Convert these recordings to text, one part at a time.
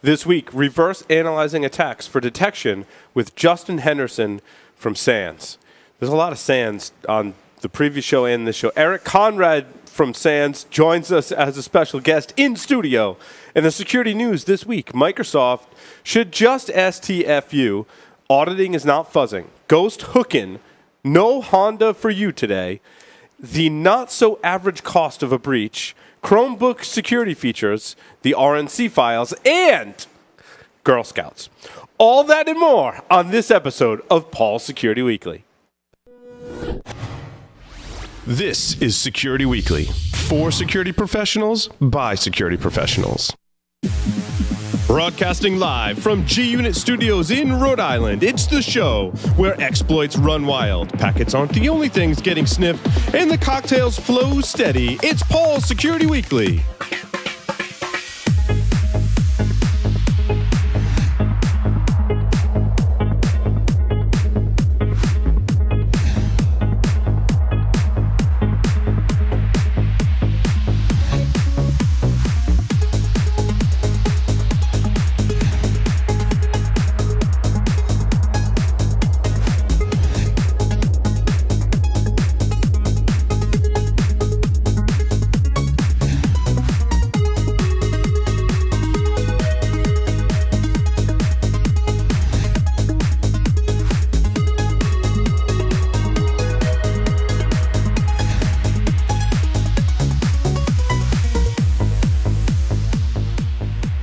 This week, reverse analyzing attacks for detection with Justin Henderson from SANS. There's a lot of SANS on the previous show and this show. Eric Conrad from SANS joins us as a special guest in studio. In the security news this week, Microsoft should just STFU. Auditing is not fuzzing. Ghost hooking. No Honda for you today. The not-so-average cost of a breach. Chromebook security features. The RNC files. And Girl Scouts. All that and more on this episode of Paul's Security Weekly. This is Security Weekly. For security professionals, by security professionals. Broadcasting live from G-Unit Studios in Rhode Island, it's the show where exploits run wild, packets aren't the only things getting sniffed, and the cocktails flow steady. It's Paul's Security Weekly.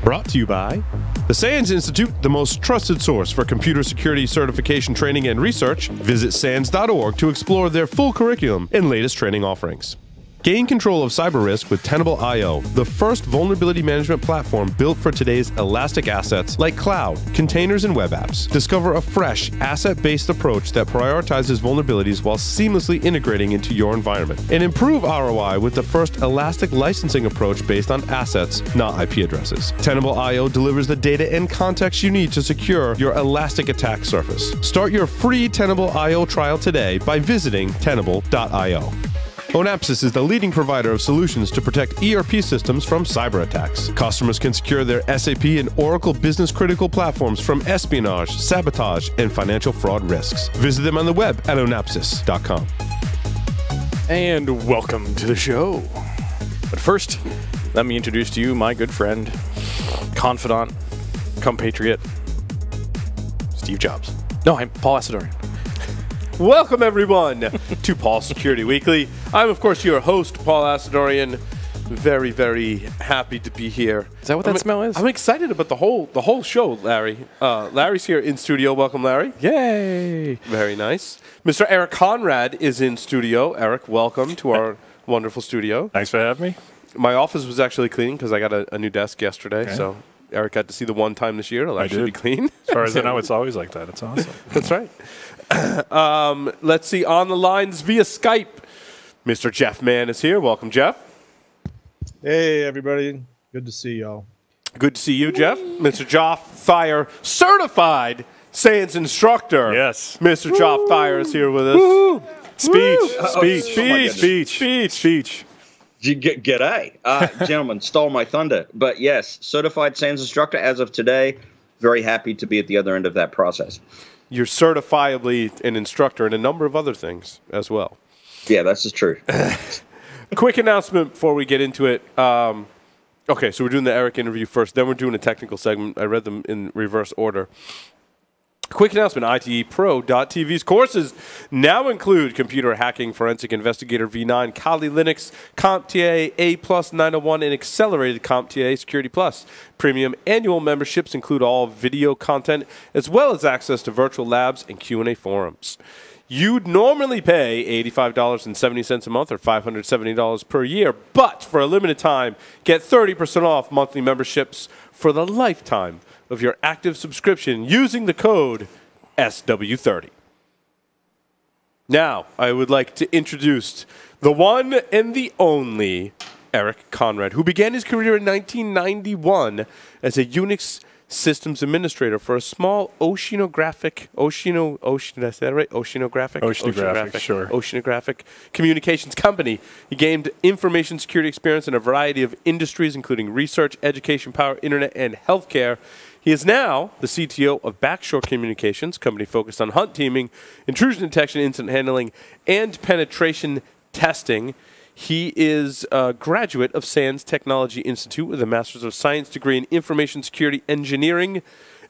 Brought to you by the SANS Institute, the most trusted source for computer security certification training and research. Visit SANS.org to explore their full curriculum and latest training offerings. Gain control of cyber risk with Tenable.io, the first vulnerability management platform built for today's elastic assets like cloud, containers, and web apps. Discover a fresh, asset-based approach that prioritizes vulnerabilities while seamlessly integrating into your environment. And improve ROI with the first elastic licensing approach based on assets, not IP addresses. Tenable.io delivers the data and context you need to secure your elastic attack surface. Start your free Tenable.io trial today by visiting Tenable.io. Onapsis is the leading provider of solutions to protect ERP systems from cyber attacks. Customers can secure their SAP and Oracle business-critical platforms from espionage, sabotage, and financial fraud risks. Visit them on the web at onapsis.com. And welcome to the show. But first, let me introduce to you my good friend, confidant, compatriot, Steve Jobs. No, I'm Paul Asadorian. Welcome, everyone, to Paul's Security Weekly. I'm, of course, your host, Paul Asadorian. Very, very happy to be here. Is that what that smell is? I'm excited about the whole show, Larry. Larry's here in studio. Welcome, Larry. Yay! Very nice. Mr. Eric Conrad is in studio. Eric, welcome to our wonderful studio. Thanks for having me. My office was actually clean because I got a new desk yesterday, so Eric got to see the one time this year it'll actually be clean. As far as I know, it's always like that. It's awesome. That's right. Let's see, on the lines via Skype, Mr. Jeff Mann is here. Welcome, Jeff. Hey, everybody. Good to see y'all. Good to see you, Jeff. Mr. Joff Thayer, certified SANS instructor. Yes. Mr. Joff Thayer is here with us. Woo! Speech. G'day. Gentlemen, stole my thunder. But yes, certified SANS instructor as of today. Very happy to be at the other end of that process. You're certifiably an instructor in a number of other things as well. Yeah, that's just true. Quick announcement before we get into it. Okay, so we're doing the Eric interview first, then we're doing a technical segment. I read them in reverse order. Quick announcement, ITEPro.tv's courses now include Computer Hacking, Forensic Investigator V9, Kali Linux, CompTIA A+, 901, and Accelerated CompTIA Security Plus. Premium annual memberships include all video content, as well as access to virtual labs and Q&A forums. You'd normally pay $85.70 a month or $570 per year, but for a limited time, get 30% off monthly memberships for the lifetime of your active subscription using the code SW30. Now, I would like to introduce the one and the only Eric Conrad, who began his career in 1991 as a Unix systems administrator for a small oceanographic, did I say that right? Oceanographic, sure. Oceanographic communications company. He gained information security experience in a variety of industries, including research, education, power, internet, and healthcare. He is now the CTO of Backshore Communications, company focused on hunt teaming, intrusion detection, incident handling, and penetration testing. He is a graduate of SANS Technology Institute with a Master's of Science degree in Information Security Engineering.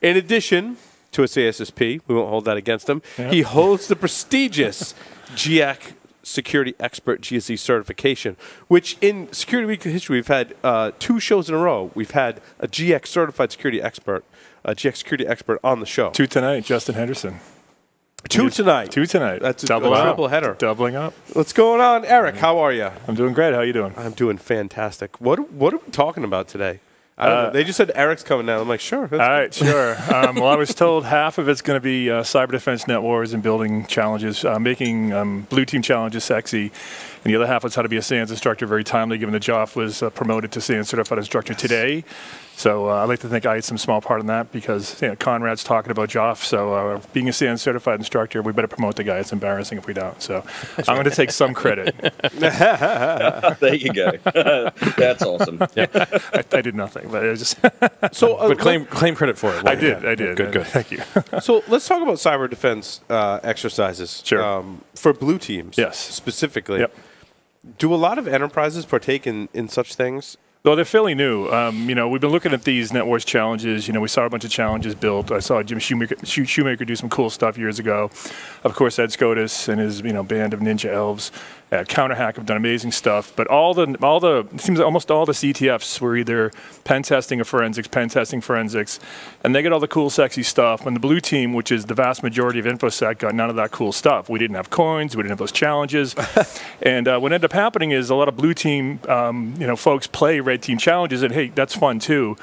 In addition to his ASSP, we won't hold that against him, he holds the prestigious GIAC Security Expert GSE certification, which in Security Week history, we've had 2 shows in a row. We've had a GX certified security expert, a GX security expert on the show. 2 tonight, Justin Henderson. 2 tonight. 2 tonight. That's a Double triple up. header. Doubling up. What's going on, Eric? How are you? I'm doing great. How are you doing? I'm doing fantastic. What are we talking about today? I don't know. They just said Eric's coming down. I'm like, sure. All right, sure. Well, I was told half of it's going to be cyber defense net wars and building challenges, making blue team challenges sexy. And the other half was how to be a SANS instructor, very timely, given that Joff was promoted to SANS certified instructor today. So I'd like to think I had some small part in that because Conrad's talking about Joff. So being a SANS certified instructor, we better promote the guy. It's embarrassing if we don't. So I'm going to take some credit. There you go. That's awesome. I did nothing, but it was just but claim credit for it. I did. Good. Thank you. So let's talk about cyber defense exercises. Sure. For blue teams, Yes. specifically. Yep. Do a lot of enterprises partake in such things? Well, they're fairly new. We've been looking at these net wars challenges. We saw a bunch of challenges built. I saw Jim Shoemaker do some cool stuff years ago. Of course, Ed Scotus and his band of ninja elves at Counterhack have done amazing stuff. But it seems like almost all the CTFs were either pen testing or forensics, and they get all the cool, sexy stuff. And the blue team, which is the vast majority of InfoSec, got none of that cool stuff. We didn't have coins. We didn't have those challenges. And what ended up happening is a lot of blue team, folks play red team challenges, and hey, that's fun too.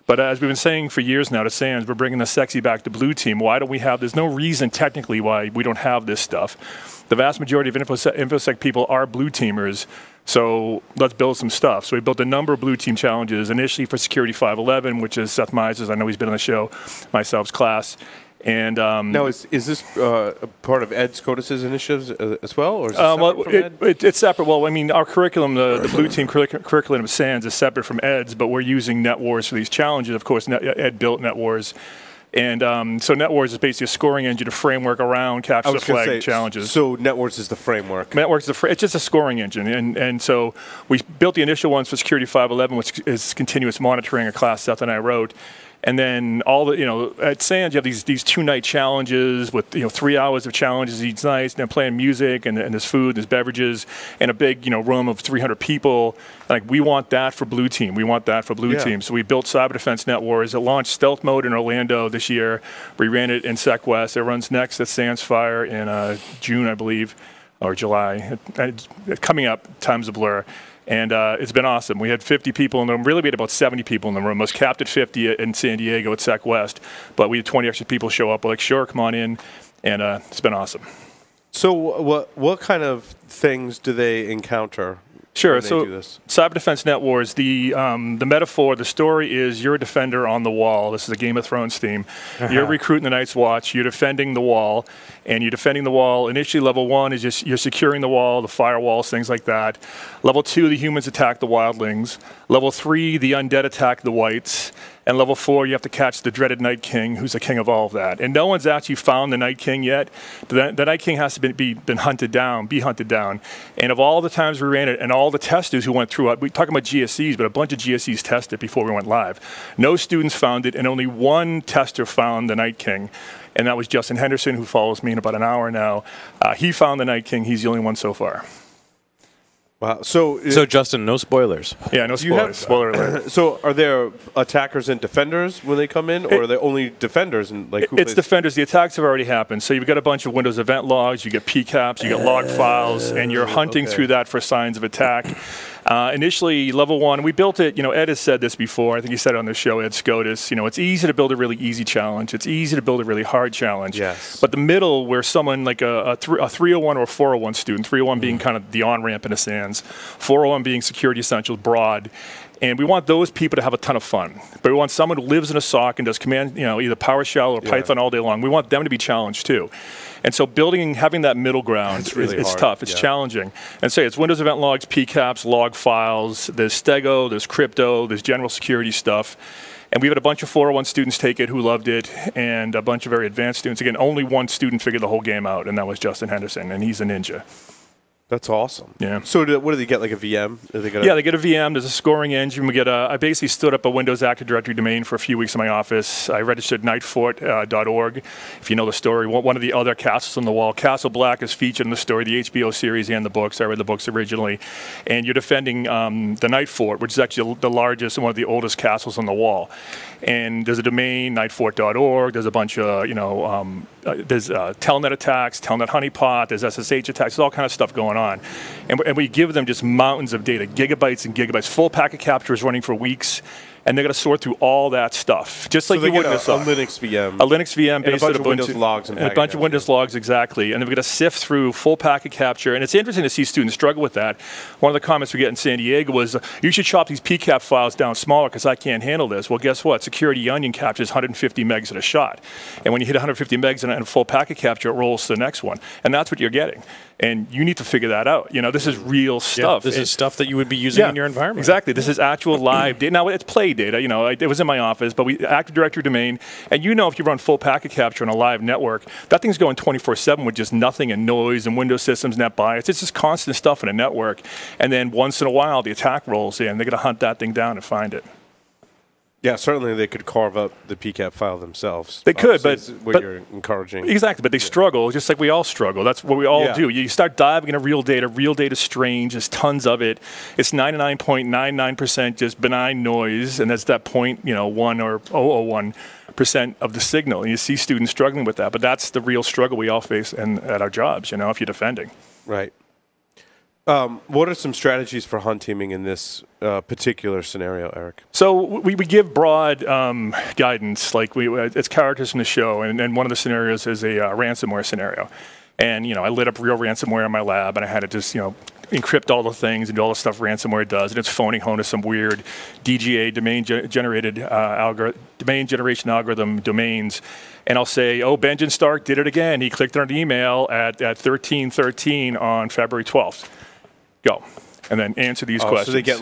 But as we've been saying for years now to SANS, we're bringing the sexy back to blue team. Why don't we have? There's no reason technically why we don't have this stuff. The vast majority of InfoSec people are blue teamers. So let's build some stuff. So we built a number of blue team challenges, initially for Security 511, which is Seth Meyers', I know he's been on the show, myself's class. And now, is this part of Ed Scotus's initiatives as well, or is it separate from Ed? It's separate. Well, our curriculum, the blue team curriculum of SANS is separate from Ed's, but we're using Net Wars for these challenges. Of course, Ed built Net Wars. And so Net Wars is basically a scoring engine, a framework around capture the flag challenges. So Net Wars is the framework. Net Wars is it's just a scoring engine. And so we built the initial ones for Security 511, which is continuous monitoring, a class Seth and I wrote. And then at SANS, you have these 2-night challenges with 3 hours of challenges each night, and they're playing music, and there's food, there's beverages, and a big room of 300 people. Like, we want that for blue team. We want that for blue team. So we built Cyber Defense Net Wars. It launched stealth mode in Orlando this year. We ran it in SecWest. It runs next at SANS Fire in June, I believe, or July. It's coming up, time's a blur. And it's been awesome. We had 50 people in the room. Really, we had about 70 people in the room. It was capped at 50 in San Diego at SecWest. But we had 20 extra people show up. We're like, sure, come on in. And it's been awesome. So what kind of things do they encounter? Sure. So Cyber Defense Net Wars, the metaphor, the story is you're a defender on the wall. This is a Game of Thrones theme. You're recruiting the Night's Watch. You're defending the wall. And you're defending the wall. Initially, level 1 is just you're securing the wall, the firewalls, things like that. Level 2, the humans attack the wildlings. Level 3, the undead attack the whites. And level 4, you have to catch the dreaded Night King, who's the king of all of that. And no one's actually found the Night King yet. The Night King has to be hunted down, And of all the times we ran it, and all the testers who went through it, we talking about GSEs, but a bunch of GSEs tested before we went live. No students found it, and only one tester found the Night King. And that was Justin Henderson, who follows me in about an hour now. He found the Night King. He's the only one so far. Wow. So Justin, no spoilers. Yeah, no spoilers. Spoiler alert. So are there attackers and defenders when they come in, or are they only defenders? And it's defenders. The attacks have already happened. So you've got a bunch of Windows event logs, you get PCAPs, you get log files, and you're hunting through that for signs of attack. Initially, level 1, we built it, Ed has said this before, I think he said it on the show, Ed Scotus, it's easy to build a really easy challenge. It's easy to build a really hard challenge. Yes. But the middle, where someone like a 301 or 401 student, 301 being kind of the on-ramp in a SANS, 401 being security essentials broad, And we want those people to have a ton of fun. But we want someone who lives in a SOC and does command, either PowerShell or Python all day long. We want them to be challenged too. And so having that middle ground, it's tough. It's challenging. And say it's Windows event logs, PCAPs, log files. There's Stego, there's crypto, there's general security stuff. And we had a bunch of 401 students take it who loved it, and a bunch of very advanced students. Again, only one student figured the whole game out, and that was Justin Henderson, and he's a ninja. That's awesome. Yeah. So what do they get, like a VM? They get they get a VM. There's a scoring engine. I basically stood up a Windows Active Directory domain for a few weeks in my office. I registered nightfort.org. If you know the story, one of the other castles on the wall. Castle Black is featured in the story, the HBO series and the books. I read the books originally. And you're defending the Night Fort, which is actually the largest and one of the oldest castles on the wall. And there's a domain, nightfort.org. There's a bunch of, there's Telnet attacks, Telnet honeypot, there's SSH attacks, there's all kind of stuff going on. And we give them just mountains of data, gigabytes and gigabytes. Full packet capture is running for weeks, and they're going to sort through all that stuff, just like you would in a Linux VM. A Linux VM based on a bunch of Windows logs. And a bunch of Windows logs, exactly. And they're going to sift through full packet capture. And it's interesting to see students struggle with that. One of the comments we get in San Diego was, you should chop these PCAP files down smaller because I can't handle this. Well, guess what? Security Onion captures 150 megs at a shot. And when you hit 150 megs in a full packet capture, it rolls to the next one. And that's what you're getting. And you need to figure that out. This is real stuff. This is stuff that you would be using in your environment. Exactly. This is actual live data. Now, it's play data. It was in my office, but Active Directory domain. And if you run full packet capture on a live network, that thing's going 24/7 with just nothing and noise and Windows systems, net bias. It's just constant stuff in a network. And then once in a while, the attack rolls in. They're going to hunt that thing down and find it. Yeah, certainly they could carve up the PCAP file themselves. They could, but you're encouraging. Exactly, but they struggle, just like we all struggle. That's what we all do. You start diving into real data. Real data is strange. There's tons of it. It's 99.99% just benign noise, and that's that 0.1 or 0.001% of the signal. And you see students struggling with that, but that's the real struggle we all face at our jobs, if you're defending. Right. What are some strategies for hunt teaming in this particular scenario, Eric? So we give broad guidance, like it's characters from the show, and one of the scenarios is a ransomware scenario. And I lit up real ransomware in my lab, and I had to just encrypt all the things and do all the stuff ransomware does, and it's phoning home to some weird DGA domain generation algorithm domains. And I'll say, Benjamin Stark did it again. He clicked on an email at 13:13 on February 12th. Go. And then answer these questions. So they get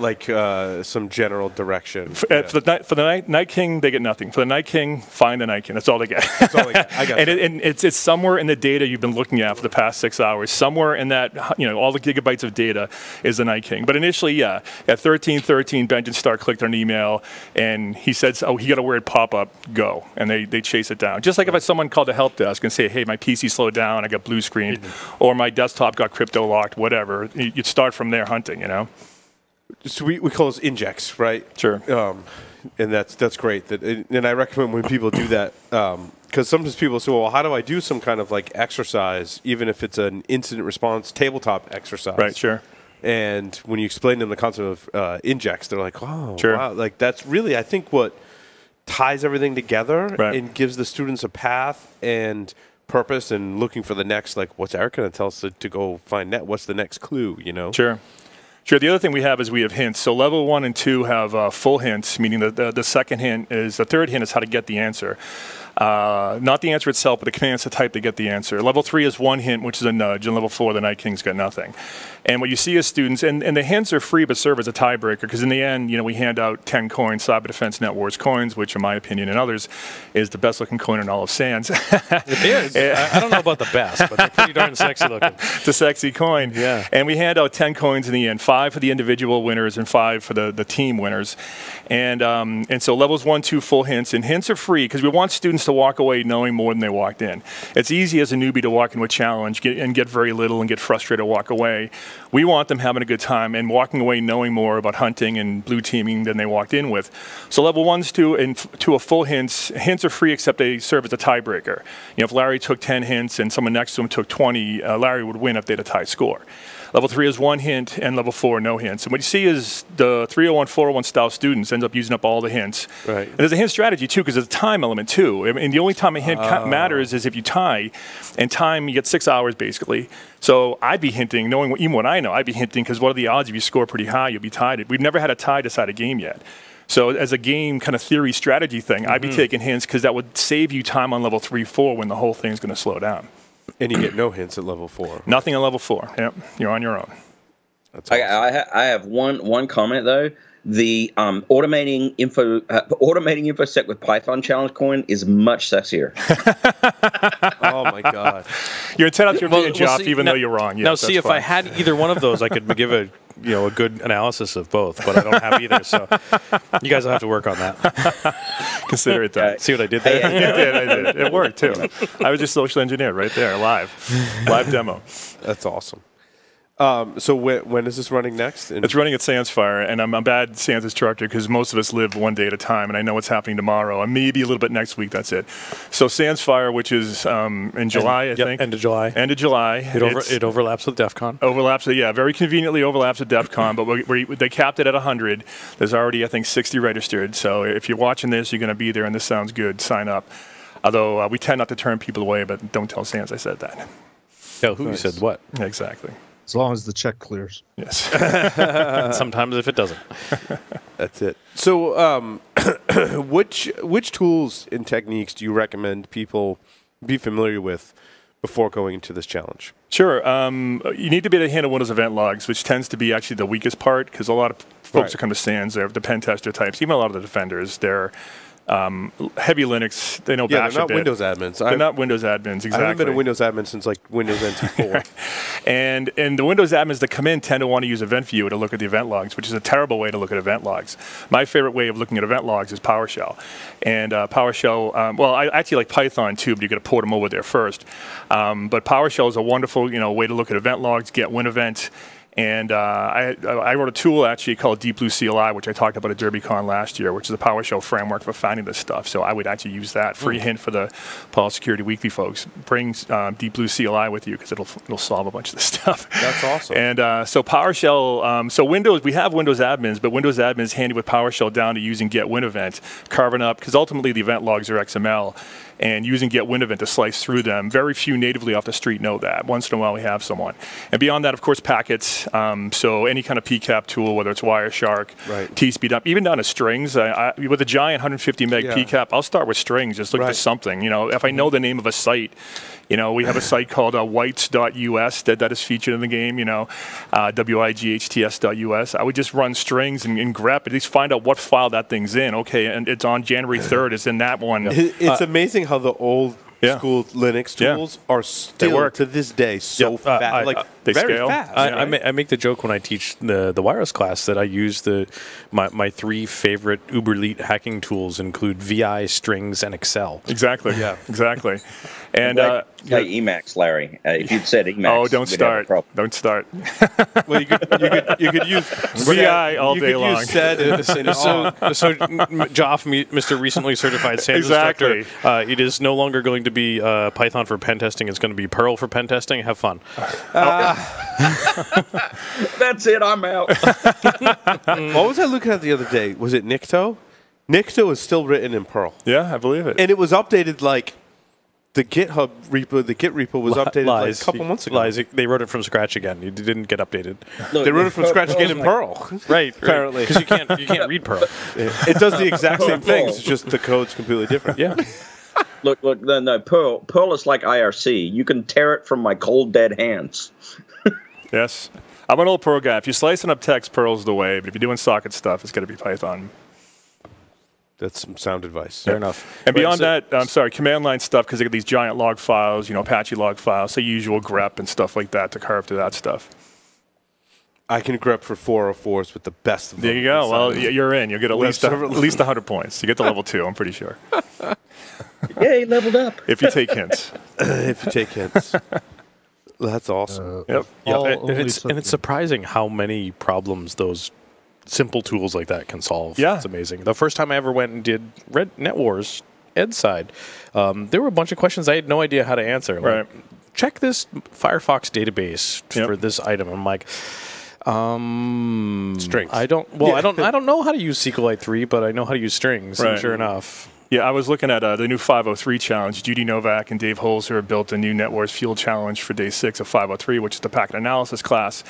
some general direction. For the Night King, they get nothing. For the Night King, find the Night King. That's all they get. That's all they get. I got and it's somewhere in the data you've been looking at for the past 6 hours. Somewhere in that, all the gigabytes of data is the Night King. But initially, at 13:13, Benjamin Stark clicked on an email, and he said, he got a weird pop-up, go. And they chase it down. Just like if someone called the help desk and say, hey, my PC slowed down, I got blue screen, or my desktop got crypto locked, whatever. You'd start from there hunting, So we call those injects, right? Sure. And that's great. And I recommend when people do that, because sometimes people say, well, how do I do some kind of exercise, even if it's an incident response tabletop exercise? Right, sure. And when you explain to them the concept of injects, they're like, oh, sure. Wow. That's really, I think, what ties everything together and gives the students a path and purpose and looking for the next, what's Eric going to tell us to go find what's the next clue, Sure. Sure. The other thing we have is we have hints. So level 1 and 2 have full hints, meaning the second hint is, the third hint is how to get the answer. Not the answer itself, but the commands to type to get the answer. Level 3 is one hint, which is a nudge, and level 4, the Night King's got nothing. And what you see as students, and the hints are free but serve as a tiebreaker, because in the end, we hand out 10 coins, Cyber Defense Net Wars coins, which in my opinion and others is the best looking coin in all of SANS. It is. I don't know about the best, but they're pretty darn sexy looking. It's a sexy coin. Yeah. And we hand out 10 coins in the end, 5 for the individual winners and 5 for the team winners. And so levels 1, 2, full hints, and hints are free because we want students to walk away knowing more than they walked in. It's easy as a newbie to walk into a challenge and get very little and get frustrated, walk away. We want them having a good time and walking away knowing more about hunting and blue teaming than they walked in with. So level 1s, 2, and 2 are full hints. Hints are free except they serve as a tiebreaker. If Larry took 10 hints and someone next to him took 20, Larry would win if they had a tie score. Level 3 is 1 hint, and level 4 no hints. And what you see is the 301, 401 style students end up using up all the hints. Right. And there's a hint strategy too, because there's a time element too. I mean, the only time a hint matters is if you tie, and time you get 6 hours basically. So I'd be hinting, knowing even what I know, I'd be hinting because what are the odds if you score pretty high, you'll be tied. We've never had a tie decide a game yet. So as a game kind of theory strategy thing, I'd be taking hints because that would save you time on level 3, 4 when the whole thing's going to slow down. And you get no hints at level 4. Nothing on level 4. Yep, you're on your own. That's awesome. I have one comment though. The automating infosec with Python challenge coin is much sexier. Oh my God! You're entitled to your opinion, we'll Jeff, see. even Now- though you're wrong. Yes, now, that's see, if fine. I had either one of those, I could give a good analysis of both, but I don't have either. So you guys will have to work on that. Consider it done. See what I did there? I did. It worked too. I was just social engineered right there, live demo. That's awesome. So when is this running next? It's running at Sandsfire, and I'm a bad Sands instructor because most of us live one day at a time, and I know what's happening tomorrow, and maybe a little bit next week. That's it. So Sandsfire, which is in July, I think. End of July. End of July. It overlaps with DEF CON. Overlaps, yeah, very conveniently overlaps with DEF CON, but they capped it at 100. There's already, I think, 60 registered. So if you're watching this, you're going to be there, and this sounds good. Sign up. Although we tend not to turn people away, but don't tell Sands I said that. Yeah, who said what? Exactly. As long as the check clears. Yes. Sometimes if it doesn't. That's it. So, which tools and techniques do you recommend people be familiar with before going into this challenge? Sure. You need to be able to handle Windows event logs, which tends to be actually the weakest part because a lot of folks who come to Sands, they're the pen tester types, even a lot of the defenders, they're heavy Linux. They know Bash they're a not bit. Windows admins. They're not Windows admins, exactly. I haven't been a Windows admin since like Windows NT4. And the Windows admins that come in tend to want to use Event Viewer to look at the event logs, which is a terrible way to look at event logs. My favorite way of looking at event logs is PowerShell. And PowerShell, well, I actually like Python too, but you got to port them over there first. But PowerShell is a wonderful, way to look at event logs, get win event. And I wrote a tool actually called Deep Blue CLI, which I talked about at DerbyCon last year, which is a PowerShell framework for finding this stuff. So I would actually use that. Free hint for the Paul Security Weekly folks. Bring Deep Blue CLI with you because it'll solve a bunch of this stuff. That's awesome. And so PowerShell, so Windows, we have Windows admins, but Windows admins handy with PowerShell down to using get win event, carving up, because ultimately the event logs are XML. And using get win event to slice through them. Very few natively off the street know that. Once in a while we have someone. And beyond that, of course, packets. So any kind of PCAP tool, whether it's Wireshark, T-Speed up, even down to strings. With a giant 150 meg PCAP, I'll start with strings. Just look for something. If I know the name of a site, we have a site called whites.us that is featured in the game, wights.us. I would just run strings and grep, at least find out what file that thing's in. Okay, and it's on January 3rd. It's in that one. It's amazing how the old school Linux tools are still to this day so fast. They very scale. fast. I make the joke when I teach the wireless class that I use my 3 favorite uber-elite hacking tools include VI, strings, and Excel. Exactly. Yeah. Exactly. And Emacs, Larry. If you'd said Emacs, oh, don't start. Don't start. Well, you could use VI all day long. Use sed and So, Joff, Mr. Recently Certified Sands Instructor, it is no longer going to be Python for pen testing. It's going to be Perl for pen testing. Have fun. That's it. I'm out. What was I looking at the other day? Was it Nikto? Nikto is still written in Perl. Yeah, I believe it. And it was updated like the GitHub repo. The Git repo was updated like a couple months ago. Lies. They wrote it from scratch again. It didn't get updated. Look, They wrote it from scratch again in Perl. Right. Apparently. Because you can't read Perl. It does the exact same thing. It's just the code's completely different. Yeah. Look, no, Perl is like IRC. You can tear it from my cold, dead hands. Yes. I'm an old Perl guy. If you're slicing up text, Perl's the way. But if you're doing socket stuff, it's got to be Python. That's some sound advice. Fair enough. And beyond that, I'm sorry, command line stuff, because they got these giant log files, Apache log files, the usual grep and stuff like that to carve through that stuff. I can grep for 404s with the best of them. There you go. Well, you're in. You'll get at least 100 points. You get to level 2, I'm pretty sure. Yay, leveled up. If you take hints. If you take hints. That's awesome. Yep. And it's surprising how many problems those simple tools like that can solve. Yeah. It's amazing. The first time I ever went and did Red Net Wars, Ed's side, there were a bunch of questions I had no idea how to answer. Right. check this Firefox database for this item. I'm like, strings. I don't know how to use SQLite 3, but I know how to use strings. Right. And sure enough. Yeah, I was looking at the new 503 challenge. Judy Novak and Dave Holzer built a new NetWars Field Challenge for day 6 of 503, which is the packet analysis class.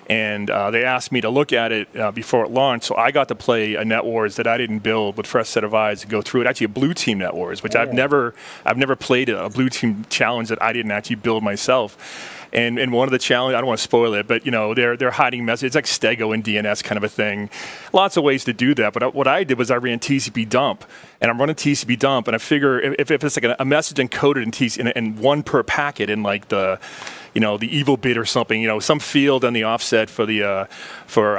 And they asked me to look at it before it launched, so I got to play a NetWars that I didn't build with fresh set of eyes and go through it. Actually, a blue team NetWars, which I've never played a blue team challenge that I didn't actually build myself. And one of the challenges, I don't want to spoil it, but they're hiding messages. It's like Stego and DNS kind of a thing. Lots of ways to do that. But what I did was I ran TCP dump, and I'm running TCP dump, and I figure if it's like a message encoded in TCP and one per packet in like the evil bit or something, some field on the offset for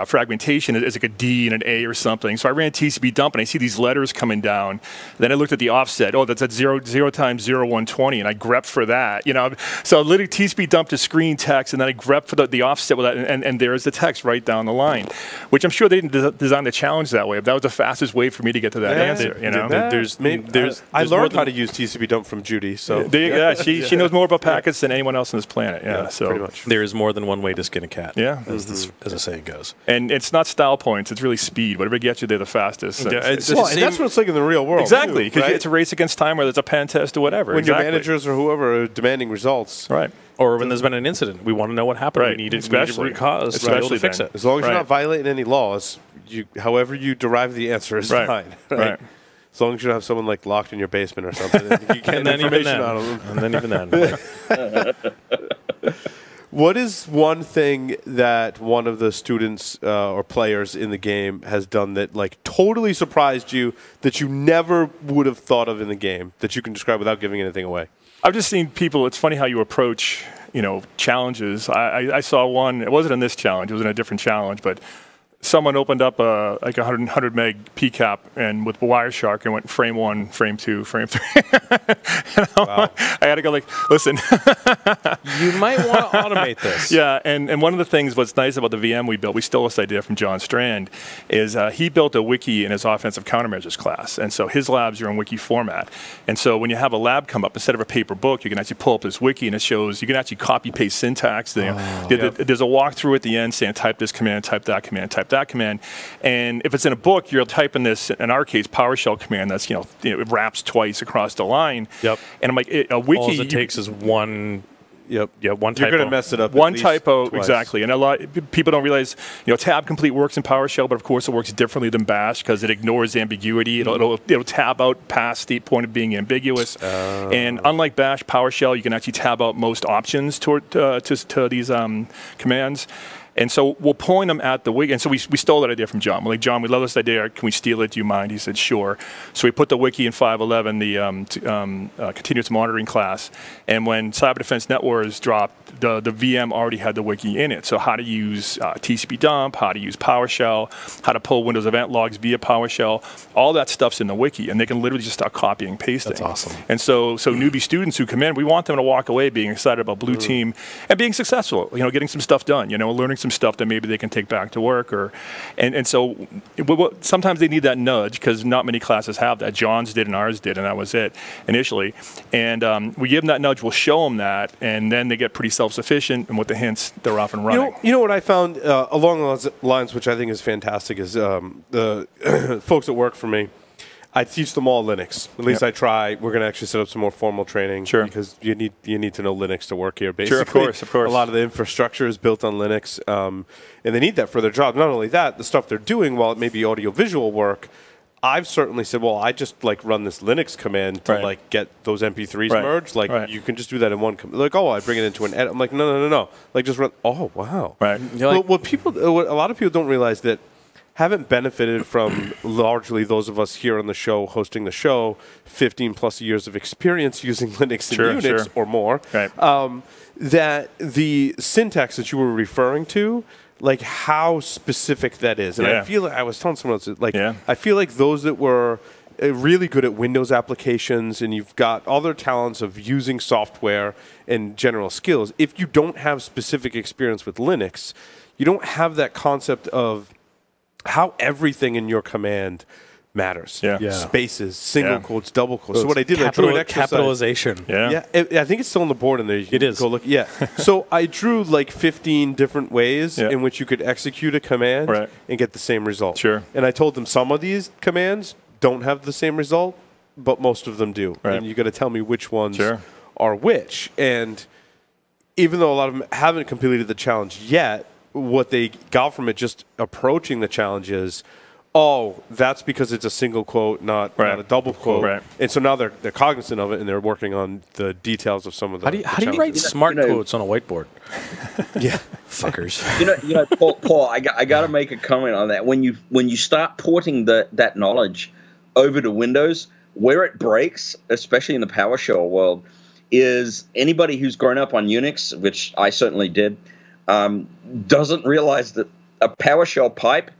fragmentation is like a D and an A or something. So I ran TCP dump and I see these letters coming down. Then I looked at the offset. Oh, that's at 0 times 0120, and I grep for that. So literally TCP dump to screen text, and then I grep for the offset with that, and there's the text right down the line, which I'm sure they didn't design the challenge that way. But that was the fastest way for me to get to that answer. I learned how to use TCP dump from Judy. So she knows more about packets than anyone else on this planet. Yeah, so pretty much. There is more than one way to skin a cat. Yeah, as the saying goes. And it's not style points; it's really speed. Whatever gets you there the fastest. And that's what it's like in the real world. Exactly, because right? it's a race against time, whether it's a pen test or whatever. When your managers or whoever are demanding results, right? Or when there's been an incident, we want to know what happened. Right. We need especially root cause to be able to fix it. As long as you're not violating any laws, however you derive the answer is fine. Right. As long as you don't have someone like locked in your basement or something, you get information out of them. And then even then. What is one thing that one of the students or players in the game has done that like totally surprised you that you never would have thought of in the game that you can describe without giving anything away? I've just seen people. It's funny how you approach, challenges. I saw one. It wasn't in this challenge. It was in a different challenge, but someone opened up like 100 meg PCAP and with Wireshark and went frame 1, frame 2, frame 3. Wow. I had to go like, listen. You might want to automate this. Yeah, and one of the things what's nice about the VM we built, we stole this idea from John Strand, is he built a wiki in his offensive countermeasures class. And so his labs are in wiki format. And so when you have a lab come up, instead of a paper book, you can actually pull up this wiki and it shows, you can actually copy paste syntax. There's a walkthrough at the end saying type this command, type that command, type that command. And if it's in a book, you're typing this, in our case, PowerShell command that's, it wraps twice across the line. Yep. And I'm like, a wiki. All it takes is one. Yep. Yeah, one typo. You're going to mess it up. One typo, twice. exactly. And a lot people don't realize, tab complete works in PowerShell, but of course it works differently than Bash because it ignores ambiguity. It'll tab out past the point of being ambiguous. And unlike Bash, PowerShell, you can actually tab out most options to these commands. And so we're pulling them at the wiki. And so we stole that idea from John. We're like, John, we love this idea. Can we steal it? Do you mind? He said, sure. So we put the wiki in 5.11, the continuous monitoring class. And when Cyber Defense NetWars dropped, the VM already had the wiki in it. So how to use TCP dump, how to use PowerShell, how to pull Windows event logs via PowerShell. All that stuff's in the wiki. And they can literally just start copying and pasting. That's awesome. And so newbie students who come in, we want them to walk away being excited about Blue Team and being successful, getting some stuff done, learning some stuff that maybe they can take back to work, and so sometimes they need that nudge because not many classes have that. John's did and ours did, and that was it initially. And we give them that nudge, we'll show them that, and then they get pretty self-sufficient. And with the hints, they're off and running. You know what I found along those lines, which I think is fantastic, is the folks that work for me. I teach them all Linux. At least I try. We're going to actually set up some more formal training because you need to know Linux to work here. Basically, sure, of course. A lot of the infrastructure is built on Linux, and they need that for their job. Not only that, the stuff they're doing, while it may be audiovisual work, I've certainly said, well, I just run this Linux command to get those MP3s merged. You can just do that in one command. I bring it into an edit. I'm like, no. Just run. Oh, wow. Right. What a lot of people don't realize that haven't benefited from largely those of us here on the show, hosting the show, 15 plus years of experience using Linux and Unix or more, that the syntax that you were referring to, how specific that is. And I feel like I was telling someone else, I feel like those that were really good at Windows applications and you've got other talents of using software and general skills, if you don't have specific experience with Linux, you don't have that concept of how everything in your command matters. Yeah. Spaces, single Yeah. quotes, double quotes. So what I did, I drew an exercise. Capitalization. Yeah. I think it's still on the board in there. You can It is. Go look. Yeah. So I drew like 15 different ways Yeah. in which you could execute a command Right. and get the same result. Sure. And I told them some of these commands don't have the same result, but most of them do. Right. And you got to tell me which ones Sure. are which. And even though a lot of them haven't completed the challenge yet, what they got from it just approaching the challenge is, oh, that's because it's a single quote, not a double quote. Right. And so now they're cognizant of it, and they're working on the details of some of the How do you write challenges. smart quotes on a whiteboard? Yeah. Fuckers. Paul, I got to make a comment on that. When you start porting that knowledge over to Windows, where it breaks, especially in the PowerShell world, is anybody who's grown up on Unix, which I certainly did, doesn't realize that a PowerShell pipes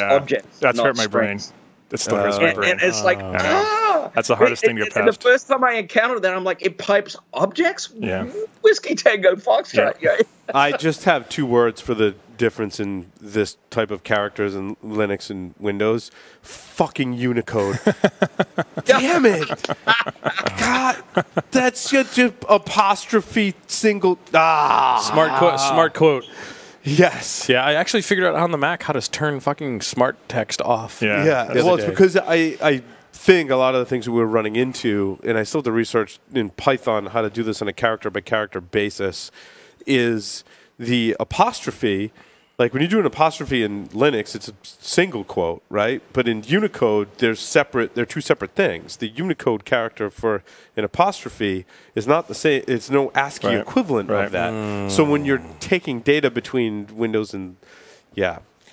objects. That's not hurt my brain. strings. That still hurts my brain. And it's like, That's the hardest thing to get and the past. first time I encountered that, I'm like, it pipes objects? Yeah. Whiskey Tango Foxtrot. Yeah. I just have two words for the difference in this type of characters in Linux and Windows. Fucking Unicode. Damn it. God, that's such an apostrophe single. Smart quote. Yes. Yeah, I actually figured out on the Mac how to turn fucking smart text off. Yeah. Yeah. the Well, other it's day. because I think a lot of the things that we're running into, and I still have to research in Python how to do this on a character-by-character basis, is the apostrophe. Like when you do an apostrophe in Linux, it's a single quote, right? But in Unicode, they're two separate things. The Unicode character for an apostrophe is not the same. It's no ASCII Right. equivalent of that. So when you're taking data between Windows and,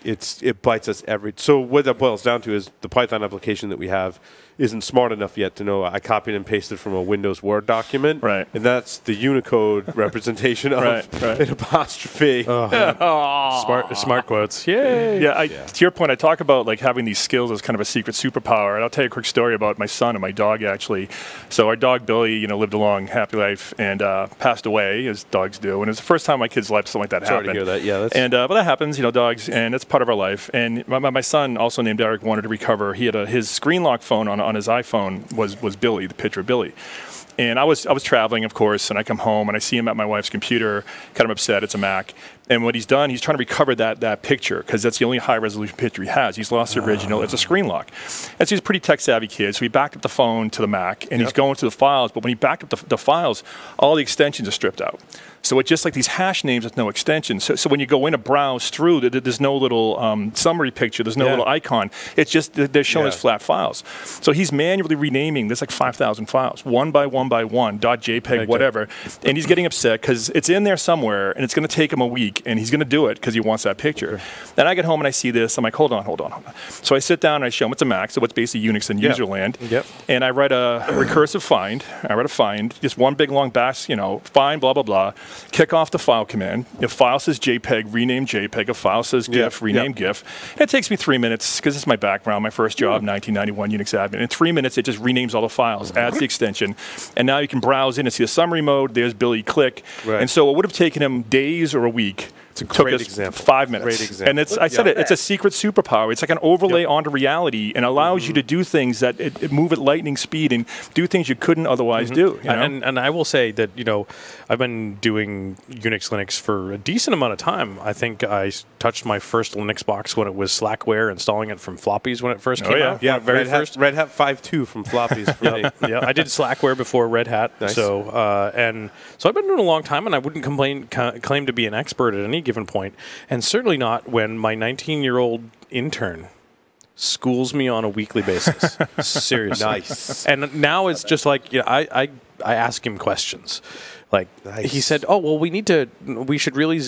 it bites us every. So what that boils down to is the Python application that we have isn't smart enough yet to know I copied and pasted from a Windows Word document. Right. And that's the Unicode representation of Right. an apostrophe. Smart quotes. Yay. Yeah, to your point, I talk about like having these skills as kind of a secret superpower. And I'll tell you a quick story about my son and my dog, actually. So our dog, Billy, lived a long, happy life and passed away, as dogs do. And it was the first time in my kid's life something like that Sorry happened. to hear that. Yeah, that's And but that happens, dogs, and it's part of our life. And my son, also named Eric, wanted to recover. He had his screen lock phone on his iPhone was Billy, the picture of Billy. And I was traveling, of course, and I come home and I see him at my wife's computer, kind of upset. It's a Mac. And what he's done, he's trying to recover that picture because that's the only high-resolution picture he has. He's lost the original. It's a screen lock. And so he's a pretty tech-savvy kid. So he backed up the phone to the Mac, and he's going to the files. But when he backed up the files, all the extensions are stripped out. So it's just like these hash names with no extensions. So when you go in to browse through, there's no little summary picture. There's no little icon. It's just they're showing as flat files. So he's manually renaming. There's like 5,000 files, one by one, .jpeg, whatever. And he's getting upset because it's in there somewhere, and it's going to take him a week, and he's going to do it because he wants that picture. Then I get home and I see this. I'm like, hold on. So I sit down and I show him it's a Mac, so it's basically Unix and user land. Yep. And I write a recursive find. Just one big long bash, find, blah, blah, blah. Kick off the file command. If file says JPEG, rename JPEG. If file says GIF, rename GIF. And it takes me 3 minutes because it's my background, my first job, 1991 Unix admin. In 3 minutes, it just renames all the files, adds the extension. And now you can browse in and see the summary mode. There's Billy, click. Right. And so it would have taken him days or a week. It's a took great us example. 5 minutes. Great example. And it's a secret superpower. It's like an overlay onto reality and allows you to do things that it move at lightning speed and do things you couldn't otherwise do. And I will say that, I've been doing Unix, Linux for a decent amount of time. I think I touched my first Linux box when it was Slackware, installing it from floppies when it first came out. Yeah, very Red first. Red Hat 5.2 from floppies for me. Yeah, I did Slackware before Red Hat. Nice. So I've been doing it a long time, and I wouldn't claim to be an expert at any given point, and certainly not when my 19-year-old intern schools me on a weekly basis. Seriously. Nice. And now it's just like, I ask him questions. Like he said, oh, well, we should really,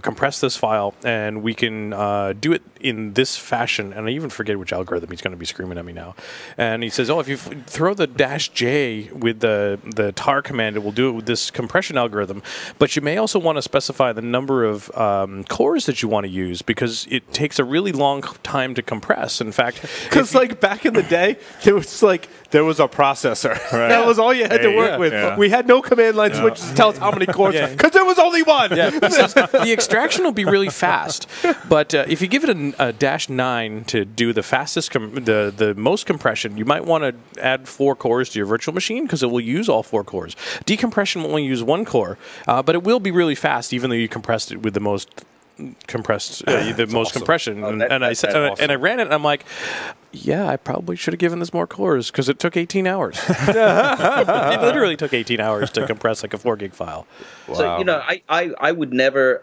compress this file, and we can do it in this fashion. And I even forget which algorithm he's going to be screaming at me now. And he says, oh, if you throw the -J with the tar command, it will do it with this compression algorithm. But you may also want to specify the number of cores that you want to use because it takes a really long time to compress. In fact, Because back in the day, there was a processor. Right. That was all you had to work with. Yeah. We had no command line switch to tell us how many cores, Yeah. because there was only one. Yeah, the extraction will be really fast, but if you give it a -9 to do the fastest, the most compression, you might want to add 4 cores to your virtual machine because it will use all 4 cores. Decompression will only use 1 core, but it will be really fast, even though you compressed it with the most compression. Oh, and I said, awesome. and I ran it, and I'm like, yeah, I probably should have given this more cores because it took 18 hours. It literally took 18 hours to compress like a 4 gig file. So, I would never,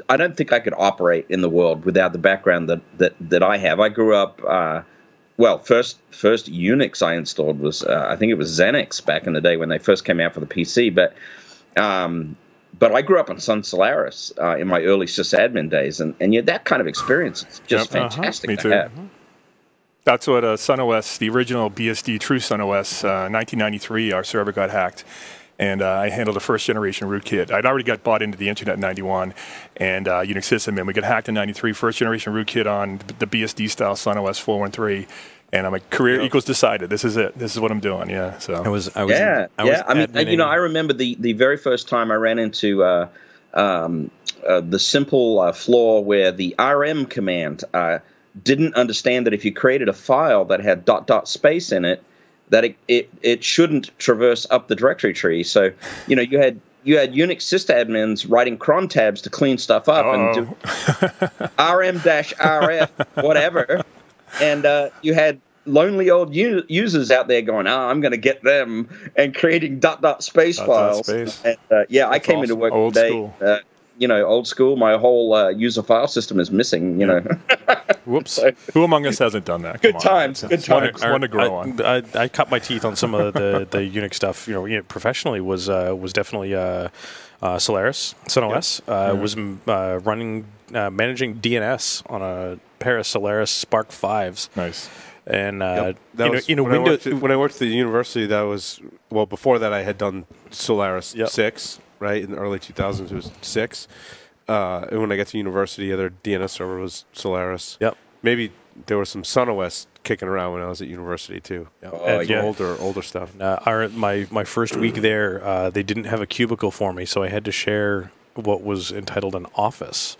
I don't think I could operate in the world without the background that I have. I grew up, first Unix I installed was, I think it was Xenix back in the day when they first came out for the PC, but I grew up on Sun Solaris in my early sysadmin days, and that kind of experience is just fantastic Me to too. have. That's what SunOS, the original BSD True SunOS, 1993, our server got hacked. And I handled a first-generation rootkit. I'd already got bought into the internet in 91, and Unix system, and we got hacked in 93, first-generation rootkit on the BSD-style SunOS 413. And I'm like, career equals decided. This is it. This is what I'm doing. Yeah. So I was I mean, I remember the very first time I ran into the simple flaw where the RM command didn't understand that if you created a file that had ... space in it, that it shouldn't traverse up the directory tree. So you had Unix sysadmins writing cron tabs to clean stuff up and do rm-rf whatever. And you had lonely old users out there going, I'm going to get them, and creating ... space files. Space. And, I came into work Old today. school. Old school. My whole user file system is missing. Whoops. Who among us hasn't done that? Good times. Good times. One to grow on. I cut my teeth on some of the Unix stuff. Professionally was definitely Solaris, SunOS. Was running managing DNS on a pair of Solaris Spark 5s. Nice. And when I worked at the university, that was before that I had done Solaris 6, right? In the early 2000s, it was 6. And when I got to university, the other DNS server was Solaris. Yep. Maybe there was some SunOS kicking around when I was at university too. Older stuff. My first week there, they didn't have a cubicle for me, so I had to share what was entitled an office.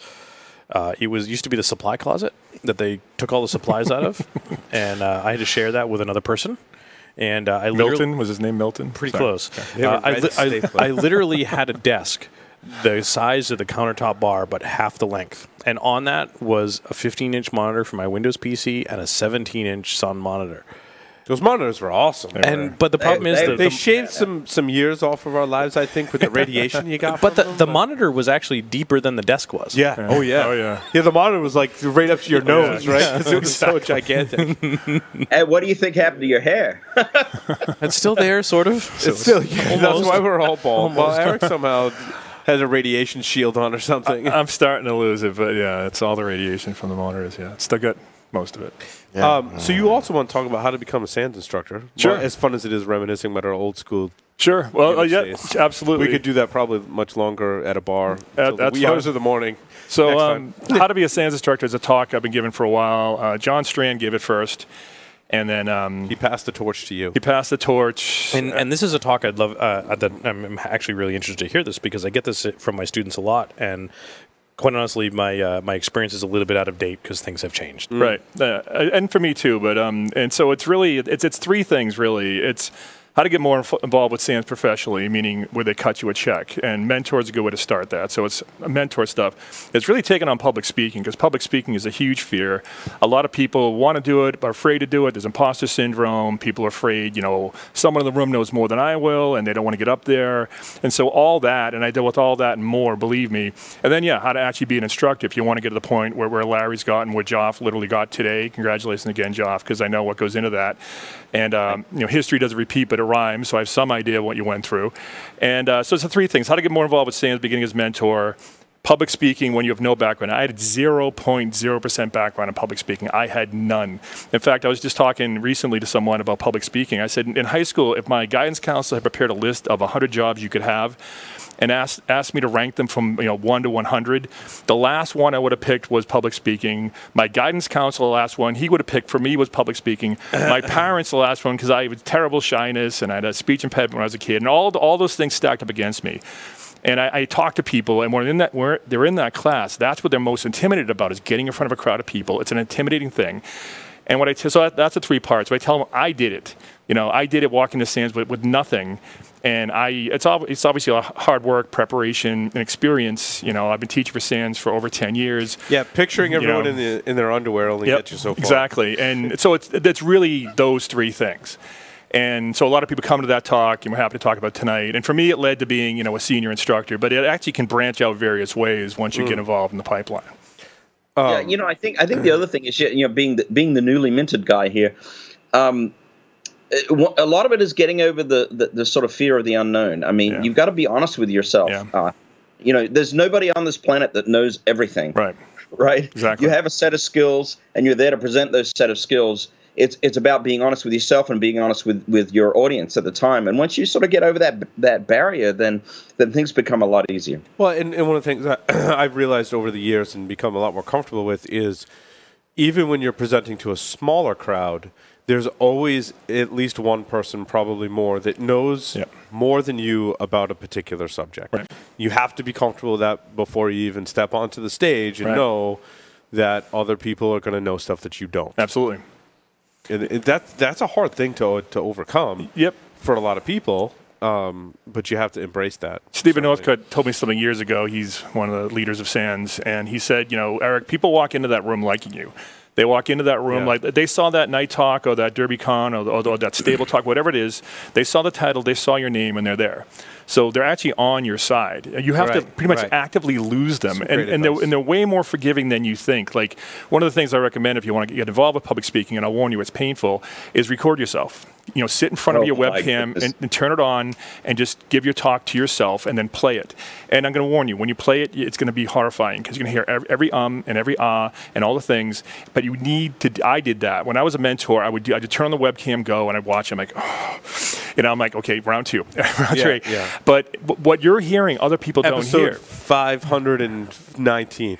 It used to be the supply closet that they took all the supplies out of, and I had to share that with another person. And Milton, was his name Milton? Pretty close. I literally had a desk the size of the countertop bar, but half the length. And on that was a 15-inch monitor for my Windows PC and a 17-inch Sun monitor. Those monitors were awesome. But the problem is they shaved some years off of our lives, I think, with the radiation you got. But the monitor was actually deeper than the desk was. Yeah. Oh yeah. Oh yeah. Yeah. The monitor was like right up to your nose, right? Because it was so gigantic. And what do you think happened to your hair? It's still there, sort of. It's still. That's why we're all bald. Well, Eric somehow has a radiation shield on or something. I'm starting to lose it, but yeah, it's all the radiation from the monitors. Yeah, it's still got most of it. Yeah. So you also want to talk about how to become a SANS instructor. Sure. Well, as fun as it is reminiscing about our old school. Sure. Well, yeah, days. absolutely. We could do that probably much longer at a bar. That's the wee hours of the morning. So how to be a SANS instructor is a talk I've been giving for a while. John Strand gave it first. And then he passed the torch to you. He passed the torch. And this is a talk I'd love. That I'm actually really interested to hear this because I get this from my students a lot. And quite honestly, my experience is a little bit out of date because things have changed. Right, and for me too. But and so it's really it's 3 things really. It's how to get more involved with SANS professionally, meaning where they cut you a check. And mentor is a good way to start that. So it's mentor stuff. It's really taken on public speaking because public speaking is a huge fear. A lot of people want to do it, but are afraid to do it. There's imposter syndrome. People are afraid, someone in the room knows more than I will, and they don't want to get up there. And so all that, and I deal with all that and more, believe me. And then, how to actually be an instructor if you want to get to the point where Larry's got and where Joff literally got today. Congratulations again, Joff, because I know what goes into that. And, history doesn't repeat, but it rhymes, so I have some idea of what you went through. And so it's the 3 things. How to get more involved with SANS, beginning as mentor, public speaking when you have no background. I had 0.0% background in public speaking. I had none. In fact, I was just talking recently to someone about public speaking. I said, in high school, if my guidance counselor had prepared a list of 100 jobs you could have and asked me to rank them from 1 to 100, the last one I would have picked was public speaking. My guidance counselor, the last one, he would have picked for me was public speaking. My parents, the last one, because I had terrible shyness and I had a speech impediment when I was a kid, and all those things stacked up against me. And I talk to people, and when they're in that class, that's what they're most intimidated about, is getting in front of a crowd of people. It's an intimidating thing. And so that's the 3 parts. So I tell them I did it. I did it walking the sands with nothing. And it's obviously a hard work, preparation, and experience. I've been teaching for sands for over 10 years. Yeah, picturing everyone in their underwear only gets you so far. Exactly. And so it's really those 3 things. And so a lot of people come to that talk, and we're happy to talk about tonight. And for me, it led to being, a senior instructor. But it actually can branch out various ways once you get involved in the pipeline. I think the other thing is, being the newly minted guy here, a lot of it is getting over the sort of fear of the unknown. I mean, you've got to be honest with yourself. Yeah. There's nobody on this planet that knows everything. Right. Exactly. You have a set of skills, and you're there to present those set of skills. It's about being honest with yourself and being honest with your audience at the time. And once you sort of get over that barrier, then things become a lot easier. Well, and one of the things that I've realized over the years and become a lot more comfortable with is, even when you're presenting to a smaller crowd, there's always at least one person, probably more, that knows more than you about a particular subject. Right. You have to be comfortable with that before you even step onto the stage and know that other people are going to know stuff that you don't. Absolutely. And that's a hard thing to overcome. Yep. For a lot of people, but you have to embrace that. Stephen Northcutt told me something years ago. He's one of the leaders of SANS, and he said, Eric, people walk into that room liking you. They walk into that room like they saw that night talk or that DerbyCon or that stable talk, whatever it is. They saw the title, they saw your name, and they're there. So they're actually on your side. You have to pretty much actively lose them, and they're way more forgiving than you think. Like, one of the things I recommend if you want to get involved with public speaking, and I'll warn you, it's painful, is record yourself. Sit in front of your webcam and turn it on and just give your talk to yourself and then play it. And I'm going to warn you, when you play it, it's going to be horrifying because you're going to hear every and every and all the things. But you need to. I did that when I was a mentor. I'd turn on the webcam, go, and I'd watch. I'm like, I'm like, okay, round 2, round 3. Yeah. But what you're hearing, other people don't hear. Episode 519.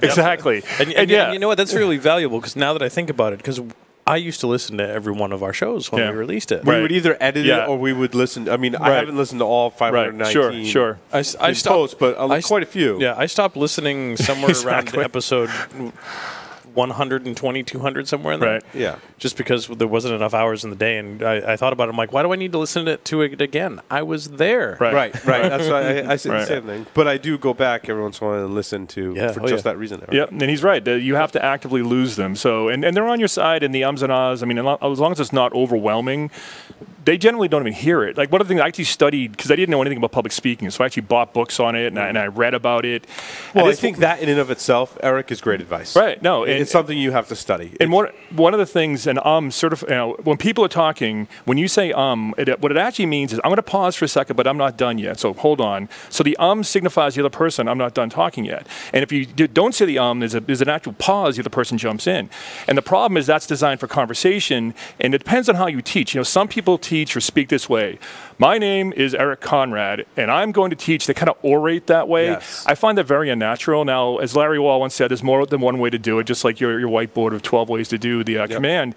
Exactly. And you know what? That's really valuable, because now that I think about it, because I used to listen to every one of our shows when we released it. We would either edit it or we would listen. I mean, I haven't listened to all 519. Sure. I stopped, but quite a few. Yeah, I stopped listening somewhere around episode 120, 200, somewhere in there. Right. Yeah. Just because there wasn't enough hours in the day, and I thought about it. I'm like, why do I need to listen to it again? I was there. Right. That's why I say the same thing. But I do go back every once in a while and listen to for just that reason. Yeah, and he's right. You have to actively lose them. So, and they're on your side in the ums and ahs. I mean, as long as it's not overwhelming, they generally don't even hear it. Like, one of the things I actually studied, because I didn't know anything about public speaking, so I actually bought books on it, and I read about it. Well, I think that in and of itself, Eric, is great advice. Right. No, it's something you have to study. And one of the things, and when people are talking, when you say what it actually means is, I'm going to pause for a second, but I'm not done yet, so hold on. So the signifies the other person, I'm not done talking yet. And if you don't say the there's an actual pause, the other person jumps in. And the problem is that's designed for conversation, and it depends on how you teach. Some people teach or speak this way. My name is Eric Conrad, and I'm going to teach. They kind of orate that way. Yes. I find that very unnatural. Now, as Larry Wall once said, there's more than one way to do it, just like your whiteboard of 12 ways to do the command.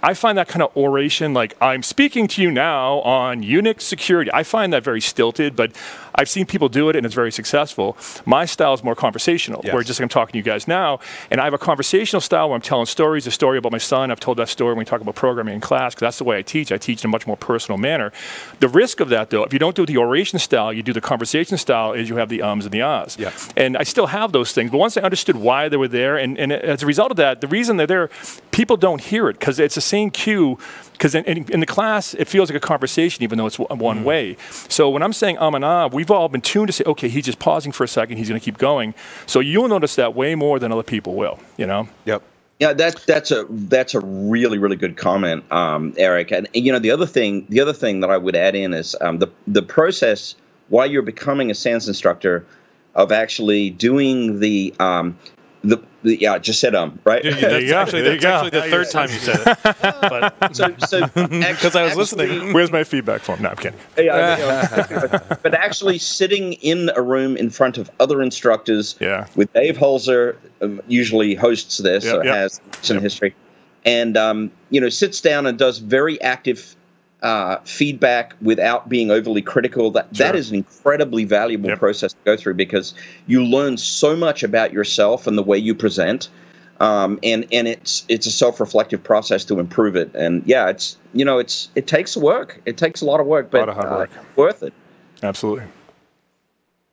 I find that kind of oration, like, I'm speaking to you now on Unix security. I find that very stilted, but I've seen people do it, and it's very successful. My style is more conversational, where just like I'm talking to you guys now, and I have a conversational style where I'm telling stories, a story about my son. I've told that story when we talk about programming in class, because that's the way I teach. I teach in a much more personal manner. The risk of that, though, if you don't do the oration style, you do the conversation style, is you have the ums and the ahs. Yeah. And I still have those things, but once I understood why they were there, and as a result of that, the reason they're there, people don't hear it, because it's the same cue. Because in the class, it feels like a conversation, even though it's one way. So when I'm saying and ah, we've all been tuned to say, okay, he's just pausing for a second, he's going to keep going. So you'll notice that way more than other people will, Yep. Yeah, that's a really, really good comment, Eric. And the other thing that I would add in is the process while you're becoming a SANS instructor. of actually doing the yeah, I just said right. There you go. That's actually the third time you said it. But So because I was listening. Where's my feedback form? No, I'm kidding. But actually sitting in a room in front of other instructors with Dave Holzer, usually hosts this or has some history, and sits down and does very active feedback without being overly critical. That is an incredibly valuable process to go through, because you learn so much about yourself and the way you present, and it's a self-reflective process to improve it. And it takes work. It takes a lot of work, but a lot of hard work. Worth it. Absolutely.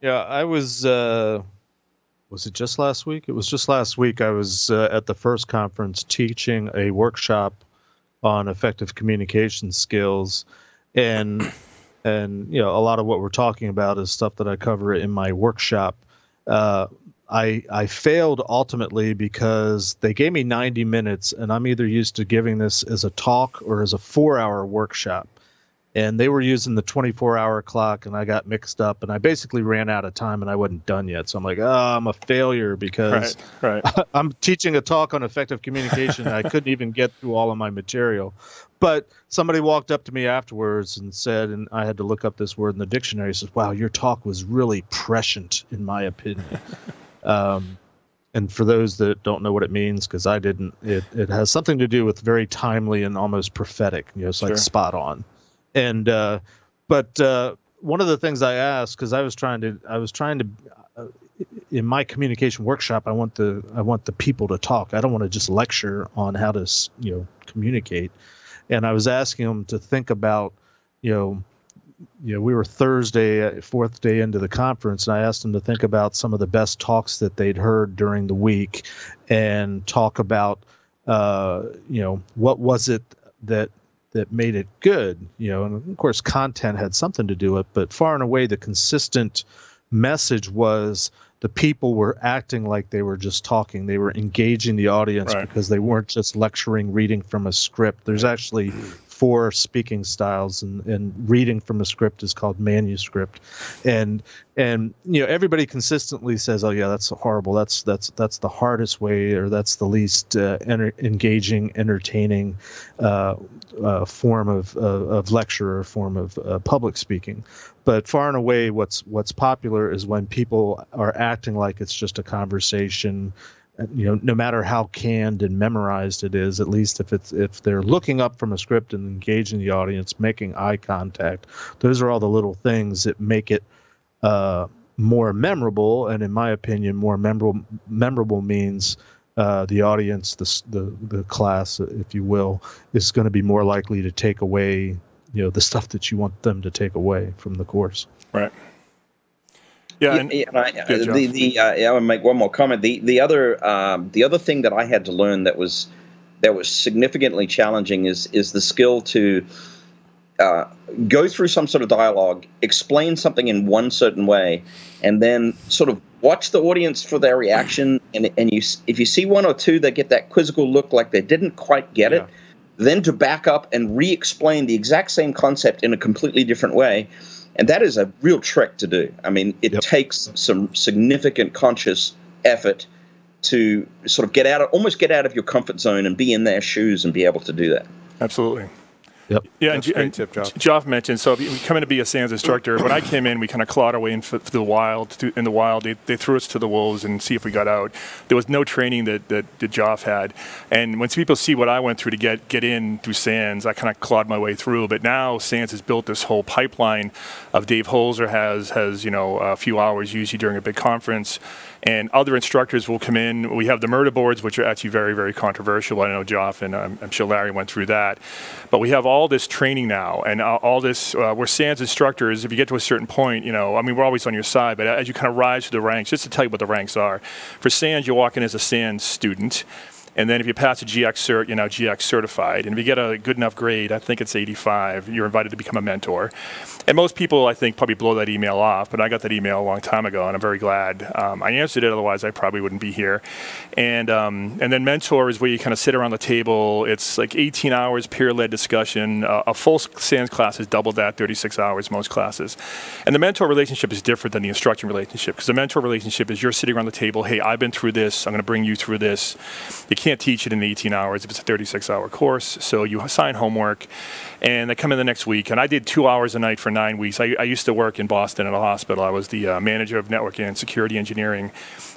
Yeah, I was it just last week? It was just last week. I was at the first conference teaching a workshop on effective communication skills, and a lot of what we're talking about is stuff that I cover in my workshop. I failed ultimately because they gave me 90 minutes, and I'm either used to giving this as a talk or as a 4-hour workshop. And they were using the 24-hour clock, and I got mixed up, and I basically ran out of time, and I wasn't done yet. So I'm like, I'm a failure because I'm teaching a talk on effective communication. And I couldn't even get through all of my material. But somebody walked up to me afterwards and said, and I had to look up this word in the dictionary, says, "Wow, your talk was really prescient, in my opinion." And for those that don't know what it means, because I didn't, it has something to do with very timely and almost prophetic. It's like spot on. And but one of the things I asked, because I was trying to in my communication workshop, I want the people to talk. I don't want to just lecture on how to communicate. And I was asking them to think about we were Thursday, fourth day into the conference, and I asked them to think about some of the best talks that they'd heard during the week, and talk about what was it that made it good, and of course content had something to do with it, but far and away the consistent message was the people were acting like they were just talking. They were engaging the audience because they weren't just lecturing, reading from a script. There's actually 4 speaking styles, and reading from a script is called manuscript. And everybody consistently says, "Oh yeah, that's horrible. That's the hardest way, or that's the least engaging, entertaining form of lecture, or form of public speaking." But far and away, what's popular is when people are acting like it's just a conversation. No matter how canned and memorized it is, at least if they're looking up from a script and engaging the audience, making eye contact, those are all the little things that make it more memorable. And in my opinion, more memorable means the audience, the class, if you will, is going to be more likely to take away the stuff that you want them to take away from the course. Right. I want to make one more comment. The other thing that I had to learn that was significantly challenging is the skill to go through some sort of dialogue, explain something in one certain way, and then sort of watch the audience for their reaction. And if you see one or two that get that quizzical look like they didn't quite get it, then to back up and re-explain the exact same concept in a completely different way. And that is a real trick to do. I mean, it takes some significant conscious effort to sort of almost get out of your comfort zone and be in their shoes and be able to do that. Absolutely. Yep. Yeah, that's and Joff mentioned, so if you come in to be a SANS instructor, when I came in, we kind of clawed our way in the wild. In the wild, they threw us to the wolves and see if we got out. There was no training that Joff had. And when people see what I went through to get in through SANS, I kind of clawed my way through. But now SANS has built this whole pipeline of Dave Holzer has a few hours usually during a big conference. And other instructors will come in. We have the murder boards, which are actually very, very controversial. I know Joff and I'm sure Larry went through that. But we have all this training now, and all this, we're SANS instructors. If you get to a certain point, we're always on your side, but as you kind of rise through the ranks, just to tell you what the ranks are. For SANS, you walk in as a SANS student, And then if you pass a GX cert, you're now GX certified. And if you get a good enough grade, I think it's 85, you're invited to become a mentor. And most people, I think, probably blow that email off, but I got that email a long time ago, and I'm very glad I answered it. Otherwise, I probably wouldn't be here. And then mentor is where you kind of sit around the table. It's like 18 hours peer-led discussion. A full SANS class is double that, 36 hours most classes. And the mentor relationship is different than the instruction relationship, because the mentor relationship is you're sitting around the table, hey, I've been through this, I'm going to bring you through this. You can't teach it in 18 hours if it's a 36-hour course, so you assign homework, and they come in the next week. And I did 2 hours a night for 9 weeks. I used to work in Boston at a hospital. I was the manager of network and security engineering,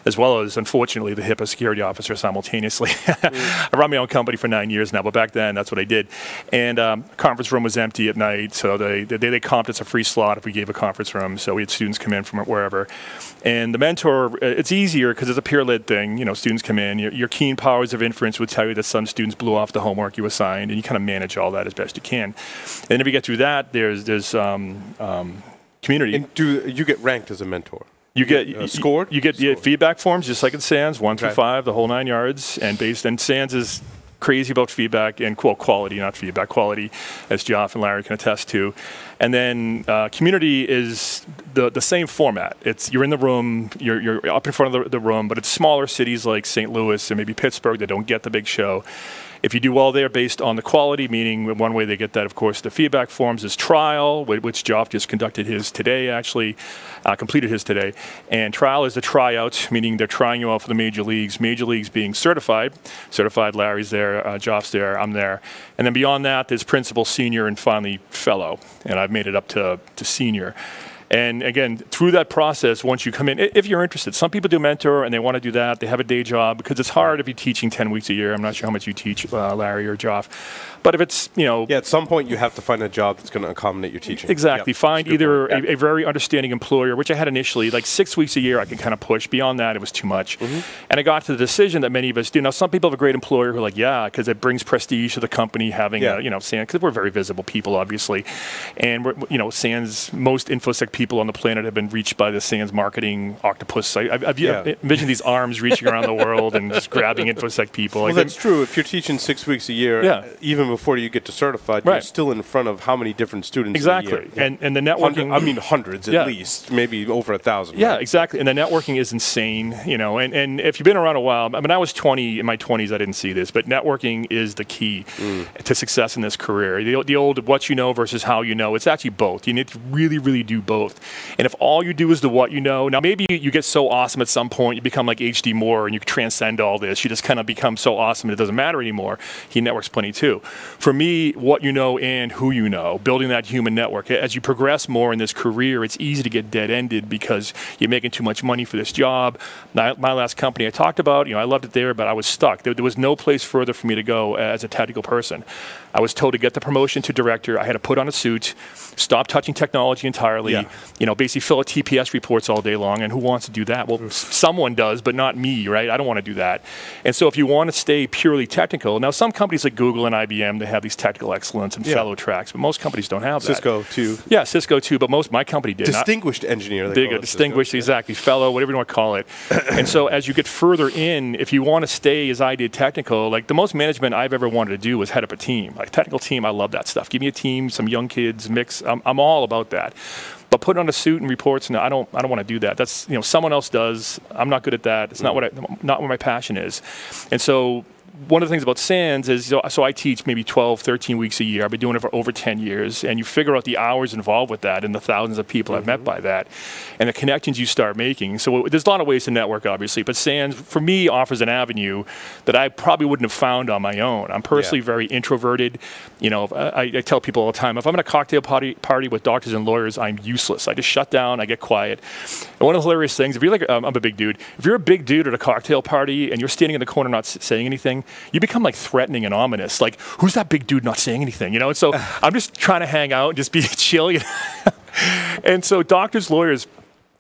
as well as, unfortunately, the HIPAA security officer simultaneously. I run my own company for 9 years now, but back then, that's what I did. And conference room was empty at night, so they comped us a free slot if we gave a conference room, so we had students come in from wherever. And the mentor, it's easier because it's a peer-led thing. You know, students come in, your keen powers of inference would tell you that some students blew off the homework you assigned, and you kind of manage all that as best you can. And if you get through that, there's community. And do you get ranked as a mentor? You get scored. You get feedback forms just like in SANS, 1 through 5, the whole 9 yards, and SANS is crazy about feedback and quality, not feedback, quality, as Geoff and Larry can attest to. And then community is the same format. You're in the room, you're up in front of the room, but it's smaller cities like St. Louis and maybe Pittsburgh that don't get the big show. If you do well there based on the quality, meaning one way they get that, of course, the feedback forms is trial, which Geoff just conducted his today, actually, completed his today. And trial is the tryout, meaning they're trying you out for the major leagues. Major leagues being certified. Certified, Larry's there, Geoff's there, I'm there. And then beyond that, there's principal, senior, and finally fellow. And I've made it up to senior. And again, through that process, once you come in, if you're interested, some people do mentor and they want to do that. They have a day job because it's hard if you're teaching 10 weeks a year. I'm not sure how much you teach, Larry or Geoff. But if it's, yeah, at some point you have to find a job that's going to accommodate your teaching. Exactly. Yep. Find either a very understanding employer, which I had initially, like 6 weeks a year I could kind of push. Beyond that, it was too much. And I got to the decision that many of us do. Now, some people have a great employer who are like, yeah, because it brings prestige to the company having, SANS, because we're very visible people, obviously. And, SANS, most InfoSec people on the planet have been reached by the SANS marketing octopus. I've envisioned these arms reaching around the world and just grabbing InfoSec people. Well, that's true. If you're teaching 6 weeks a year, even before you get to certified, you're still in front of how many different students? Exactly. And the networking, hundreds at least, maybe over 1,000. Yeah, exactly. And the networking is insane, and if you've been around a while, I was 20, in my 20s I didn't see this, but networking is the key to success in this career. The old what you know versus how you know, it's actually both. You need to really, really do both. And if all you do is the what you know, now maybe you get so awesome at some point, you become like H.D. Moore and you transcend all this. You just kind of become so awesome it doesn't matter anymore. He networks plenty too. For me, what you know and who you know, building that human network. As you progress more in this career, it's easy to get dead-ended because you're making too much money for this job. My last company I talked about, I loved it there, but I was stuck. There was no place further for me to go as a technical person. I was told to get the promotion to director. I had to put on a suit, stop touching technology entirely, basically fill out TPS reports all day long. And who wants to do that? Well, someone does, but not me, right? I don't want to do that. And so if you want to stay purely technical, now some companies like Google and IBM, they have these technical excellence and fellow tracks, but most companies don't have that. Cisco too. Yeah, Cisco too, but my company did. Distinguished engineer. Distinguished, exactly. Fellow, whatever you want to call it. And so as you get further in, if you want to stay, as I did, technical, like the most management I've ever wanted to do was head up a team. Like technical team, I love that stuff. Give me a team, some young kids, mix. I'm all about that. But putting on a suit and reports, no, I don't want to do that. That's someone else does. I'm not good at that. It's not what my passion is. And so one of the things about SANS is, so I teach maybe 12, 13 weeks a year. I've been doing it for over 10 years, and you figure out the hours involved with that and the thousands of people I've met by that and the connections you start making. So there's a lot of ways to network, obviously, but SANS, for me, offers an avenue that I probably wouldn't have found on my own. I'm personally very introverted. I tell people all the time, if I'm at a cocktail party with doctors and lawyers, I'm useless. I just shut down, I get quiet. And one of the hilarious things, if you're like, I'm a big dude, if you're a big dude at a cocktail party and you're standing in the corner not saying anything, you become like threatening and ominous. Like, who's that big dude not saying anything? And so I'm just trying to hang out and just be chill. And so doctors, lawyers,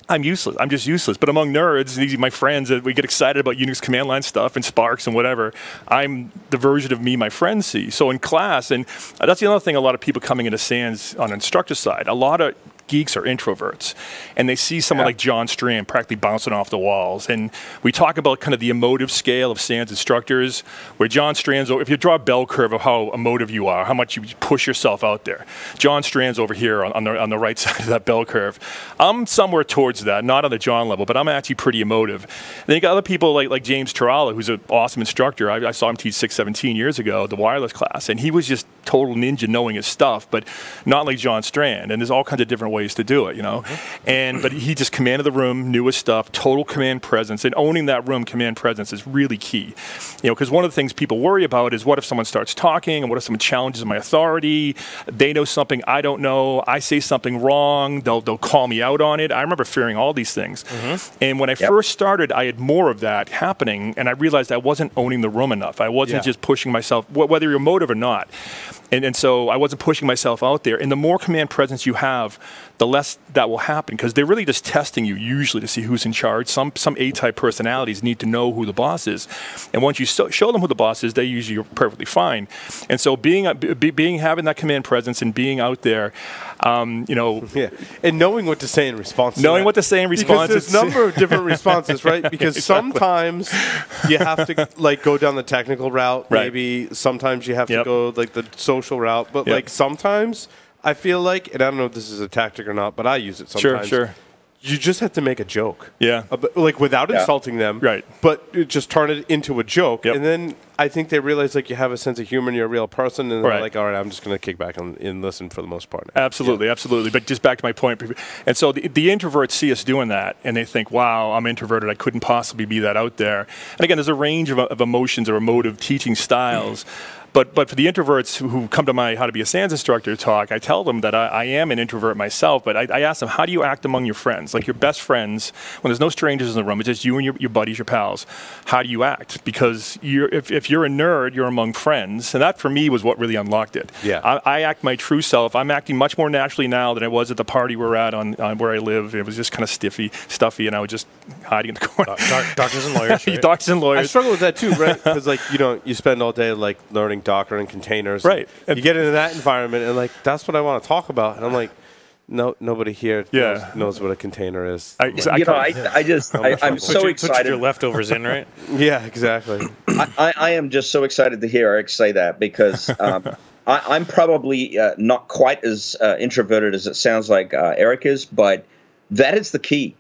I'm useless. I'm just useless. But among nerds, these are my friends that we get excited about Unix command line stuff and Sparks and whatever. I'm the version of me my friends see. So in class, and that's the other thing, a lot of people coming into SANS on instructor side, a lot of geeks are introverts, and they see someone like John Strand practically bouncing off the walls. And we talk about kind of the emotive scale of SANS instructors, where John Strand's, if you draw a bell curve of how emotive you are, how much you push yourself out there, John Strand's over here on the right side of that bell curve. I'm somewhere towards that, not on the John level, but I'm actually pretty emotive. And then you got other people like James Turala, who's an awesome instructor. I saw him teach 17 years ago, the wireless class, and he was just total ninja knowing his stuff, but not like John Strand. And there's all kinds of different ways to do it, you know. But he just commanded the room, knew his stuff, total command presence, and owning that room, command presence, is really key. You know, because one of the things people worry about is what if someone starts talking, and what if someone challenges my authority? They know something I don't know. I say something wrong. They'll call me out on it. I remember fearing all these things. And when I first started, I had more of that happening, and I realized I wasn't owning the room enough. I wasn't just pushing myself, whether you're emotive or not. And so I wasn't pushing myself out there. And the more command presence you have, the less that will happen, because they're really just testing you usually to see who's in charge. Some A-type personalities need to know who the boss is. And once you show them who the boss is, they usually are perfectly fine. And so having that command presence and being out there, you know. Yeah, and knowing what to say in response to knowing that. what to say in response. Because there's a number of different responses, right? Because sometimes you have to like go down the technical route, maybe. Sometimes you have to go like the social route. But like sometimes I feel like, and I don't know if this is a tactic or not, but I use it sometimes. Sure. You just have to make a joke. Yeah. Like without insulting them. Right. But just turn it into a joke. And then I think they realize like you have a sense of humor and you're a real person. And they're like, all right, I'm just going to kick back and listen for the most part. Absolutely. But just back to my point. And so the introverts see us doing that and they think, wow, I'm introverted. I couldn't possibly be that out there. And again, there's a range of emotions or emotive teaching styles. But for the introverts who come to my How to Be a SANS Instructor talk, I tell them that I am an introvert myself, but I ask them, how do you act among your friends? Like your best friends, when there's no strangers in the room, it's just you and your buddies, your pals. How do you act? Because if you're a nerd, you're among friends. And that, for me, was what really unlocked it. Yeah. I act my true self. I'm acting much more naturally now than I was at the party we're at on where I live. It was just kind of stuffy, and I was just hiding in the corner. Doctors and lawyers, right? Doctors and lawyers. I struggle with that too, right? Because like you spend all day like learning Docker and containers. Right. And you get into that environment and like that's what I want to talk about. And I'm like, no, nobody here knows what a container is. I'm so excited. Put your leftovers in, right? Yeah, exactly. I am just so excited to hear Eric say that because I'm probably not quite as introverted as it sounds like Eric is, but that is the key.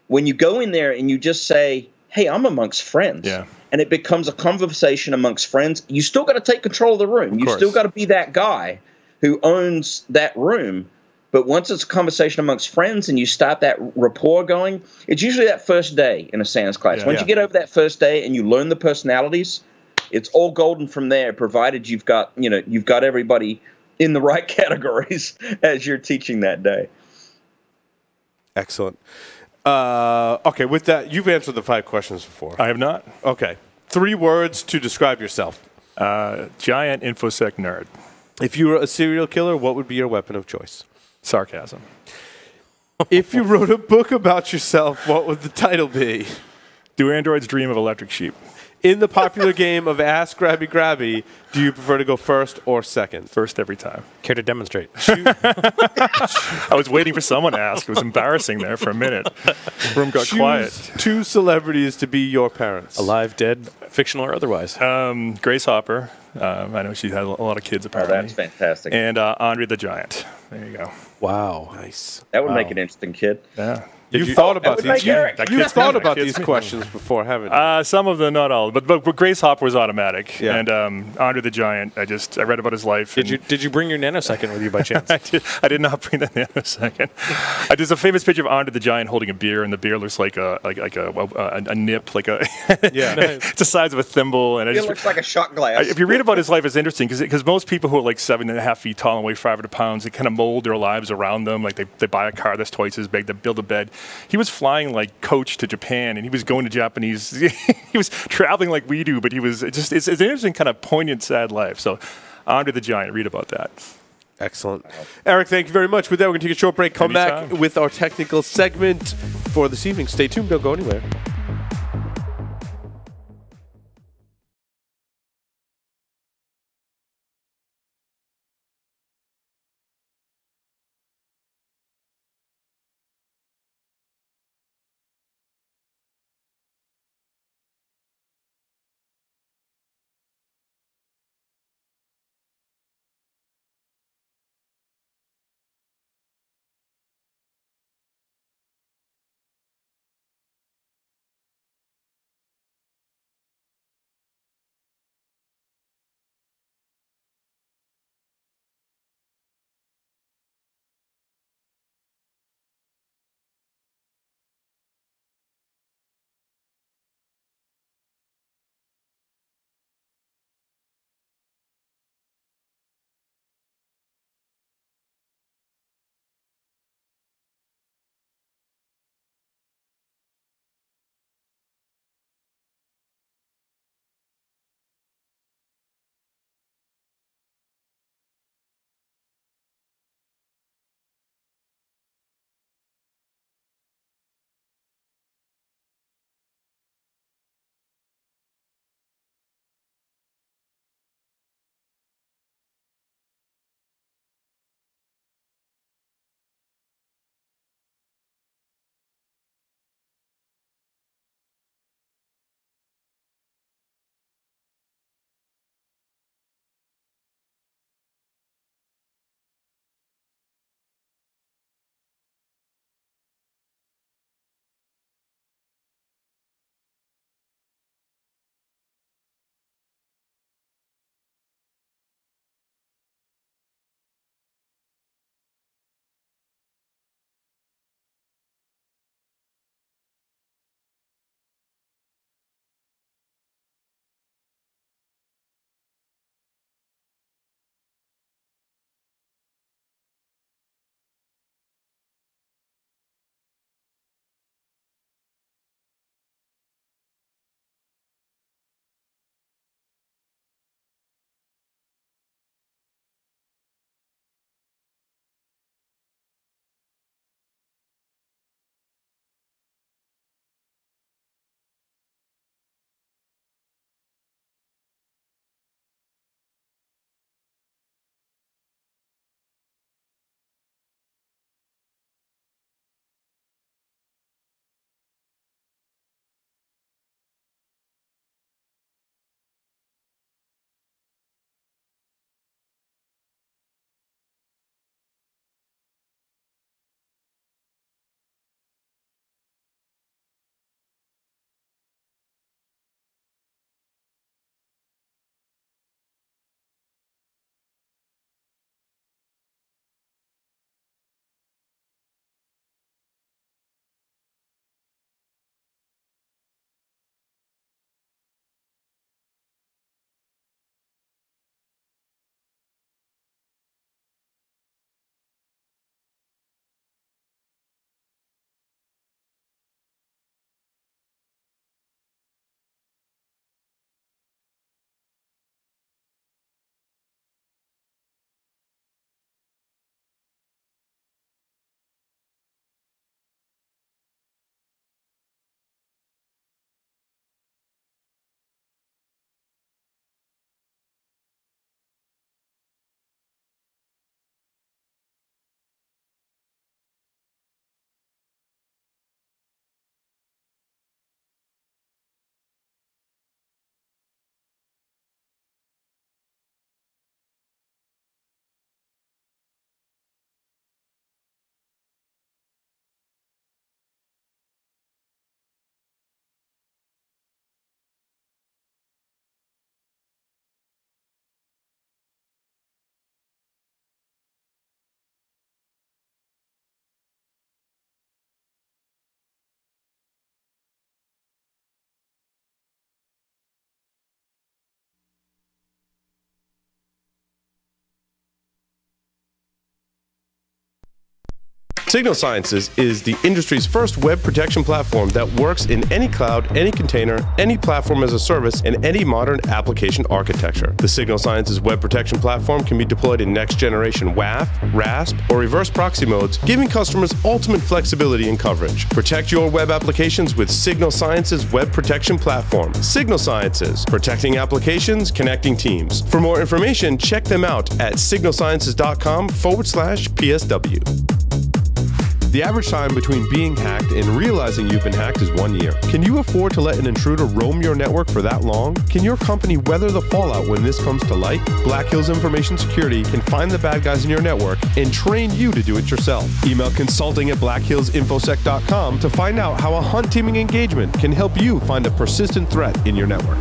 When you go in there and you just say, hey, I'm amongst friends. Yeah. And it becomes a conversation amongst friends. You still got to take control of the room. You still got to be that guy who owns that room. But once it's a conversation amongst friends and you start that rapport going, it's usually that first day in a SANS class. Once you get over that first day and you learn the personalities, it's all golden from there, provided you've got everybody in the right categories as you're teaching that day. Excellent. Okay, with that, you've answered the 5 questions before. I have not. Okay. 3 words to describe yourself. Giant InfoSec nerd. If you were a serial killer, what would be your weapon of choice? Sarcasm. If you wrote a book about yourself, what would the title be? Do androids dream of electric sheep? In the popular game of Ask Grabby Grabby, do you prefer to go first or second? First every time. Care to demonstrate? I was waiting for someone to ask. It was embarrassing there for a minute. Room got quiet. 2 celebrities to be your parents. Alive, dead, fictional or otherwise? Grace Hopper. I know she had a lot of kids apparently. Oh, that's fantastic. And Andre the Giant. There you go. Wow. Nice. That would make an interesting kid. Yeah. You've thought about these. You've thought about Kids these me. questions before, haven't you? Some of them, not all. But Grace Hopper was automatic. Yeah. And Andre the Giant, I read about his life. Did you bring your nanosecond with you by chance? I did not bring the nanosecond. There's a famous picture of Andre the Giant holding a beer, and the beer looks like a nip, like a it's the size of a thimble, and It looks like a shot glass. If you read about his life, it's interesting because most people who are like 7.5 feet tall and weigh 500 pounds, they kind of mold their lives around them. Like they buy a car that's twice as big, they build a bed. He was flying like coach to Japan, and he was going to Japanese. He was traveling like we do, but he was it's an interesting kind of poignant, sad life. So, Andre the Giant, read about that. Excellent. Eric, thank you very much. With that, we're going to take a short break, come Anytime. back with our technical segment for this evening. Stay tuned. Don't go anywhere. Signal Sciences is the industry's first web protection platform that works in any cloud, any container, any platform as a service, and any modern application architecture. The Signal Sciences web protection platform can be deployed in next-generation WAF, RASP, or reverse proxy modes, giving customers ultimate flexibility and coverage. Protect your web applications with Signal Sciences web protection platform. Signal Sciences, protecting applications, connecting teams. For more information, check them out at signalsciences.com/PSW. The average time between being hacked and realizing you've been hacked is 1 year. Can you afford to let an intruder roam your network for that long? Can your company weather the fallout when this comes to light? Black Hills Information Security can find the bad guys in your network and train you to do it yourself. Email consulting@blackhillsinfosec.com to find out how a hunt teaming engagement can help you find a persistent threat in your network.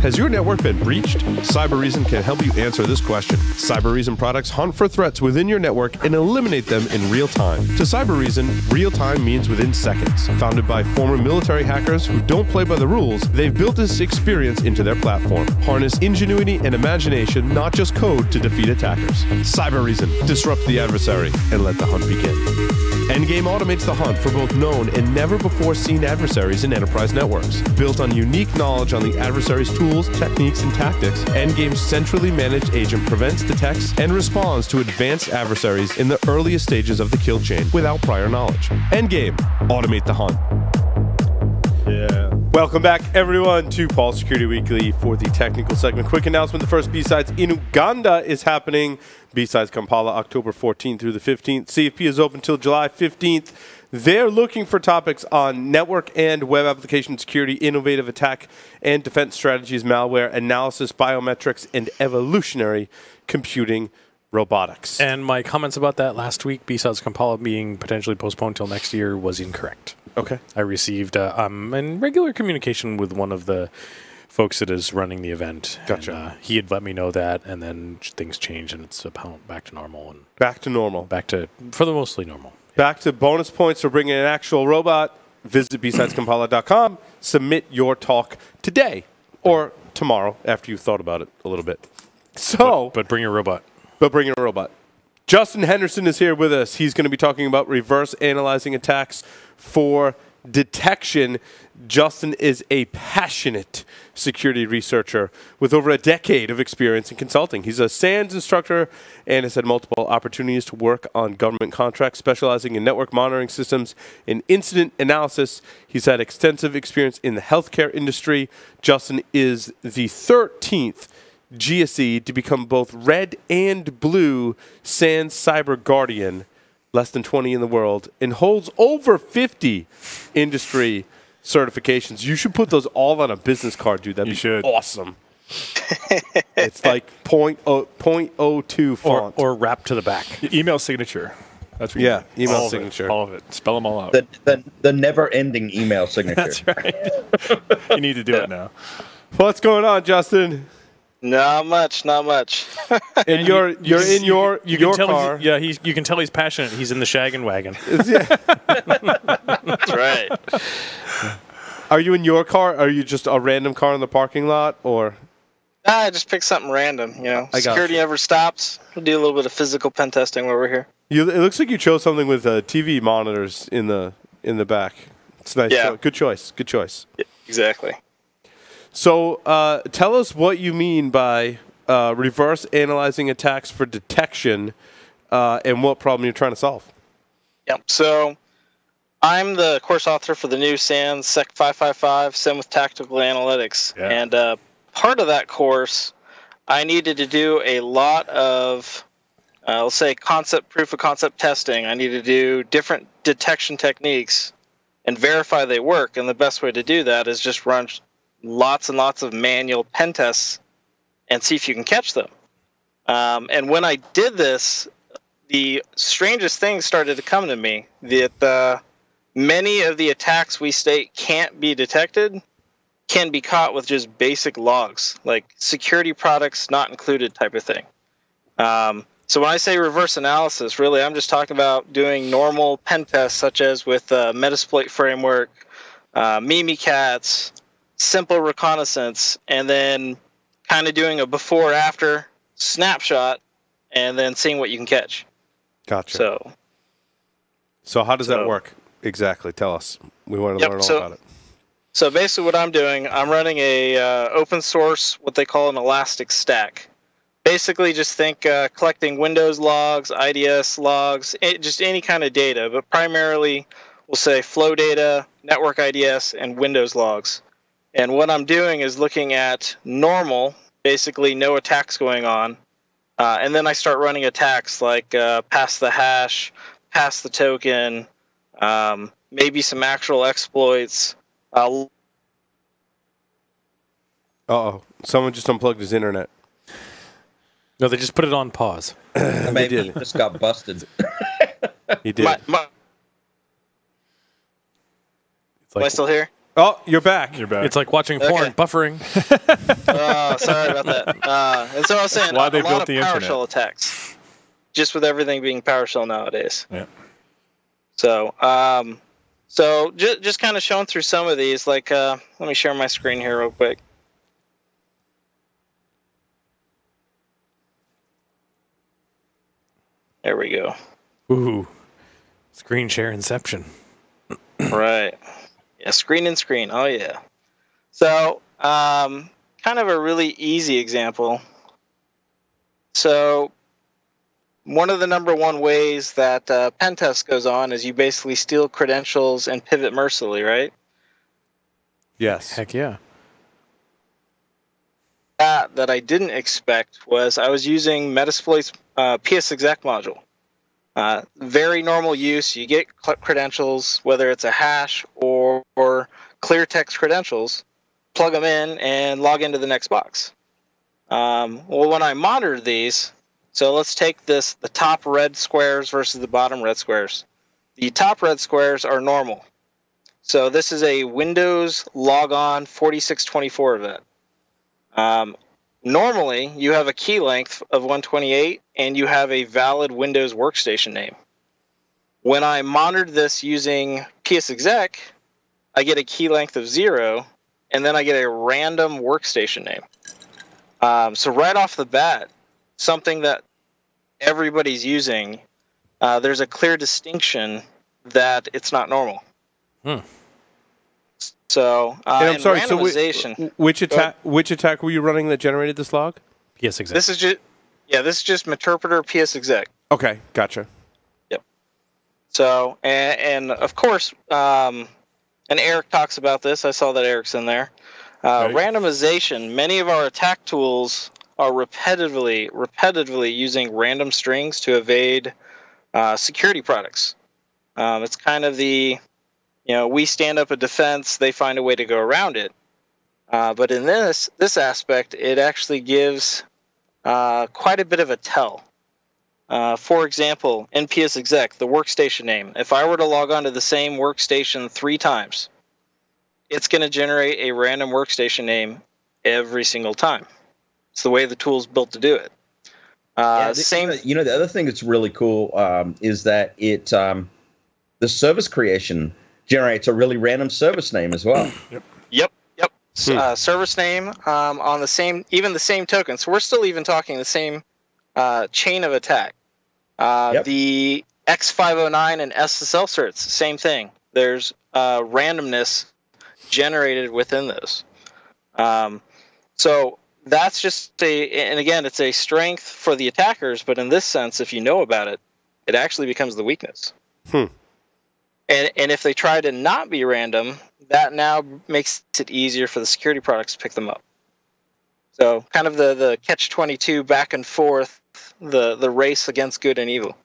Has your network been breached? Cybereason can help you answer this question. Cybereason products hunt for threats within your network and eliminate them in real time. To Cybereason, real time means within seconds. Founded by former military hackers who don't play by the rules, they've built this experience into their platform. Harness ingenuity and imagination, not just code, to defeat attackers. Cybereason, disrupt the adversary and let the hunt begin. Endgame automates the hunt for both known and never-before-seen adversaries in enterprise networks. Built on unique knowledge on the adversary's tools, techniques, and tactics, Endgame's centrally managed agent prevents, detects, and responds to advanced adversaries in the earliest stages of the kill chain without prior knowledge. Endgame, automate the hunt. Yeah. Welcome back, everyone, to Paul Security Weekly for the technical segment. Quick announcement, the first B-Sides in Uganda is happening. B-Sides Kampala, October 14th through the 15th. CFP is open until July 15th. They're looking for topics on network and web application security, innovative attack and defense strategies, malware analysis, biometrics, and evolutionary computing robotics. And my comments about that last week, B-Sides Kampala being potentially postponed till next year, was incorrect. Okay. I received in regular communication with one of the folks that is running the event. Gotcha. And, he had let me know that, and then things changed, and it's back to normal. And back to normal. Back to, for the mostly normal. Back to bonus points for bringing an actual robot. Visit bsideskampala.com. Submit your talk today or tomorrow after you've thought about it a little bit. So, but bring your robot. But bring a robot. Justin Henderson is here with us. He's going to be talking about reverse analyzing attacks for detection. Justin is a passionate security researcher with over a decade of experience in consulting. He's a SANS instructor and has had multiple opportunities to work on government contracts, specializing in network monitoring systems and incident analysis. He's had extensive experience in the healthcare industry. Justin is the 13th GSE to become both red and blue SANS Cyber Guardian, less than 20 in the world, and holds over 50 industry certifications. You should put those all on a business card, dude. That'd be awesome. It's like 0.02 font. Or wrap to the back. Email signature. That's what email all signature. All of it. Spell them all out. The never-ending email signature. That's right. You need to do it now. What's going on, Justin? Not much. And you're in your car. You can tell he's passionate. He's in the shaggin' wagon. That's right. Are you in your car? Are you just a random car in the parking lot, or? I just picked something random. Security never stops. We'll do a little bit of physical pen testing while we're here. It looks like you chose something with TV monitors in the back. It's nice. Yeah. Good choice. Yeah, exactly. So tell us what you mean by reverse analyzing attacks for detection and what problem you're trying to solve. Yep. So I'm the course author for the new SANS Sec 555, SIM with Tactical Analytics. Yeah. And part of that course, I needed to do a lot of, let's say, proof of concept testing. I needed to do different detection techniques and verify they work. And the best way to do that is just run lots and lots of manual pen tests and see if you can catch them. And when I did this, the strangest things started to come to me. That many of the attacks we state can't be detected can be caught with just basic logs, like security products not included type of thing. So when I say reverse analysis, really I'm just talking about doing normal pen tests, such as with Metasploit framework, Mimikatz, simple reconnaissance, and then kind of doing a before-after snapshot, and then seeing what you can catch. Gotcha. So how does that work exactly? Tell us. We want to learn all about it. So basically what I'm doing, I'm running a open source, what they call an elastic stack. Basically just think collecting Windows logs, IDS logs, just any kind of data, but primarily we'll say flow data, network IDS, and Windows logs. And what I'm doing is looking at normal, basically no attacks going on, and then I start running attacks like pass the hash, pass the token, maybe some actual exploits. Uh-oh. Someone just unplugged his internet. No, they just put it on pause. Maybe he just got busted. He did. Am I still here? Oh, you're back. You're back. It's like watching porn, buffering. Oh, sorry about that. And so I was saying, why they a lot built of the internet. PowerShell attacks, just with everything being PowerShell nowadays. Yeah. So, just kind of showing through some of these. Like, let me share my screen here real quick. There we go. Ooh, screen share inception. Right. Yeah, screen and screen. Oh, yeah. So, kind of a really easy example. So, one of the number one ways that pen test goes on is you basically steal credentials and pivot mercilessly, right? Yes. Heck yeah. That I didn't expect was I was using Metasploit's PSExec module. Very normal use. You get credentials, whether it's a hash or clear text credentials, plug them in and log into the next box. Well, when I monitored these, so let's take the top red squares versus the bottom red squares. The top red squares are normal. So this is a Windows logon 4624 event. Normally, you have a key length of 128, and you have a valid Windows workstation name. When I monitored this using PSExec, I get a key length of 0, and then I get a random workstation name. So right off the bat, something that everybody's using, there's a clear distinction that it's not normal. So, and I'm sorry. randomization. So which attack were you running that generated this log? PSExec. This is just Meterpreter PSExec. Okay, gotcha. Yep. So, and of course, and Eric talks about this. I saw that Eric's in there. Right. Randomization. Many of our attack tools are repetitively using random strings to evade security products. It's kind of we stand up a defense, they find a way to go around it. But in this aspect, it actually gives quite a bit of a tell. For example, in PSExec, the workstation name, if I were to log on to the same workstation 3 times, it's going to generate a random workstation name every single time. It's the way the tool's built to do it. The other thing that's really cool is that it the service creation generates a really random service name as well. Yep. Service name on the same token. So we're still even talking the same chain of attack. The X509 and SSL certs, same thing. There's randomness generated within those. So that's just and again, it's a strength for the attackers, but in this sense, if you know about it, it actually becomes the weakness. And if they try to not be random, that now makes it easier for the security products to pick them up. So kind of the catch-22 back and forth, the race against good and evil.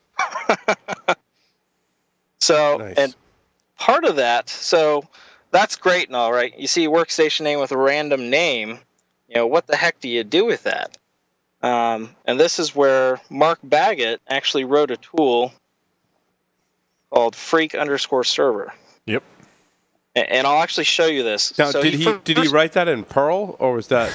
So, nice. And part of that, so that's great and all, right? You see a workstation name with a random name, what the heck do you do with that? And this is where Mark Baggett actually wrote a tool called freak_server. Yep. And I'll actually show you this. Now, So did he write that in Perl, or was that?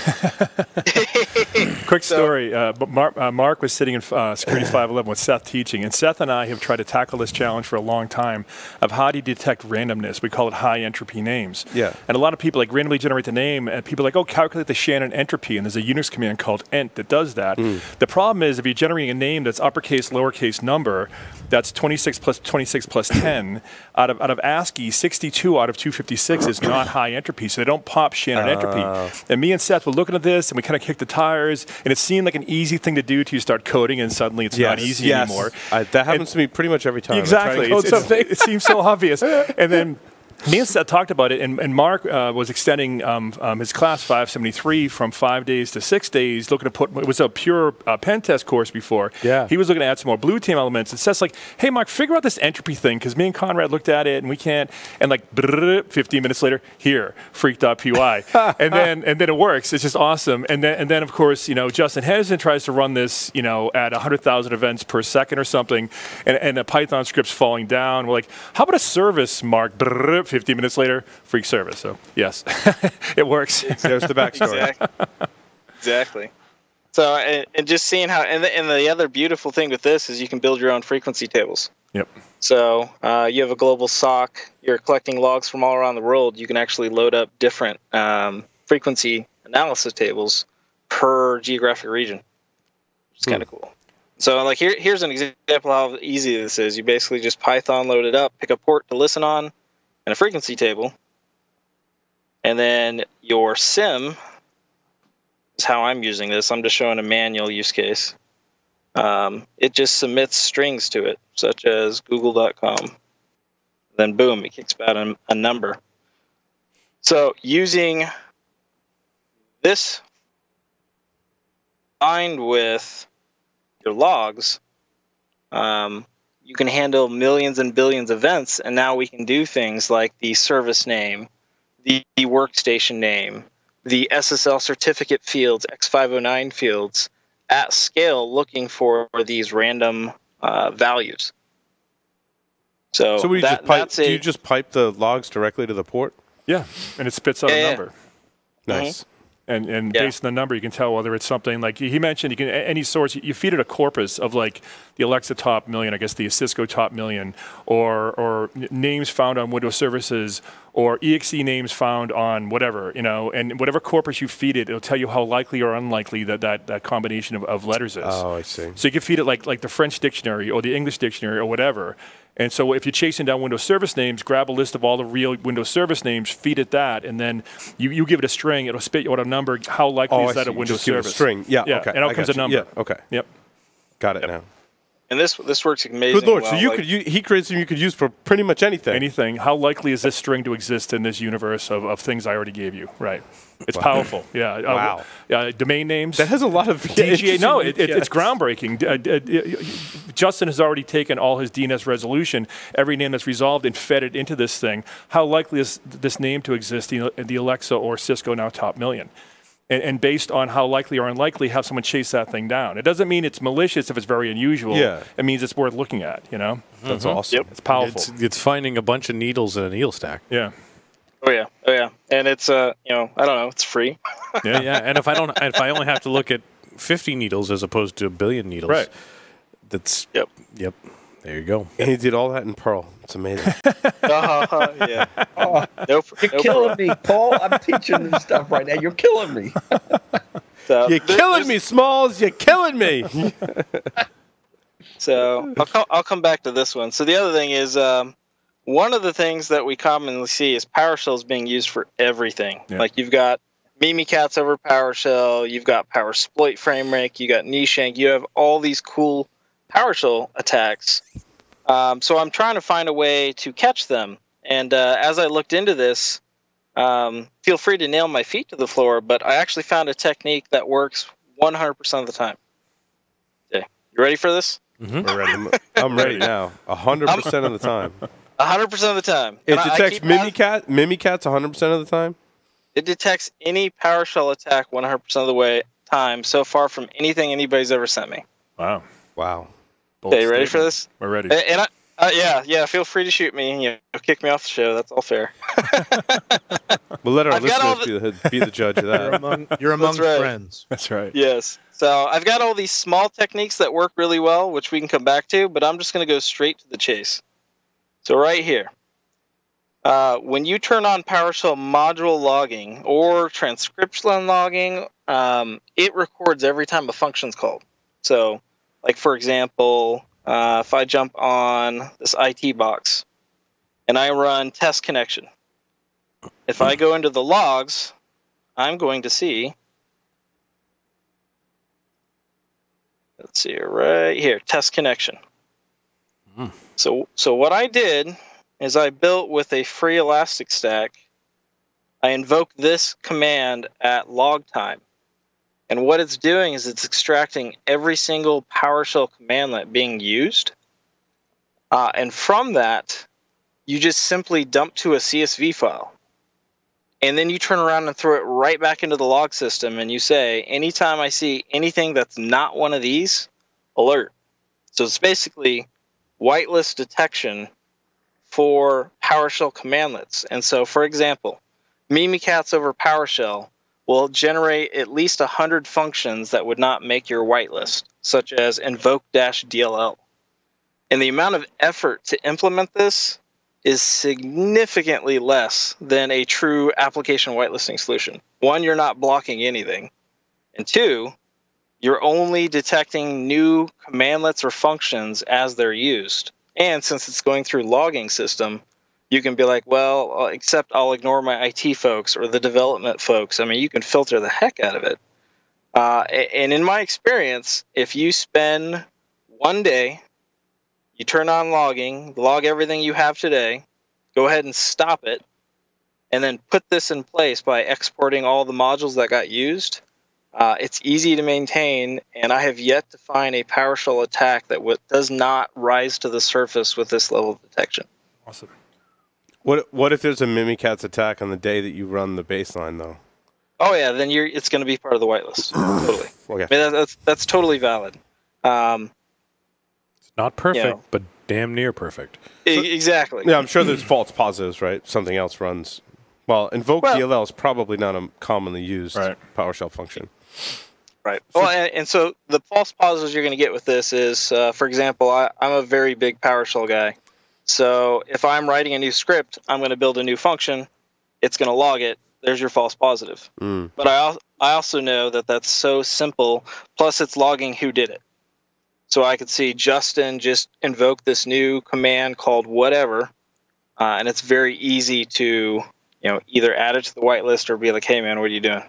Quick story. Mark was sitting in Security 511 with Seth teaching, and Seth and I have tried to tackle this challenge for a long time of how do you detect randomness. We call it high entropy names. Yeah. And a lot of people randomly generate the name, and people are like, oh, calculate the Shannon entropy, and there's a Unix command called ent that does that. The problem is if you're generating a name that's uppercase, lowercase number, that's 26 plus 10, out of ASCII, 62 out of 256 is not high entropy, so they don't pop Shannon entropy. And me and Seth were looking at this, and we kind of kicked the tires, and it seemed like an easy thing to do till you start coding, and suddenly it's not easy anymore. That happens to me pretty much every time. Exactly. It seems so obvious. And then me and Seth talked about it, and Mark was extending his class 573 from 5 days to 6 days, looking to put, it was a pure pen test course before. Yeah. He was looking to add some more blue team elements. And Seth's like, hey, Mark, figure out this entropy thing, because me and Conrad looked at it, and we can't, and 15 minutes later, here, freak.py. and then it works. It's just awesome. And then of course, Justin Henderson tries to run this, at 100,000 events per second or something, and the Python script's falling down. We're like, how about a service, Mark? 15 minutes later, freak service. So, yes, it works. There's the backstory. Exactly. So, and just seeing how, and the other beautiful thing with this is you can build your own frequency tables. Yep. So, you have a global SOC, you're collecting logs from all around the world, you can actually load up different frequency analysis tables per geographic region, which is kind of cool. So, here's an example of how easy this is. You basically just Python load it up, pick a port to listen on, and a frequency table, and then your SIM is how I'm using this. I'm just showing a manual use case. It just submits strings to it, such as google.com. Then boom, it kicks back a number. So using this combined with your logs, you can handle millions and billions of events, and now we can do things like the service name, the workstation name, the SSL certificate fields, X509 fields, at scale, looking for these random values. So do you just pipe the logs directly to the port? Yeah, and it spits out a number. Nice. Mm-hmm. And based on the number, you can tell whether it's something like he mentioned. You can any source. You feed it a corpus of the Alexa top 1,000,000, I guess the Cisco top 1,000,000, or names found on Windows services, or exe names found on whatever, and whatever corpus you feed it, it'll tell you how likely or unlikely that combination of letters is. Oh, I see. So you can feed it like the French dictionary or the English dictionary or whatever. And so if you're chasing down Windows service names, grab a list of all the real Windows service names, feed it that, and then you give it a string. It'll spit you out a number. How likely is that a Windows service? Give it a string. Yeah. Okay. And out comes a number. Yeah. Okay. Yep. Got it now. And this works amazing. Good Lord. Well. So he creates something you could use for pretty much anything. Anything. How likely is this string to exist in this universe of things I already gave you? Right. It's powerful. Yeah. Wow. Domain names. That has a lot of DGA. No, it's groundbreaking. Justin has already taken all his DNS resolution, every name that's resolved, and fed it into this thing. How likely is this name to exist in the Alexa or Cisco now top 1,000,000? And based on how likely or unlikely, have someone chase that thing down. It doesn't mean it's malicious if it's very unusual. Yeah. It means it's worth looking at, That's awesome. Yep. It's powerful. It's finding a bunch of needles in a needle stack. Yeah. Oh yeah. And it's I don't know, it's free. Yeah. And if I only have to look at 50 needles as opposed to a billion needles, Right. That's Yep. There you go. And he did all that in Perl. It's amazing. Yeah. Oh, you're killing me, Paul. I'm teaching this stuff right now. You're killing me. So You're killing me, Smalls. You're killing me. So I'll come back to this one. So the other thing is one of the things that we commonly see is PowerShell is being used for everything. Yeah. Like you've got Mimikatz over PowerShell, you've got PowerSploit FrameRake, you got Nishank, you have all these cool PowerShell attacks. So I'm trying to find a way to catch them. And as I looked into this, feel free to nail my feet to the floor, but I actually found a technique that works 100% of the time. Okay. You ready for this? Mm-hmm. We're ready. I'm ready now. 100% of the time. 100% of the time. It detects Mimikatz 100% of the time? It detects any PowerShell attack 100% of the time so far from anything anybody's ever sent me. Wow. Wow. Okay, you ready for this? We're ready. Yeah. Feel free to shoot me. Kick me off the show. That's all fair. We'll let our listeners be the judge of that. You're among right. friends. That's right. Yes. So I've got all these small techniques that work really well, which we can come back to, but I'm just going to go straight to the chase. So right here, when you turn on PowerShell module logging or transcription logging, it records every time a function's called. So, like for example, if I jump on this IT box and I run test connection, if I go into the logs, I'm going to see, let's see right here, test connection. So what I did is I built with a free Elastic Stack. I invoked this command at log time. And what it's doing is it's extracting every single PowerShell commandlet being used. And from that, you just simply dump to a CSV file. And then you turn around and throw it right back into the log system. And you say, anytime I see anything that's not one of these, alert. So it's basically whitelist detection for PowerShell commandlets. And so, for example, Mimikatz over PowerShell will generate at least 100 functions that would not make your whitelist, such as invoke-DLL. And the amount of effort to implement this is significantly less than a true application whitelisting solution. One, you're not blocking anything. And two, you're only detecting new commandlets or functions as they're used. And since it's going through logging system, you can be like, well, except I'll ignore my IT folks or the development folks. I mean, you can filter the heck out of it. And in my experience, if you spend one day, you turn on logging, log everything you have today, go ahead and stop it, and then put this in place by exporting all the modules that got used, it's easy to maintain, and I have yet to find a PowerShell attack that does not rise to the surface with this level of detection. Awesome. What if there's a Mimikatz attack on the day that you run the baseline, though? Oh yeah, then it's going to be part of the whitelist. Totally. Okay. I mean, that's totally valid. It's not perfect, but damn near perfect. Exactly. Yeah, I'm sure there's false positives, right? Something else runs. Well, invoke-DLL is probably not a commonly used PowerShell function. Right. Well, and so the false positives you're going to get with this is, for example, I'm a very big PowerShell guy. So if I'm writing a new script, I'm going to build a new function. It's going to log it. There's your false positive. But I also know that that's so simple. Plus, it's logging who did it. So I could see Justin just invoke this new command called whatever, and it's very easy to either add it to the whitelist or be like, hey, man, what are you doing?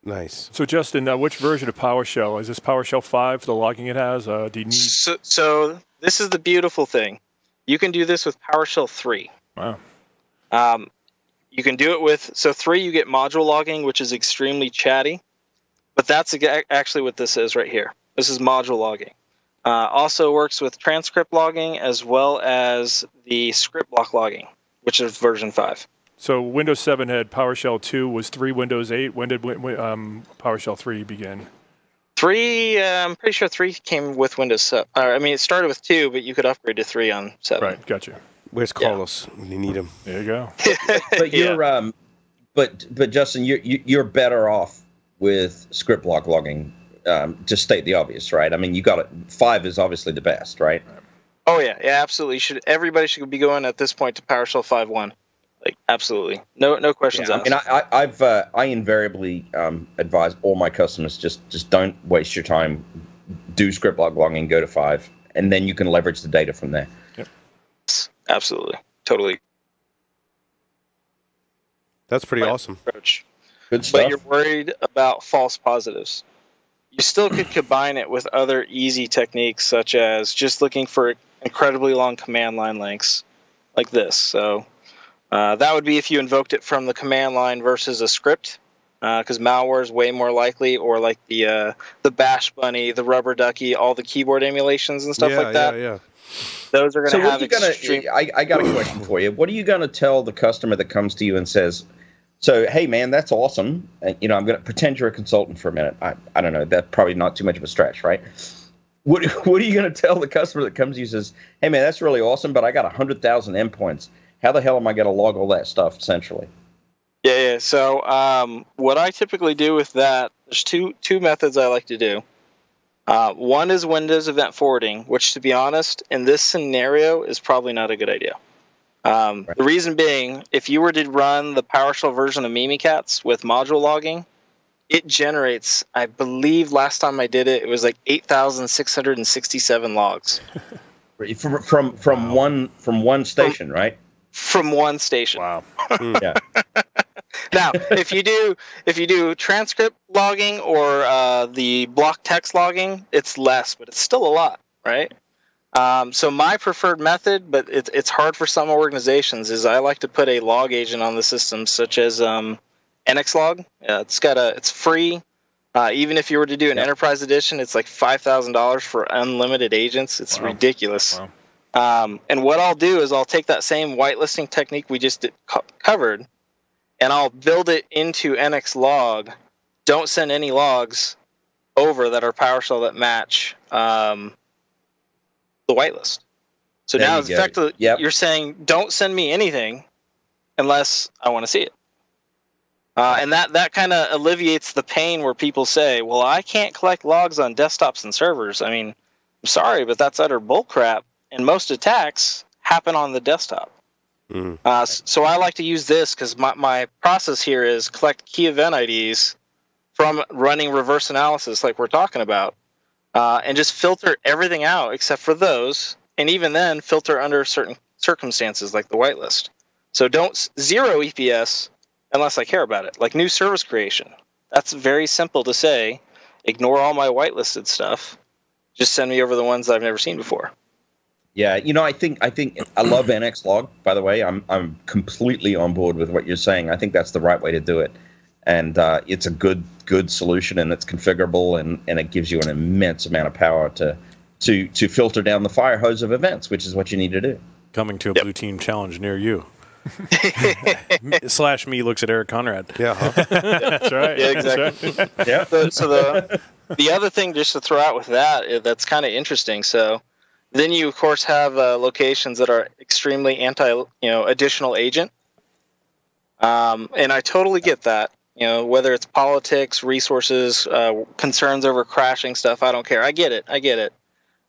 Nice. So, Justin, which version of PowerShell? Is this PowerShell 5, the logging it has? Do you need... So this is the beautiful thing. You can do this with PowerShell 3. Wow. You can do it with... So 3, you get module logging, which is extremely chatty. But that's actually what this is right here. This is module logging. Also works with transcript logging as well as the script block logging, which is version 5. So Windows 7 had PowerShell 2. Was 3 Windows 8? When did PowerShell 3 begin? 3, I'm pretty sure 3 came with Windows 7. I mean, it started with 2, but you could upgrade to 3 on 7. Right, gotcha. Where's Carlos when you need him? There you go. But you're, but Justin, you're better off with script block logging. To state the obvious, right? I mean, you got it. 5 is obviously the best, right? Oh yeah, absolutely. Everybody should be going at this point to PowerShell 5.1. Like, absolutely, no questions asked. I mean, I invariably advise all my customers just don't waste your time. Do script block logging, go to 5, and then you can leverage the data from there. Yep. Absolutely, totally. That's pretty awesome. Approach. Good stuff. But you're worried about false positives. You still could combine it with other easy techniques, such as just looking for incredibly long command line lengths, like this. So that would be if you invoked it from the command line versus a script, because malware is way more likely, or like the Bash Bunny, the Rubber Ducky, all the keyboard emulations and stuff like that. Yeah. Those are going to have extreme... I got a question for you. What are you going to tell the customer that comes to you and says, so, hey, man, that's awesome. And, I'm going to pretend you're a consultant for a minute. I don't know. That's probably not too much of a stretch, right? what are you going to tell the customer that comes to you and says, hey, man, that's really awesome, but I got 100,000 endpoints. How the hell am I going to log all that stuff centrally? Yeah. So what I typically do with that, there's two methods I like to do. One is Windows event forwarding, which, to be honest, in this scenario is probably not a good idea. The reason being, if you were to run the PowerShell version of Mimikatz with module logging, it generates, I believe last time I did it, it was like 8,667 logs. From one station, right? From one station. Wow. Yeah. Now, if you do transcript logging or the block text logging, it's less, but it's still a lot, right? So my preferred method, but it's hard for some organizations, is I like to put a log agent on the system, such as NXLog. It's free. Even if you were to do an enterprise edition, it's like $5,000 for unlimited agents. It's ridiculous. Wow. And what I'll do is I'll take that same whitelisting technique we just covered, and I'll build it into NXLog. Don't send any logs over that are PowerShell that match the whitelist. So now it's effectively you're saying don't send me anything unless I want to see it. And that kind of alleviates the pain where people say, well, I can't collect logs on desktops and servers. I mean, I'm sorry, but that's utter bullcrap. And most attacks happen on the desktop. So I like to use this because my process here is collect key event IDs from running reverse analysis like we're talking about, and just filter everything out except for those. And even then, filter under certain circumstances like the whitelist. So don't zero EPS unless I care about it. Like new service creation. That's very simple to say. Ignore all my whitelisted stuff. Just send me over the ones that I've never seen before. Yeah, I think I love NXLog, by the way. I'm completely on board with what you're saying. I think that's the right way to do it. And it's a good solution, and it's configurable, and it gives you an immense amount of power to filter down the fire hose of events, which is what you need to do. Coming to a Blue Team challenge near you. /me looks at Eric Conrad. Yeah, that's right. Yeah, exactly. That's right. Yeah. So the other thing just to throw out with that's kind of interesting. So then you of course have locations that are extremely additional agent. And I totally get that. Whether it's politics, resources, concerns over crashing stuff, I don't care. I get it.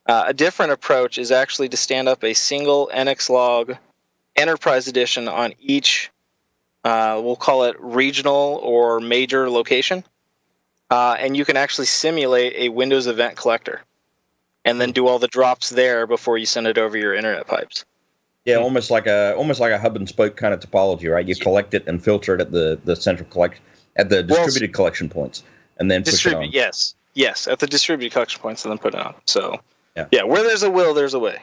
A different approach is actually to stand up a single NXLog Enterprise Edition on each, we'll call it regional or major location. And you can actually simulate a Windows event collector and then do all the drops there before you send it over your internet pipes. Yeah, almost like a hub and spoke kind of topology, right? You collect it and filter it at the central collection, at the distributed collection points, and then push it on. Yes, at the distributed collection points, and then put it on. So. Yeah, where there's a will, there's a way.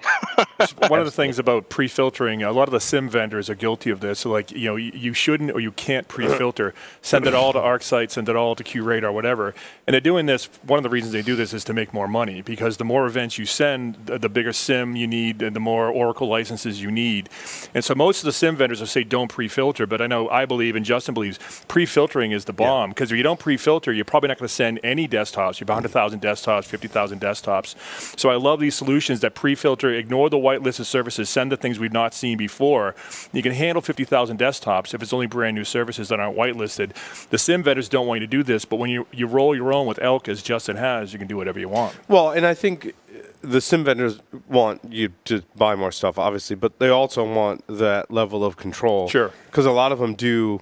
One of the things about pre-filtering, a lot of the SIM vendors are guilty of this. So like, you shouldn't or you can't pre-filter. Send it all to ArcSight, send it all to QRadar, whatever. And they're doing this, one of the reasons they do this is to make more money, because the more events you send, the bigger SIM you need, and the more Oracle licenses you need. And so most of the SIM vendors will say don't pre-filter, but I believe, and Justin believes, pre-filtering is the bomb, because if you don't pre-filter, you're probably not going to send any desktops. You have 100,000 desktops, 50,000 desktops. So I love these solutions that pre-filter, ignore the whitelisted services, send the things we've not seen before. You can handle 50,000 desktops if it's only brand new services that aren't whitelisted. The SIM vendors don't want you to do this, but when you roll your own with Elk, as Justin has, you can do whatever you want. Well, and I think the SIM vendors want you to buy more stuff, obviously, but they also want that level of control. Sure. Because a lot of them do,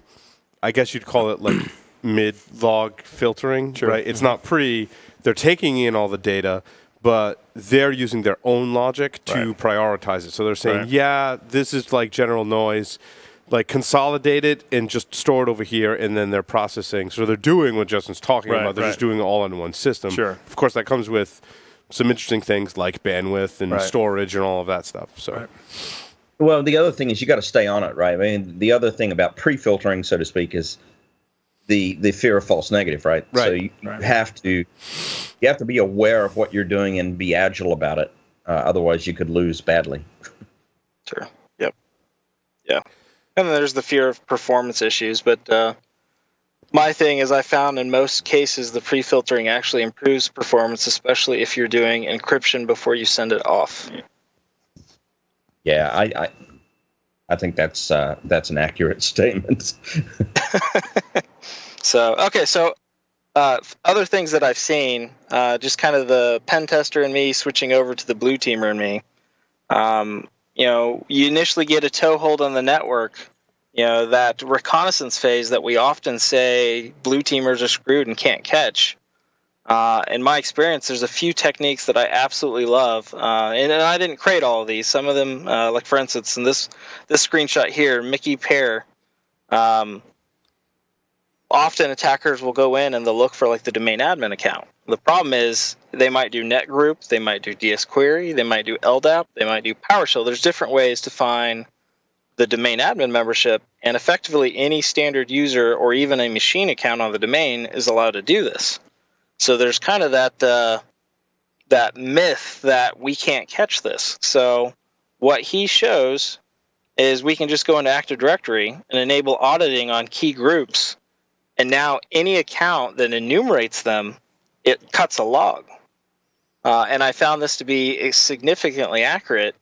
I guess you'd call it like mid-log filtering, right? It's not pre, they're taking in all the data, but they're using their own logic to prioritize it. So they're saying, this is like general noise, like consolidate it and just store it over here, and then they're processing. So they're doing what Justin's talking about. They're just doing it all in one system. Sure. Of course, that comes with some interesting things like bandwidth and storage and all of that stuff. So, well, the other thing is you got to stay on it, right? I mean, the other thing about pre-filtering, so to speak, is the fear of false negative, right? So you have to be aware of what you're doing and be agile about it. Otherwise, you could lose badly. Sure. Yep. Yeah. And then there's the fear of performance issues, but My thing is, I found in most cases the pre-filtering actually improves performance, especially if you're doing encryption before you send it off. Yeah, I think that's an accurate statement. So other things that I've seen, just kind of the pen tester in me switching over to the blue teamer in me. You initially get a toehold on the network. That reconnaissance phase that we often say blue teamers are screwed and can't catch. In my experience, there's a few techniques that I absolutely love. And I didn't create all of these. Some of them, like for instance, in this screenshot here, Mickey Pear, often attackers will go in and they'll look for like the domain admin account. The problem is they might do net group, they might do DS query, they might do LDAP, they might do PowerShell. There's different ways to find the domain admin membership, and effectively any standard user or even a machine account on the domain is allowed to do this. So there's kind of that myth that we can't catch this. So what he shows is we can just go into Active Directory and enable auditing on key groups, and now any account that enumerates them, it cuts a log. And I found this to be significantly accurate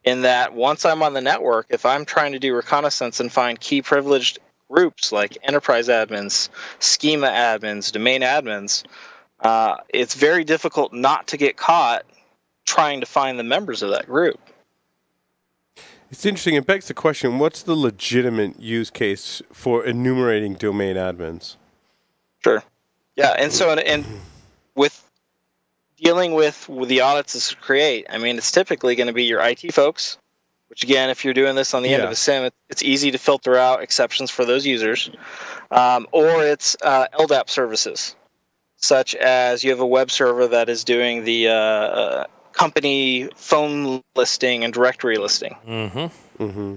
in that once I'm on the network, if I'm trying to do reconnaissance and find key privileged groups like enterprise admins, schema admins, domain admins, it's very difficult not to get caught trying to find the members of that group. It's interesting. It begs the question, what's the legitimate use case for enumerating domain admins? Sure. Yeah, and with dealing with the audits this create, I mean, it's typically going to be your IT folks, which again, if you're doing this on the end of a SIM, it's easy to filter out exceptions for those users. Or it's LDAP services, such as you have a web server that is doing the company phone listing and directory listing. Mm-hmm. Mm-hmm.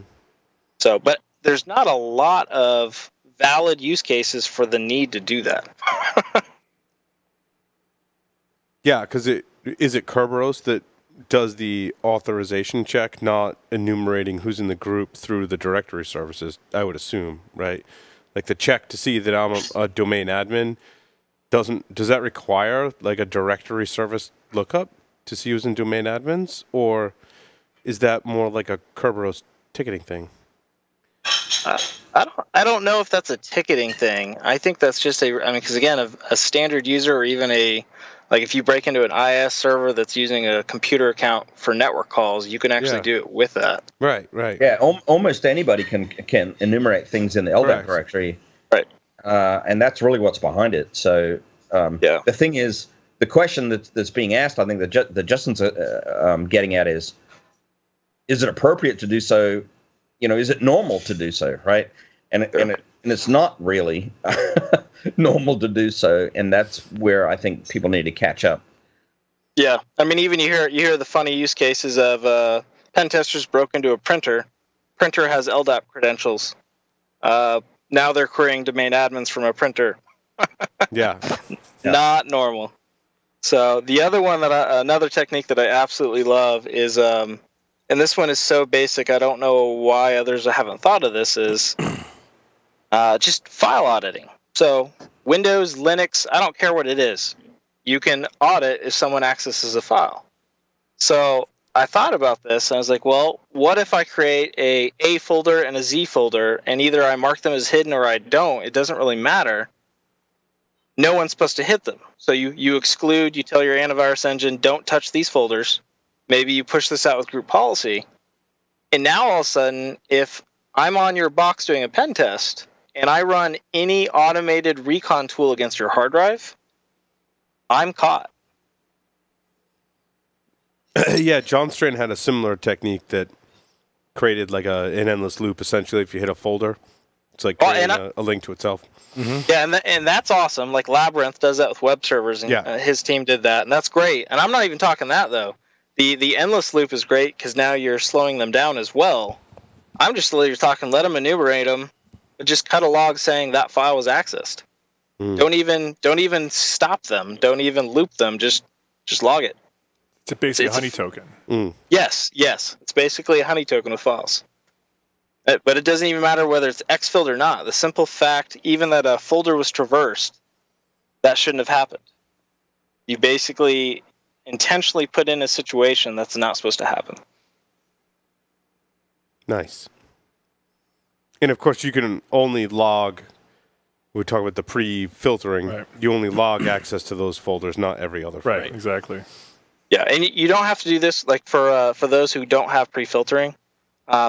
So, but there's not a lot of valid use cases for the need to do that. Yeah, because is it Kerberos that does the authorization check, not enumerating who's in the group through the directory services, I would assume, right? Like the check to see that I'm a domain admin, does that require like a directory service lookup to see who's in domain admins? Or is that more like a Kerberos ticketing thing? I don't know if that's a ticketing thing. I think that's just because again, a standard user or even like if you break into an IS server that's using a computer account for network calls, you can actually do it with that. Right. Yeah, almost anybody can enumerate things in the LDAP directory. Right. And that's really what's behind it. So the thing is, the question that's being asked, I think that Justin's getting at is it appropriate to do so? Is it normal to do so, right? And it's not really normal to do so, and that's where I think people need to catch up. Yeah, I mean, even you hear the funny use cases of pen testers broke into a printer. Printer has LDAP credentials. Now they're querying domain admins from a printer. Yeah. Not normal. So the other one another technique that I absolutely love is, and this one is so basic, I don't know why others haven't thought of this, is just file auditing. So Windows, Linux, I don't care what it is. You can audit if someone accesses a file. So I thought about this, and I was like, well, what if I create a folder and a Z folder, and either I mark them as hidden or I don't? It doesn't really matter. No one's supposed to hit them. So you exclude, you tell your antivirus engine, don't touch these folders. Maybe you push this out with group policy. And now all of a sudden, if I'm on your box doing a pen test, and I run any automated recon tool against your hard drive, I'm caught. Yeah, John Strand had a similar technique that created like an endless loop, essentially, if you hit a folder. It's like creating a link to itself. Mm-hmm. Yeah, and that's awesome. Like Labyrinth does that with web servers, and his team did that, and that's great. And I'm not even talking that, though. The endless loop is great because now you're slowing them down as well. I'm just literally talking, let them enumerate them, but just cut a log saying that file was accessed. Don't even stop them. Don't even loop them. Just log it. It's basically a honey token. Yes. It's basically a honey token with files. But it doesn't even matter whether it's exfilled or not. The simple fact, even that a folder was traversed, that shouldn't have happened. You basically intentionally put in a situation that's not supposed to happen. Nice. And of course, you can only log. We talk about the pre-filtering. Right. You only log access to those folders, not every other folder. Right, exactly. Yeah, and you don't have to do this like for those who don't have pre-filtering.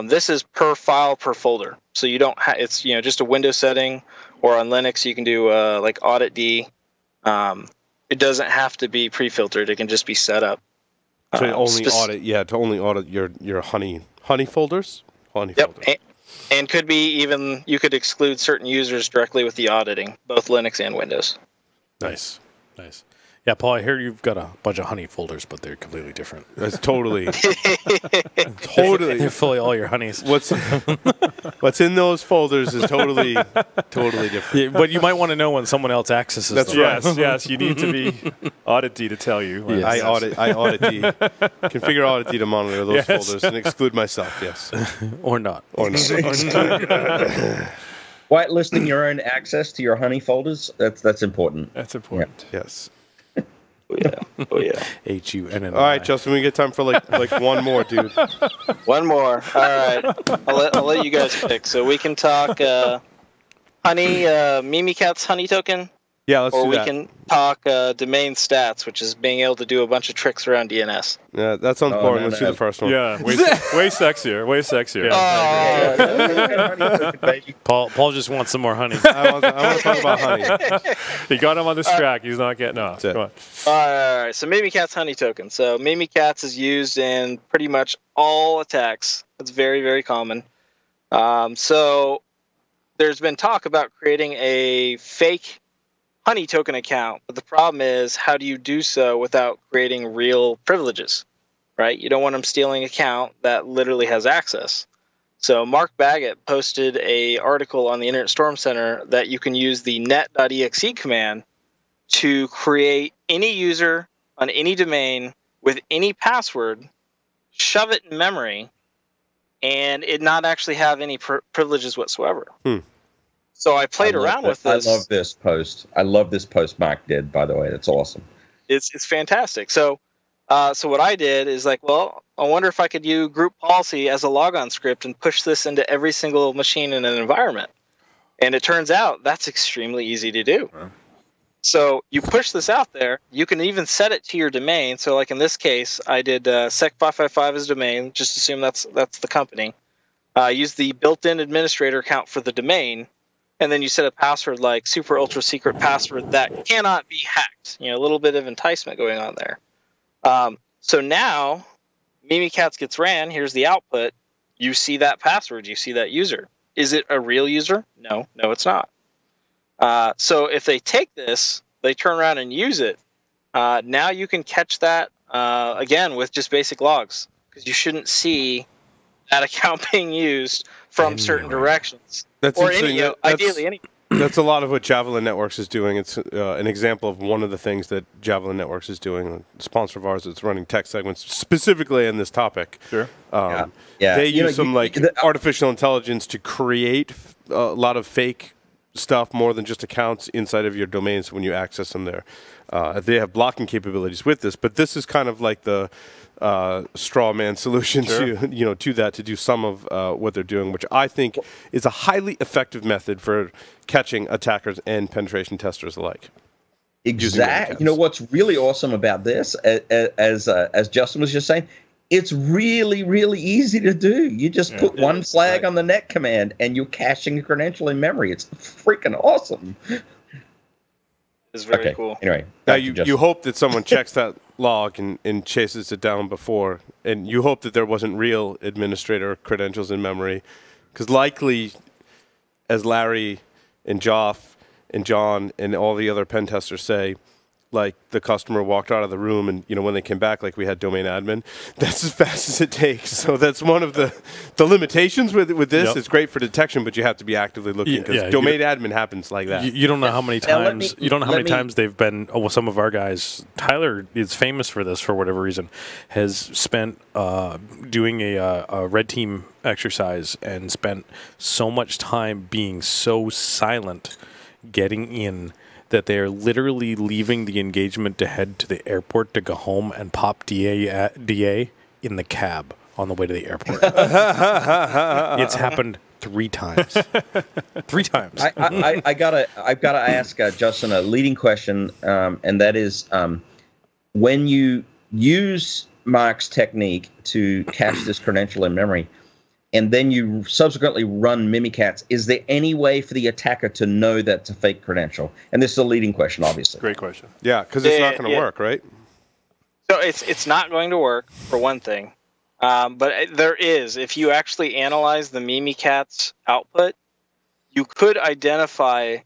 This is per file per folder, so you don't. It's just a Windows setting, or on Linux you can do like audit D. It doesn't have to be pre-filtered; it can just be set up. To only audit your honey folders. Honey folders. And could be even you could exclude certain users directly with the auditing, both Linux and Windows. Nice. Yeah, Paul, I hear you've got a bunch of honey folders, but they're completely different. That's totally. They're fully all your honeys. What's in those folders is totally different. Yeah, but you might want to know when someone else accesses That's them. right. Yes, you need to be audit D to tell you. Yes. I audit D. Configure audit D to monitor those folders and exclude myself. Yes, Or not. or not. Whitelisting your own access to your honey folders, that's important. That's important. Yes. Oh yeah. HUNNI. All right, Justin, we get time for like one more, dude. One more. All right. I'll let you guys pick. So we can talk honey, Mimikatz honey token, Yeah, let's or do we that. can talk domain stats, which is being able to do a bunch of tricks around DNS. Yeah, that sounds boring. Let's do the first one. Yeah, way sexier. Way sexier. Paul just wants some more honey. I want to talk about honey. He got him on this track. He's not getting off. That's it. Come on. All right. So Mimikatz honey token. So Mimikatz is used in pretty much all attacks. It's very, very common. So there's been talk about creating a fake honey token account, but the problem is, how do you do so without creating real privileges, right? You don't want them stealing an account that literally has access. So Mark Baggett posted an article on the Internet Storm Center that you can use the net.exe command to create any user on any domain with any password, shove it in memory, and it not actually have any privileges whatsoever. So I played around with this. I love this post. I love this post Mark did, by the way. That's awesome. It's fantastic. So what I did is like, well, I wonder if I could use group policy as a logon script and push this into every single machine in an environment. And it turns out that's extremely easy to do. Wow. So you push this out there. You can even set it to your domain. So like in this case, I did sec555 as domain. Just assume that's the company. Use the built-in administrator account for the domain. And then you set a password like super ultra secret password that cannot be hacked. A little bit of enticement going on there. So now Mimikatz gets ran. Here's the output. You see that password. You see that user. Is it a real user? No, it's not. So if they take this, they turn around and use it. Now you can catch that again with just basic logs, because you shouldn't see that account being used from certain directions. That's or interesting. ideally any. That's a lot of what Javelin Networks is doing. It's an example of one of the things that Javelin Networks is doing. A sponsor of ours that's running tech segments specifically in this topic. Sure. They use some artificial intelligence to create a lot of fake stuff, more than just accounts inside of your domains when you access them there. They have blocking capabilities with this, but this is kind of like the straw man solution to that, to do some of what they're doing, which I think is a highly effective method for catching attackers and penetration testers alike. Exactly. You know what's really awesome about this, as Justin was just saying, it's really, really easy to do. You just put one flag on the net command and you're caching a credential in memory. It's freaking awesome. It's very cool. Anyway, now you hope that someone checks that log and chases it down before, and you hope that there wasn't real administrator credentials in memory, because likely, as Larry and Joff and John and all the other pen testers say, like the customer walked out of the room and, when they came back, like we had domain admin, that's as fast as it takes. So that's one of the limitations with this. It's great for detection, but you have to be actively looking because domain admin happens like that. You don't know how many times times they've been. Oh, well, some of our guys, Tyler is famous for this for whatever reason, has spent doing a red team exercise and spent so much time being so silent getting in that they're literally leaving the engagement to head to the airport to go home and pop DA in the cab on the way to the airport. It's happened 3 times. 3 times. I've gotta ask Justin a leading question, and that is, when you use Mark's technique to cache this credential in memory, and then you subsequently run Mimikatz, is there any way for the attacker to know that's a fake credential? And this is a leading question, obviously. Great question. Yeah, because it's not going to work, right? So it's not going to work, for one thing. But there is. If you actually analyze the Mimikatz output, you could identify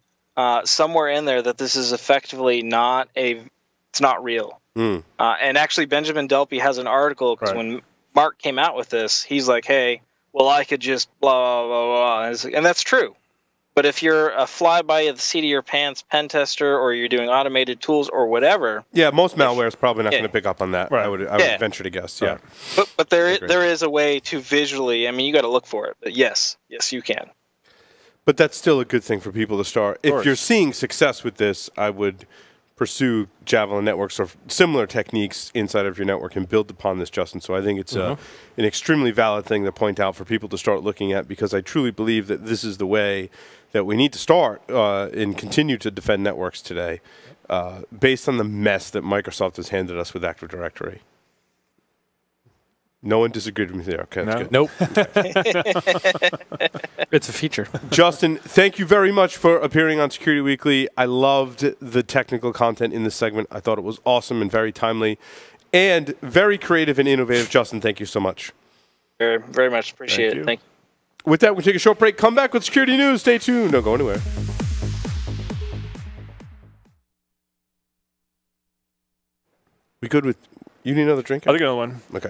somewhere in there that this is effectively it's not real. And actually, Benjamin Delpy has an article, because when Mark came out with this, he's like, hey, well, I could just blah, blah, blah. And that's true. But if you're a fly-by the seat of your pants pen tester, or you're doing automated tools or whatever. Yeah, most malware is probably not going to pick up on that. Right. I would venture to guess. Yeah. But there is a way to visually, you got to look for it. But yes, you can. But that's still a good thing for people to start. If you're seeing success with this, I would pursue Javelin networks or similar techniques inside of your network and build upon this, Justin. So I think it's an extremely valid thing to point out for people to start looking at, because I truly believe that this is the way that we need to start and continue to defend networks today, based on the mess that Microsoft has handed us with Active Directory. No one disagreed with me there. Okay, that's good. Nope. It's a feature. Justin, thank you very much for appearing on Security Weekly. I loved the technical content in this segment. I thought it was awesome and very timely and very creative and innovative. Justin, thank you so much. Very, very much appreciate it. Thank you. With that, we'll take a short break. Come back with security news. Stay tuned. Don't go anywhere. We good with... You need another drink? I'll take another one. Okay.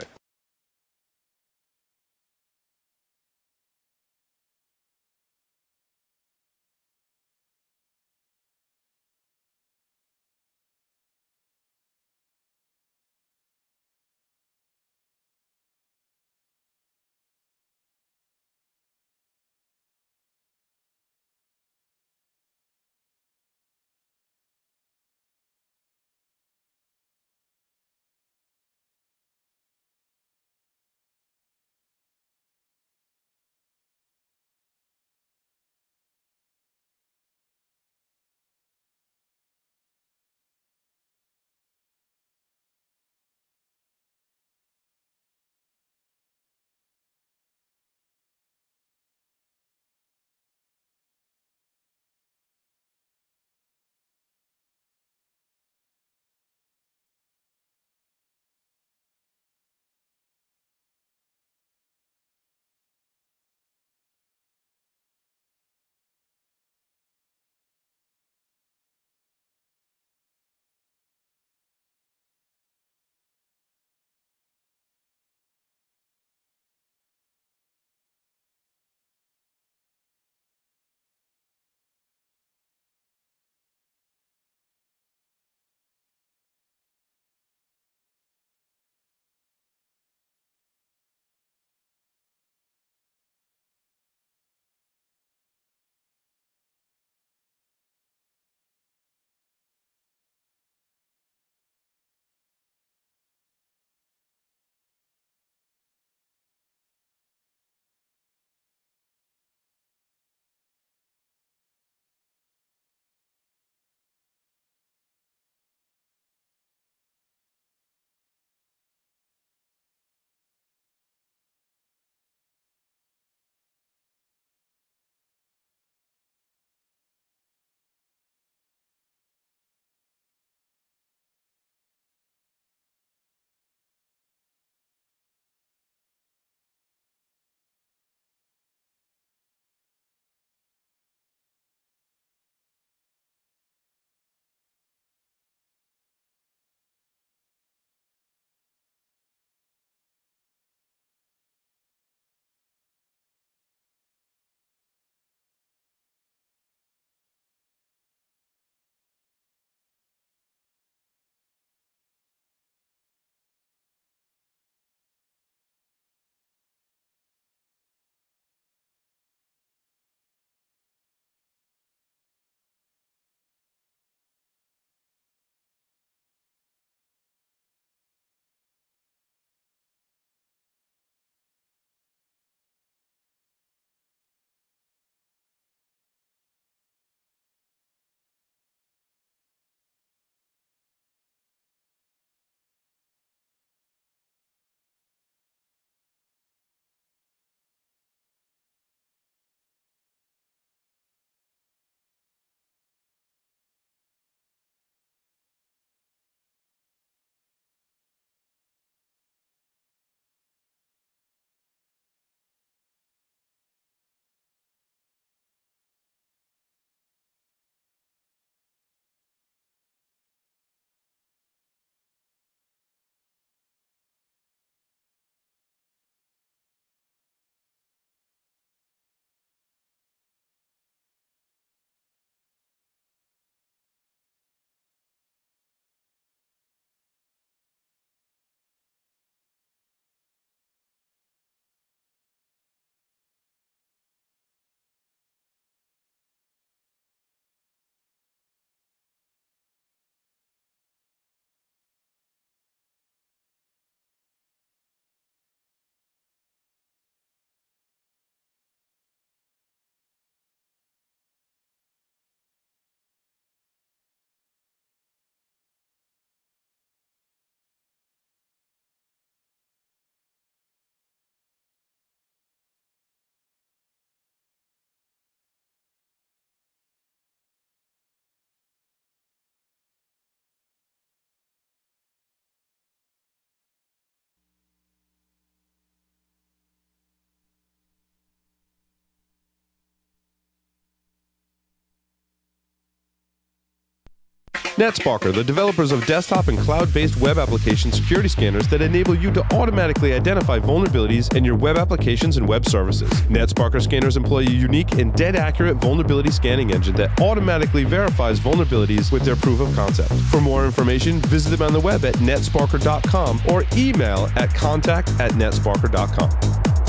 NetSparker, the developers of desktop and cloud-based web application security scanners that enable you to automatically identify vulnerabilities in your web applications and web services. NetSparker scanners employ a unique and dead-accurate vulnerability scanning engine that automatically verifies vulnerabilities with their proof of concept. For more information, visit them on the web at netsparker.com or email at contact@netsparker.com.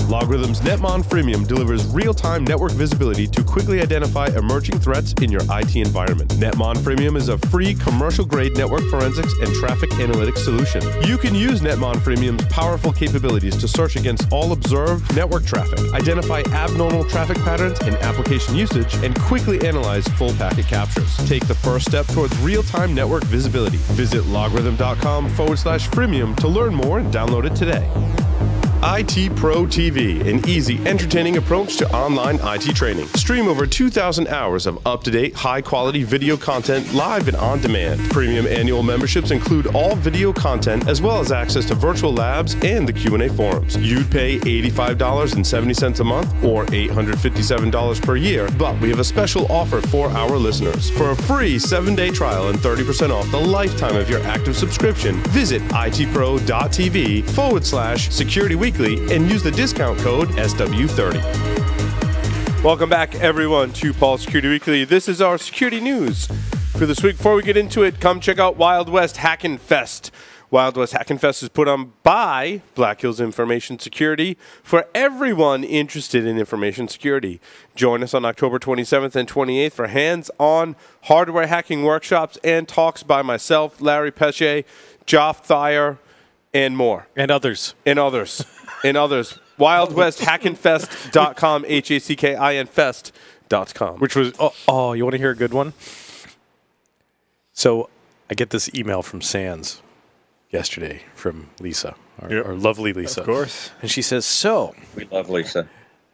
Logarithm's Netmon Freemium delivers real-time network visibility to quickly identify emerging threats in your IT environment. Netmon Freemium is a free commercial-grade network forensics and traffic analytics solution. You can use Netmon Freemium's powerful capabilities to search against all observed network traffic, identify abnormal traffic patterns and application usage, and quickly analyze full packet captures. Take the first step towards real-time network visibility. Visit logarithm.com/freemium to learn more and download it today. IT Pro TV, an easy, entertaining approach to online IT training. Stream over 2,000 hours of up-to-date, high-quality video content live and on demand. Premium annual memberships include all video content as well as access to virtual labs and the Q&A forums. You'd pay $85.70 a month or $857 per year, but we have a special offer for our listeners. For a free 7-day trial and 30% off the lifetime of your active subscription, visit itpro.tv/Security Weekly and use the discount code SW30. Welcome back, everyone, to Paul's Security Weekly. This is our security news for this week. Before we get into it, come check out Wild West Hackin' Fest. Wild West Hackin' Fest is put on by Black Hills Information Security for everyone interested in information security. Join us on October 27th and 28th for hands-on hardware hacking workshops and talks by myself, Larry Pesce, Joff Thayer, and more. And others. WildWestHackinFest.com, HACKINFest.com. Which was, you want to hear a good one? So I get this email from Sands yesterday from Lisa, our lovely Lisa. Of course. And she says, so. We love Lisa.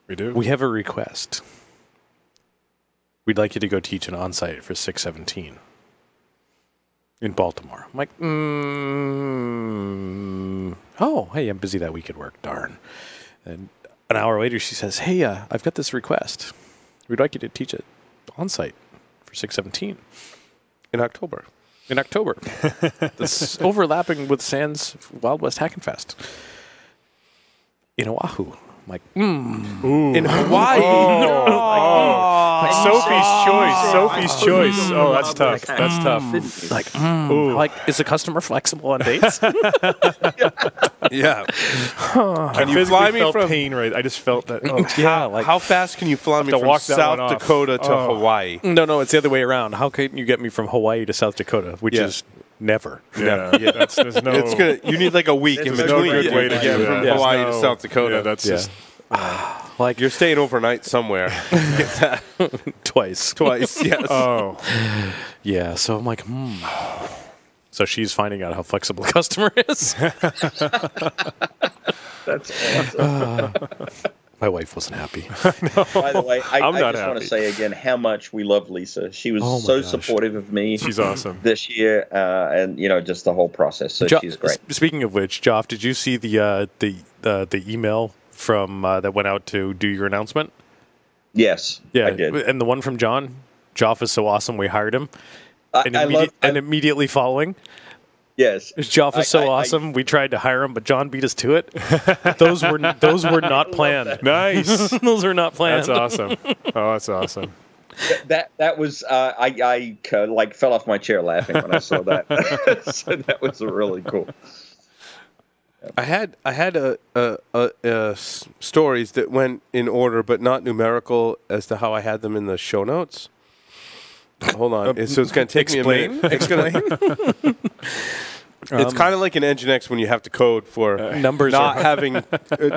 We do. We have a request. We'd like you to go teach an on-site for 617 in Baltimore. I'm like, oh, hey, I'm busy that week at work, darn. And an hour later, she says, hey, I've got this request. We'd like you to teach it on-site for 617 in October. That's overlapping with Sands Wild West Hackin' Fest in Oahu. I'm like, in Hawaii. Sophie's choice. Oh, that's tough. That's tough. Like, is the customer flexible on dates? Yeah. Can you fly me from pain? Right. I just felt that. Oh, how fast can you fly me from South Dakota to Hawaii? No, it's the other way around. How can you get me from Hawaii to South Dakota, which is never. Yeah. There's no. It's gonna. You need like a week in between. No good way to get from Hawaii to South Dakota. Yeah, that's just. Like you're staying overnight somewhere. Twice. Yes. Oh. Yeah. So I'm like, So she's finding out how flexible the customer is. That's awesome. My wife wasn't happy. By the way, I just want to say again how much we love Lisa. She was so supportive of me. She's awesome this year, and just the whole process. So she's great. Speaking of which, Joff, did you see the email from that went out to do your announcement? Yes, yeah, I did. And the one from John, Joff is so awesome, we hired him. And immediately following. Yes, Joff is so awesome. We tried to hire him, but John beat us to it. Those were not planned. Nice. Those were not planned. That's awesome. Oh, that's awesome. That was I fell off my chair laughing when I saw that. So that was really cool. I had stories that went in order, but not numerical as to how I had them in the show notes. Hold on. So it's going to take me a minute. Explain. It's kind of like an Nginx when you have to code for numbers not having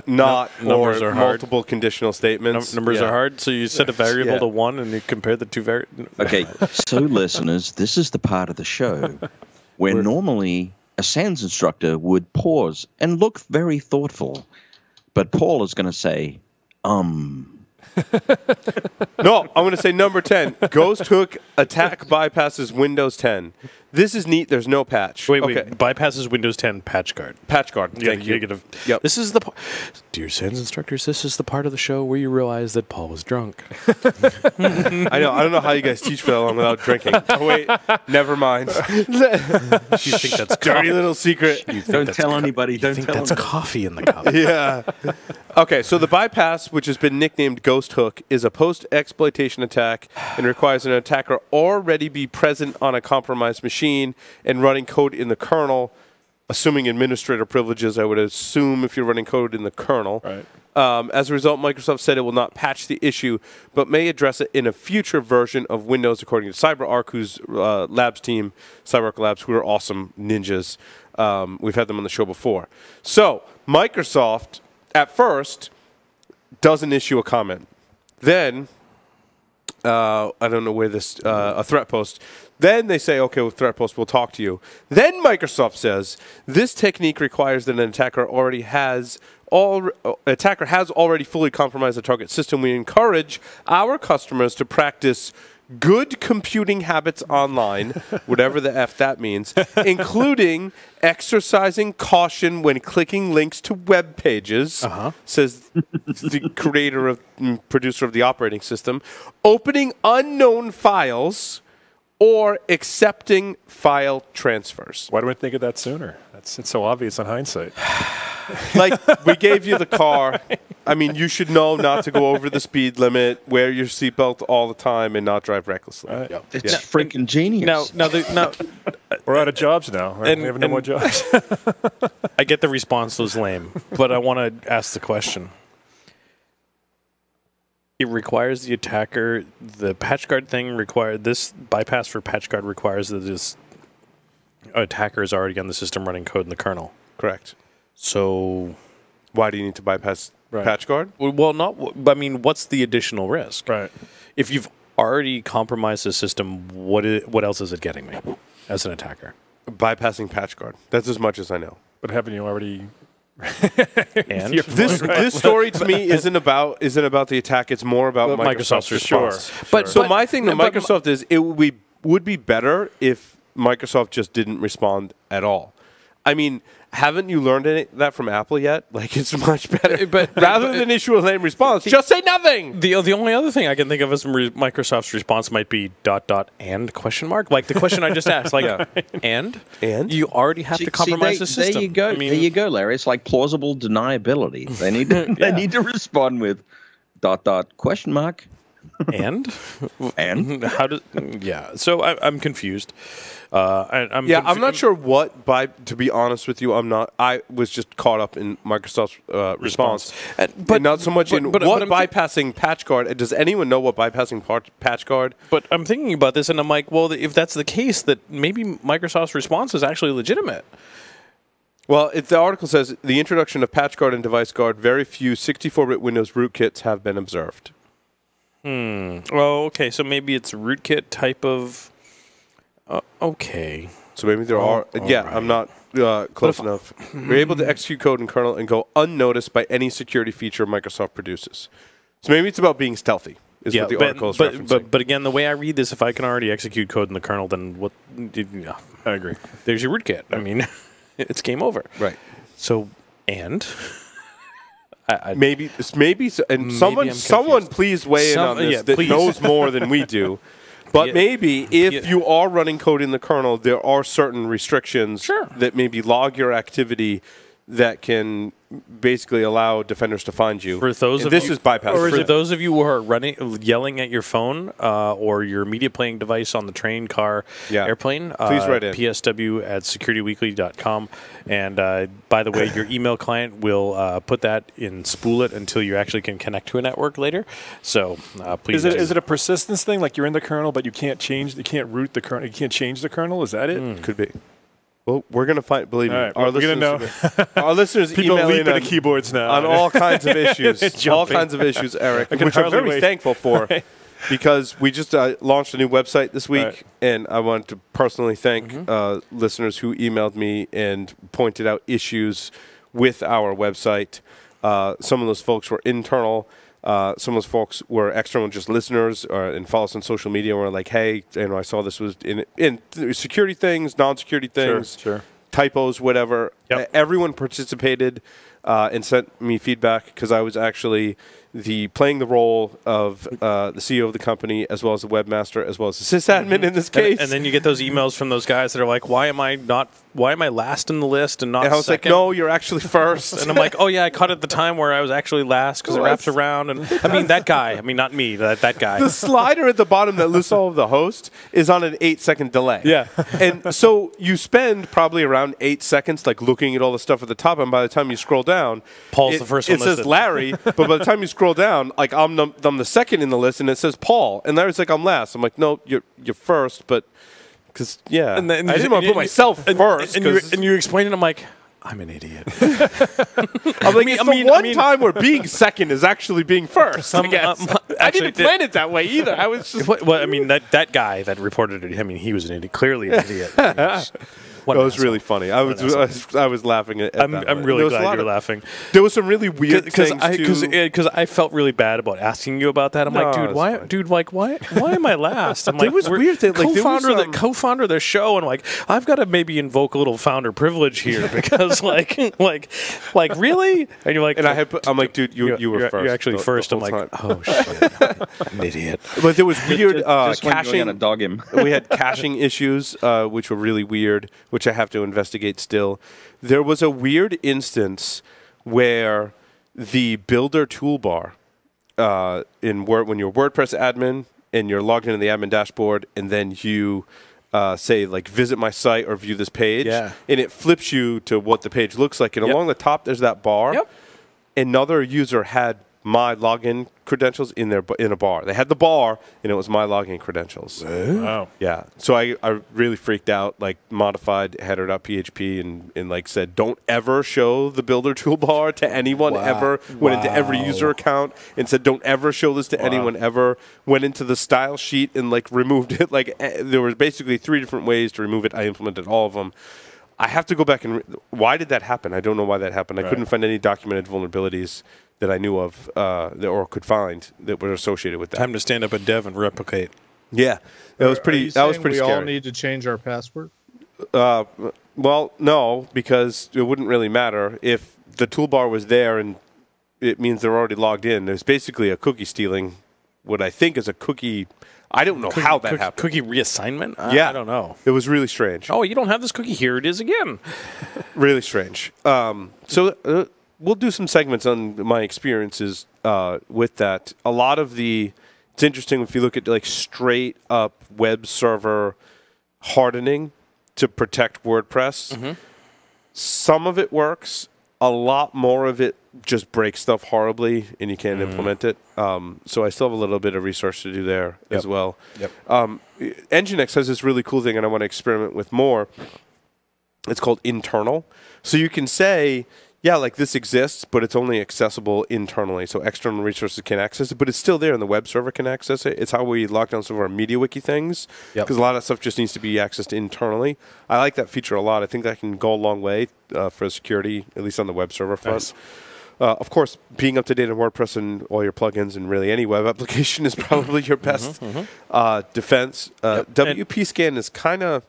numbers are multiple conditional statements. Numbers are hard, so you set a variable to 1 and you compare the two variables. Okay, so listeners, this is the part of the show where normally a SANS instructor would pause and look very thoughtful, but Paul is going to say, No, I'm going to say number 10. Ghost Hook attack bypasses Windows 10. This is neat. There's no patch. Wait. Bypasses Windows 10 patch guard. Patch guard. Yeah, Thank you. Yep. This is dear SANS instructors, this is the part of the show where you realize that Paul was drunk. I know. I don't know how you guys teach for that long without drinking. Oh, wait. Never mind. You think that's Dirty little secret. Don't tell anybody. Don't think tell that's anybody. coffee in the cup. Yeah. Okay, so the bypass, which has been nicknamed Ghost Hook, is a post-exploitation attack and requires an attacker already be present on a compromised machine and running code in the kernel, assuming administrator privileges, I would assume if you're running code in the kernel. Right. As a result, Microsoft said it will not patch the issue, but may address it in a future version of Windows, according to CyberArk, whose labs team, CyberArk Labs, who are awesome ninjas. We've had them on the show before. So Microsoft, at first, doesn't issue a comment. Then, I don't know where this, a threat post. Then they say, okay, with threat post, we'll talk to you. Then Microsoft says, this technique requires that an attacker has already fully compromised the target system. We encourage our customers to practice good computing habits online, whatever the F that means, including exercising caution when clicking links to web pages, says the creator of, producer of the operating system, opening unknown files, or accepting file transfers. Why don't we think of that sooner? It's so obvious in hindsight. Like, we gave you the car. I mean, you should know not to go over the speed limit, wear your seatbelt all the time, and not drive recklessly. It's freaking genius. Now, We're out of jobs now. Right? We have no more jobs. I get the response was lame, but I want to ask the question. It requires the attacker, the patch guard thing this bypass for patch guard requires that this attacker is already on the system running code in the kernel. Correct. So why do you need to bypass patch guard? Well, I mean, what's the additional risk? Right. If you've already compromised the system, what else is it getting me as an attacker? Bypassing patch guard. That's as much as I know. But haven't you already... And this story to me isn't about the attack. It's more about Microsoft's response. Sure. But my thing to Microsoft is it would be better if Microsoft just didn't respond at all. I mean, haven't you learned that from Apple yet? Like, it's much better. But rather than issue a lame response, just say nothing. The only other thing I can think of as Microsoft's response might be ... and question mark. Like the question I just asked. Like, and you already have to compromise the system. There you go. There you go, Larry. It's like plausible deniability. They need to they need to respond with ... question mark. And how does So I'm confused. I'm not sure what. To be honest with you, I'm not. I was just caught up in Microsoft's response, but not so much in what bypassing patch guard. Does anyone know what bypassing patch guard? But I'm thinking about this, and I'm like, well, if that's the case, that maybe Microsoft's response is actually legitimate. Well, the article says the introduction of patch guard and device guard. Very few 64-bit Windows rootkits have been observed. Well, okay, so maybe it's rootkit type of... okay. So maybe there are... Yeah, right. I'm not close enough. We're able to execute code in kernel and go unnoticed by any security feature Microsoft produces. So maybe it's about being stealthy, is what the article is referencing. But again, the way I read this, if I can already execute code in the kernel, then what... I agree. There's your rootkit. I mean, it's game over. Right. So, and... maybe, and someone please weigh in on this that knows more than we do. But maybe if you are running code in the kernel, there are certain restrictions that maybe log your activity that can basically allow defenders to find you. For those of this is bypassing. Or for those of you who are yelling at your phone or your media playing device on the train, car, airplane, please write in. psw@securityweekly.com. And by the way, your email client will put that in spool it until you actually can connect to a network later. So please. Is it a persistence thing? Like you're in the kernel, but you can't root the kernel. You can't change the kernel. Is that it? Could be. Well, we're going to find, believe me, right, our listeners people email leap into keyboards now on all kinds of issues. All kinds of issues, Eric, which I'm very thankful for because we just launched a new website this week, and I want to personally thank listeners who emailed me and pointed out issues with our website. Some of those folks were internal. some of those folks were external just listeners and follow us on social media and were like, hey, I saw this was in security things, non-security things, typos, whatever. Yep. Everyone participated and sent me feedback because I was actually playing the role of the CEO of the company as well as the webmaster as well as the sysadmin in this case. And then you get those emails from those guys that are like, why am I last in the list and not and I was second? like, no, you're actually first. And I'm like, oh yeah, I caught it at the time where I was actually last because it wraps around. And I mean, that guy. I mean, not me. That guy. The slider at the bottom that lists all of the hosts is on an 8-second delay. Yeah. And so you spend probably around 8 seconds like looking at all the stuff at the top, and by the time you scroll down, Paul's the first one It says listed. Larry, but by the time you scroll down, like I'm the second in the list, and it says Paul, and Larry's like, I'm last. I'm like, no, you're first, but because I didn't want to put myself first. And you explain it. I'm like, I'm an idiot. I'm like, it's the one time where being second is actually being first. I didn't plan it that way either. I was just. Well, I mean, that guy that reported it. I mean, he was an idiot. Clearly an idiot. It was really funny. I was laughing at that. I'm really glad you're laughing. There was some really weird things because I felt really bad about asking you about that. I'm like, dude, why am I last? I'm like, there was weird things. Like, co-founder of the show, and like, I've got to maybe invoke a little founder privilege here because like really? And you're like, and I'm like, dude, you were first. You're actually first. I'm like, oh shit, I'm an idiot. But there was weird just when caching. you're gonna dog him. We had caching issues, which were really weird, which I have to investigate still. There was a weird instance where the builder toolbar when you're a WordPress admin and you're logged into the admin dashboard, and then you say like visit my site or view this page, and it flips you to what the page looks like. And along the top, there's that bar. Yep. Another user had my login credentials in a bar. They had the bar, and it was my login credentials. Wow. Yeah. So I really freaked out, like modified header.php and like said, don't ever show the builder toolbar to anyone ever. Went into every user account and said, don't ever show this to anyone ever. Went into the style sheet and like removed it. Like there were basically 3 different ways to remove it. I implemented all of them. I have to go back and why did that happen? I don't know why that happened. I couldn't find any documented vulnerabilities that I knew of or could find that were associated with that. Time to stand up at dev and replicate. Yeah, that was pretty. That was pretty scary. We all need to change our password. Well, no, because it wouldn't really matter if the toolbar was there and it means they're already logged in. There's basically a cookie stealing. What I think is a cookie. I don't know how that happened. Cookie reassignment? Yeah. I don't know. It was really strange. Oh, you don't have this cookie. Here it is again. Really strange. So we'll do some segments on my experiences with that. A lot of it's interesting if you look at like straight up web server hardening to protect WordPress. Mm-hmm. Some of it works. A lot more of it just breaks stuff horribly, and you can't implement it. So I still have a little bit of research to do there as well. Yep. Nginx has this really cool thing, and I want to experiment with more. It's called internal. So you can say, yeah, like this exists, but it's only accessible internally. So external resources can't access it, but it's still there, and the web server can access it. It's how we lock down some of our MediaWiki things, because a lot of stuff just needs to be accessed internally. I like that feature a lot. I think that can go a long way for security, at least on the web server front. Nice. Of course, being up to date on WordPress and all your plugins and really any web application is probably your best defense. WP Scan is kind of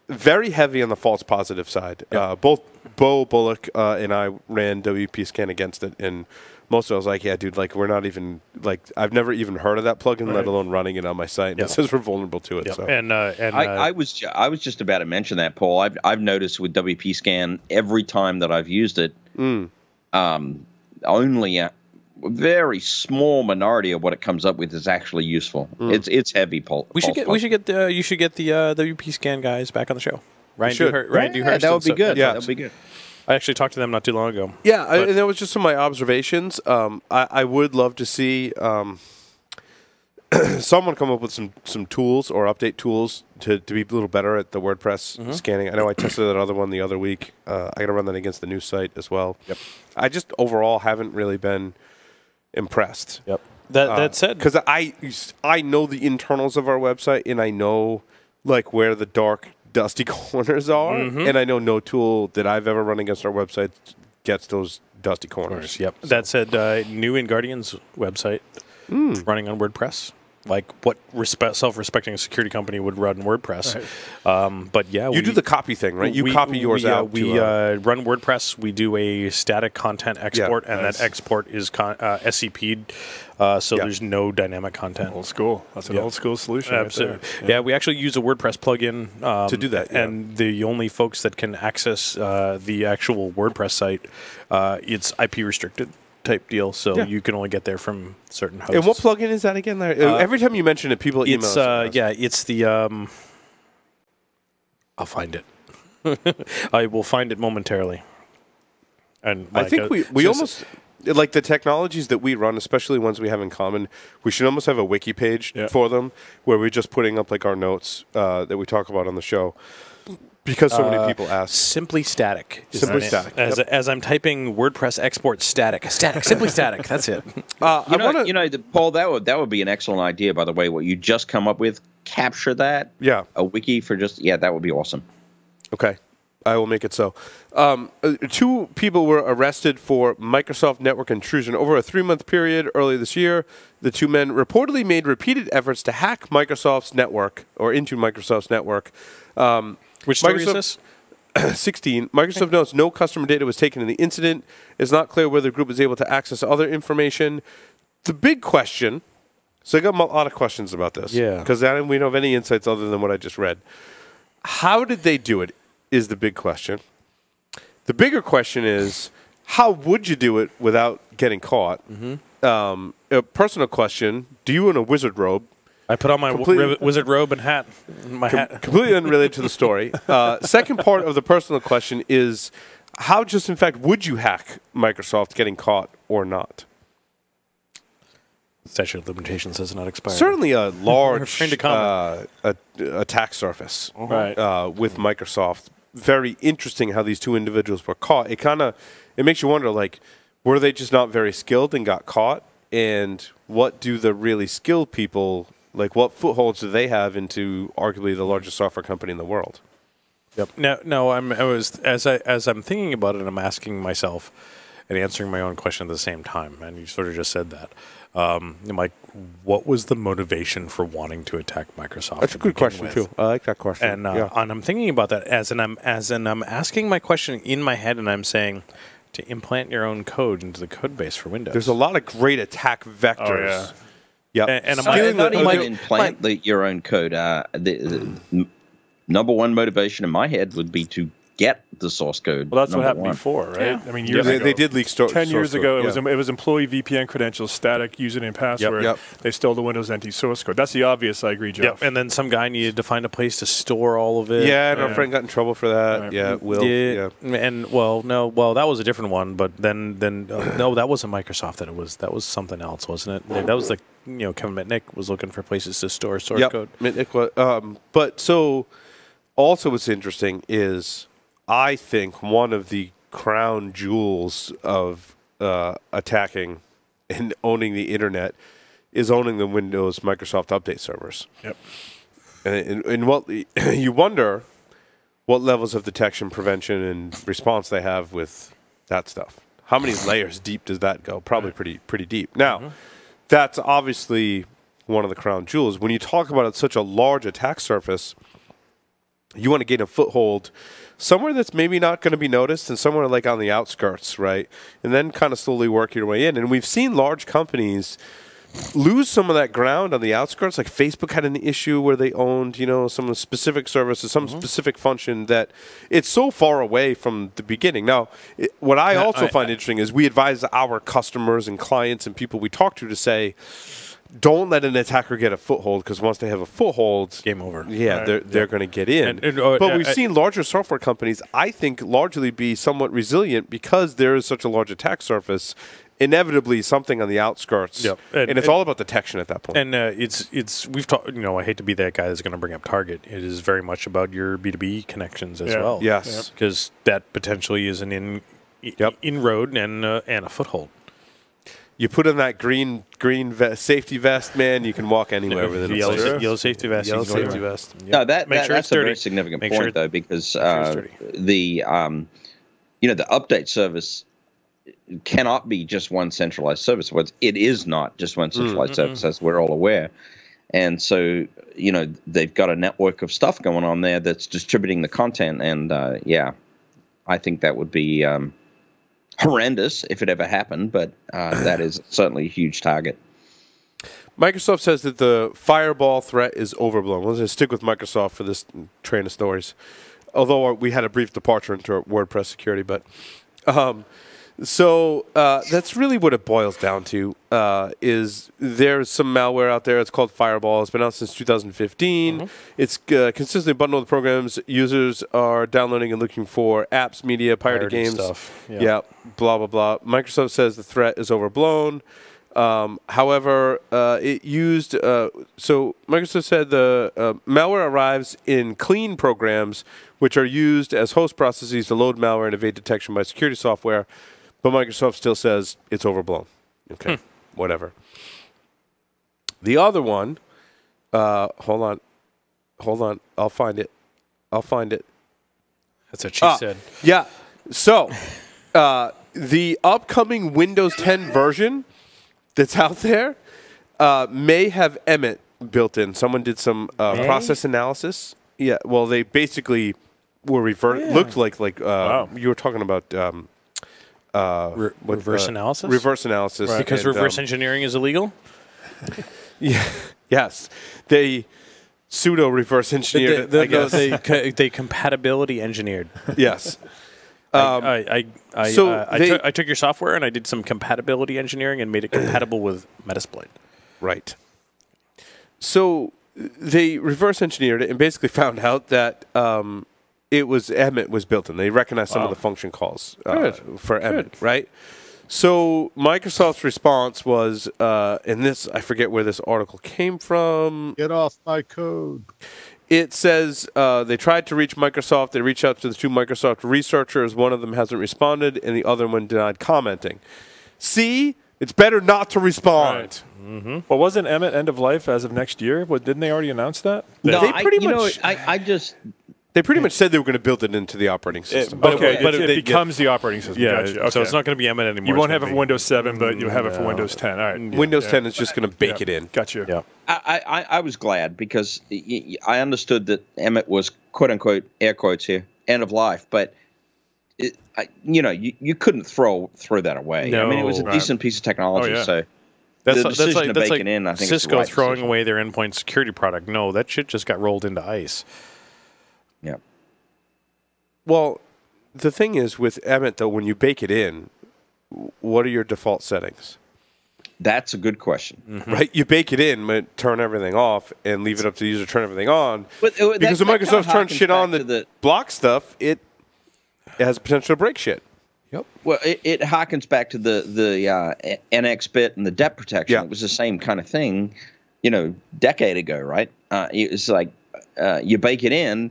very heavy on the false positive side. Both Bo Bullock and I ran WP Scan against it, and most of it was like, yeah, dude, like we're not even like I've never even heard of that plugin, let alone running it on my site. And it says we're vulnerable to it. So. I was just about to mention that, Paul. I've noticed with WP Scan every time that I've used it, only a very small minority of what it comes up with is actually useful. It's heavy, Paul. You should get the WP Scan guys back on the show. Ryan Dewhurst. That would be good. Yeah, that would be good. I actually talked to them not too long ago. Yeah, and that was just some of my observations. I would love to see someone come up with some tools or update tools to be a little better at the WordPress scanning. I know I tested that other one the other week. I got to run that against the new site as well. Yep. I just overall haven't really been impressed. Yep. That said, because I know the internals of our website, and I know like where the dark, dusty corners are, and I know no tool that I've ever run against our website gets those dusty corners. Yep. That said, new in Guardian's website running on WordPress. Like what self-respecting security company would run WordPress. Right. But yeah, you do the copy thing, right? You copy yours out. We run WordPress. We do a static content export, and that export is SCP'd, so there's no dynamic content. Old school. That's an old school solution. Absolutely. Right there. Yeah, we actually use a WordPress plugin to do that. And the only folks that can access the actual WordPress site, it's IP restricted type deal, so you can only get there from certain hosts. And what plugin is that again? Every time you mention it, people email us. It's the I'll find it. I will find it momentarily. And I think we almost like the technologies that we run, especially ones we have in common. We should almost have a wiki page for them where we're just putting up like our notes that we talk about on the show. Because so many people ask. Simply Static. Simply Static. As I'm typing WordPress export static. Simply Static. That's it. Paul, that would be an excellent idea, by the way, what you just come up with. Capture that. Yeah. A wiki for that would be awesome. Okay. I will make it so. 2 people were arrested for Microsoft network intrusion over a 3-month period earlier this year. The 2 men reportedly made repeated efforts to hack Microsoft's network or into Microsoft's network. Which story is this? 16. Microsoft notes no customer data was taken in the incident. It's not clear whether the group was able to access other information. The big question, so I got a lot of questions about this. Yeah. Because we don't have any insights other than what I just read. How did they do it is the big question. The bigger question is, how would you do it without getting caught? A personal question, do you in a wizard robe? I put on my wizard robe and hat. Completely unrelated to the story. Second part of the personal question is, how just in fact would you hack Microsoft getting caught or not? Statute of limitations has not expired. Certainly a large attack surface with Microsoft. Very interesting how these 2 individuals were caught. It makes you wonder, like, were they just not very skilled and got caught? And what do the really skilled people... Like, what footholds do they have into arguably the largest software company in the world? Yep. No. As I'm thinking about it, I'm asking myself and answering my own question at the same time. And you sort of just said that. I'm like, what was the motivation for wanting to attack Microsoft? That's a good question too. I like that question. And I'm thinking about that as I'm asking my question in my head, and I'm saying, to implant your own code into the code base for Windows. There's a lot of great attack vectors. Oh, yeah. Yep. And I'm not even implant your own code. The number one motivation in my head would be to get the source code. Well, that's what happened before, right? Yeah. I mean, years ago. They did leak 10 years ago, it was employee VPN credentials, static username and password. Yep. They stole the Windows NT source code. That's the obvious, I agree, Jeff. Yep. And then some guy needed to find a place to store all of it. Yeah, and our friend got in trouble for that. Right. Yeah, Will. Yeah. And that was a different one. But then no, that wasn't Microsoft. That was something else, wasn't it? That was Kevin Mitnick was looking for places to store source code. Mitnick was. But so also what's interesting is, I think one of the crown jewels of attacking and owning the internet is owning the Windows Microsoft update servers. Yep. And what you wonder what levels of detection, prevention, and response they have with that stuff. How many layers deep does that go? Probably pretty deep. Now, that's obviously one of the crown jewels. When you talk about such a large attack surface, you want to gain a foothold somewhere that's maybe not going to be noticed and somewhere like on the outskirts, right? And then kind of slowly work your way in. And we've seen large companies lose some of that ground on the outskirts. Like Facebook had an issue where they owned, some specific services, some specific function that it's so far away from the beginning. Now, what I also find interesting is we advise our customers and clients and people we talk to say, don't let an attacker get a foothold, because once they have a foothold, game over. Yeah, they're going to get in. But we've seen larger software companies, I think, largely be somewhat resilient because there is such a large attack surface. Inevitably, something on the outskirts, and it's all about detection at that point. And we've talked. I hate to be that guy that's going to bring up Target. It is very much about your B2B connections as well. Yes, because that potentially is an inroad and a foothold. You put on that green safety vest, man. You can walk anywhere with it. Yellow safety vest. Yellow safety vest. No, that's a very significant point, though, because the update service cannot be just one centralized service. It is not just one centralized service, as we're all aware. And so, they've got a network of stuff going on there that's distributing the content. And I think that would be horrendous if it ever happened, but that is certainly a huge target. Microsoft says that the Fireball threat is overblown. We'll just stick with Microsoft for this train of stories. Although we had a brief departure into WordPress security, but so that's really what it boils down to. Is there's some malware out there? It's called Fireball. It's been out since 2015. It's consistently bundled with programs. Users are downloading and looking for apps, media, pirated games stuff. Yeah, blah blah blah. Microsoft says the threat is overblown. However, it used so Microsoft said the malware arrives in clean programs, which are used as host processes to load malware and evade detection by security software. But Microsoft still says it's overblown. Okay, whatever. The other one, hold on, I'll find it. That's what she said. Yeah. So, the upcoming Windows 10 version that's out there may have Emmet built in. Someone did some process analysis. Yeah. Well, they basically were looked like you were talking about reverse analysis. Reverse analysis, right. Because reverse engineering is illegal. Yeah. Yes. They pseudo reverse engineered it. I guess they compatibility engineered. Yes. I took your software and I did some compatibility engineering and made it compatible with Metasploit. Right. So they reverse engineered it and basically found out that Emmet was built in. They recognized some of the function calls for Emmet, right? So Microsoft's response was, and this, I forget where this article came from. Get off my code. It says they tried to reach Microsoft. They reached out to the two Microsoft researchers. One of them hasn't responded, and the other one denied commenting. See? It's better not to respond. Right. Well, wasn't Emmet end of life as of next year? Didn't they already announce that? No, they pretty much. They pretty much said they were going to build it into the operating system. But it becomes the operating system. Yeah, Gotcha. Okay. So it's not going to be Emmet anymore. You won't have it for Windows 7, but you'll have it for Windows 10. All right. Windows 10 is just going to bake it in. Gotcha. Yeah. I was glad because I understood that Emmet was, quote unquote, air quotes here, end of life, but you couldn't throw that away. No, I mean, it was a decent piece of technology. So that's the decision to bake like it in, I think Cisco it's the right throwing decision. away their endpoint security product. No, that shit just got rolled into ice. Yeah. Well, the thing is with Emmet, though, when you bake it in, what are your default settings? That's a good question. Right? You bake it in, but turn everything off and leave it up to the user to turn everything on. But because when Microsoft turns shit on that block stuff, it has potential to break shit. Yep. Well, it harkens back to the NX bit and the depth protection. Yeah. It was the same kind of thing, decade ago, right? It's like you bake it in,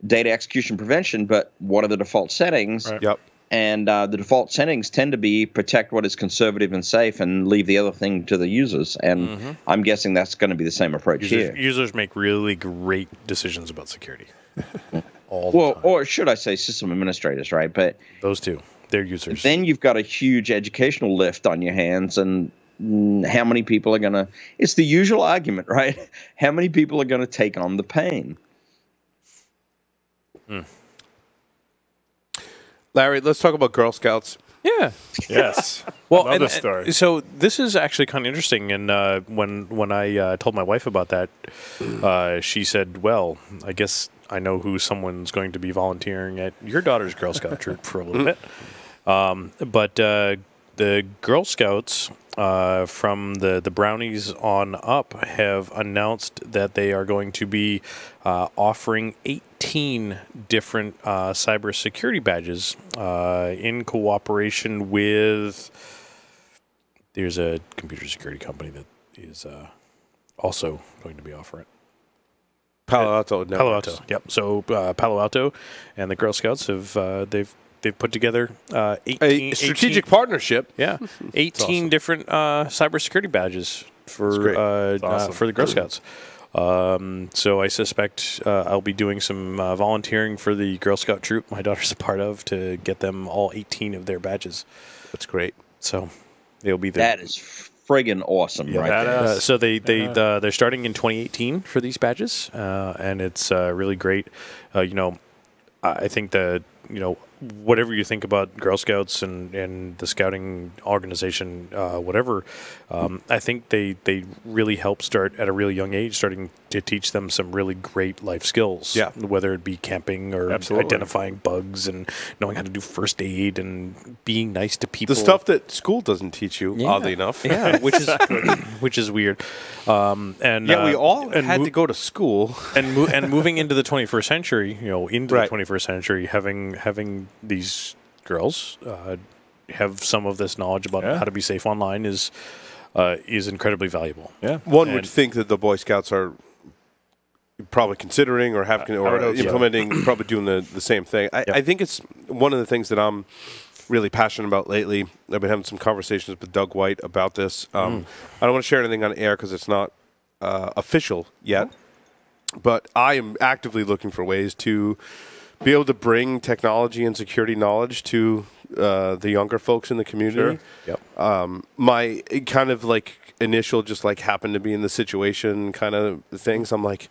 data execution prevention, but what are the default settings? Right. Yep. And the default settings tend to be protect what is conservative and safe and leave the other thing to the users. And I'm guessing that's going to be the same approach here. Users make really great decisions about security. All the time. Or should I say system administrators, right? But those two, they're users. Then you've got a huge educational lift on your hands, and how many people are going to – it's the usual argument, right? How many people are going to take on the pain? Larry, let's talk about Girl Scouts. Yeah. Yes. Well, love this story. So this is actually kind of interesting. And when I told my wife about that, she said, "Well, I guess I know who someone's going to be volunteering at your daughter's Girl Scout troop for a little bit." But the Girl Scouts from the Brownies on up have announced that they are going to be offering 18 different cybersecurity badges in cooperation with. There's a computer security company that is also going to be offering it. Palo Alto. Palo Alto. Yep. So Palo Alto and the Girl Scouts have they've put together 18 strategic partnership. Yeah, 18 awesome. different cybersecurity badges for awesome. for the Girl Scouts. So I suspect I'll be doing some volunteering for the Girl Scout troop my daughter's a part of to get them all 18 of their badges. That's great. So they'll be there. That is friggin' awesome, right there. So they're starting in 2018 for these badges, and it's really great. I think that whatever you think about Girl Scouts and the scouting organization, whatever, I think they really help start at a really young age, starting to teach them some really great life skills. Yeah. Whether it be camping or identifying bugs and knowing how to do first aid and being nice to people. The stuff that school doesn't teach you, oddly enough. Yeah, which is weird. We all had to go to school. and moving into the 21st century, the 21st century, having these girls have some of this knowledge about how to be safe online is incredibly valuable. Yeah, one would think that the Boy Scouts are probably considering or implementing, probably doing the same thing. I think it's one of the things that I'm really passionate about lately. I've been having some conversations with Doug White about this. I don't want to share anything on air because it's not official yet, but I am actively looking for ways to be able to bring technology and security knowledge to the younger folks in the community. Sure. Yep. My kind of like initial just like happened to be in the situation kind of things. I'm like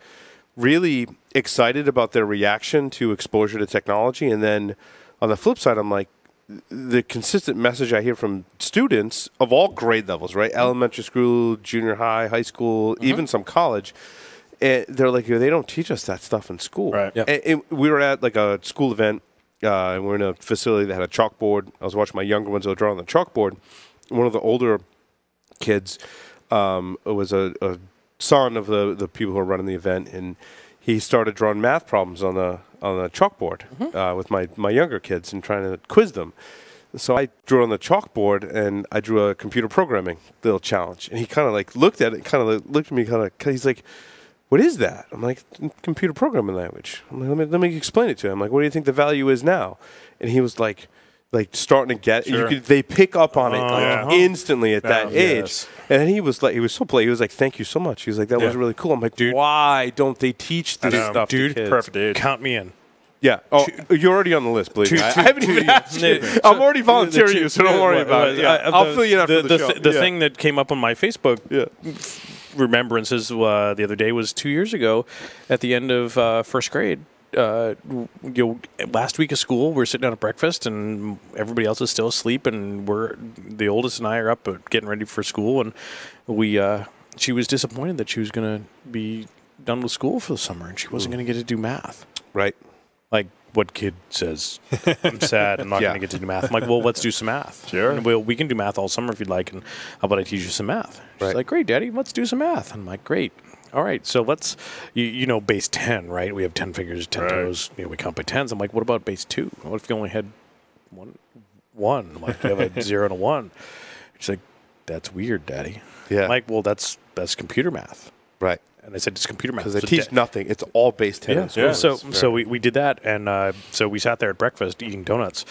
really excited about their reaction to exposure to technology. And then on the flip side, I'm like, the consistent message I hear from students of all grade levels, right? Elementary school, junior high, high school, even some college. And they're like, they don't teach us that stuff in school. Right. Yep. And we were at like a school event, and we're in a facility that had a chalkboard. I was watching my younger ones draw on the chalkboard. One of the older kids was a son of the people who were running the event, and he started drawing math problems on the chalkboard with my younger kids and trying to quiz them. So I drew on the chalkboard, and I drew a computer programming little challenge. And he kind of like looked at it, looked at me, he's like, "What is that?" I'm like, "Computer programming language." I'm like, let me explain it to him. I'm like, "What do you think the value is now?" And he was like starting to get. Sure. They pick up on it instantly at that age. Yes. And then he was so polite. He was like, "Thank you so much." He was like, "That was really cool." I'm like, "Dude, why don't they teach this stuff to kids?" Perfect age. Count me in. Yeah. Oh, you're already on the list, believe me. I haven't even asked you. I'm already volunteering you, so don't worry about it. Yeah. I'll fill you in after the show. The thing that came up on my Facebook remembrances the other day was 2 years ago at the end of first grade. Last week of school, we're sitting down at breakfast, and everybody else is still asleep, and the oldest and I are up getting ready for school, and she was disappointed that she was going to be done with school for the summer, and she wasn't going to get to do math. Right. Like, what kid says, "I'm sad, I'm not going to get to do math"? I'm like, "Well, let's do some math." Sure. And we can do math all summer if you'd like, and how about I teach you some math? She's like, "Great, Daddy, let's do some math." I'm like, "Great. All right, so let's, base 10, right? We have 10 fingers, 10 toes. We count by tens. I'm like, what about base 2? What if you only had one? Like, you have a 0 and a 1. She's like, "That's weird, Daddy." Yeah. I'm like, well, that's computer math. Right. And I said, it's computer math. Because they teach nothing. It's all base 10 in school. Yeah. So we did that, and so we sat there at breakfast eating donuts,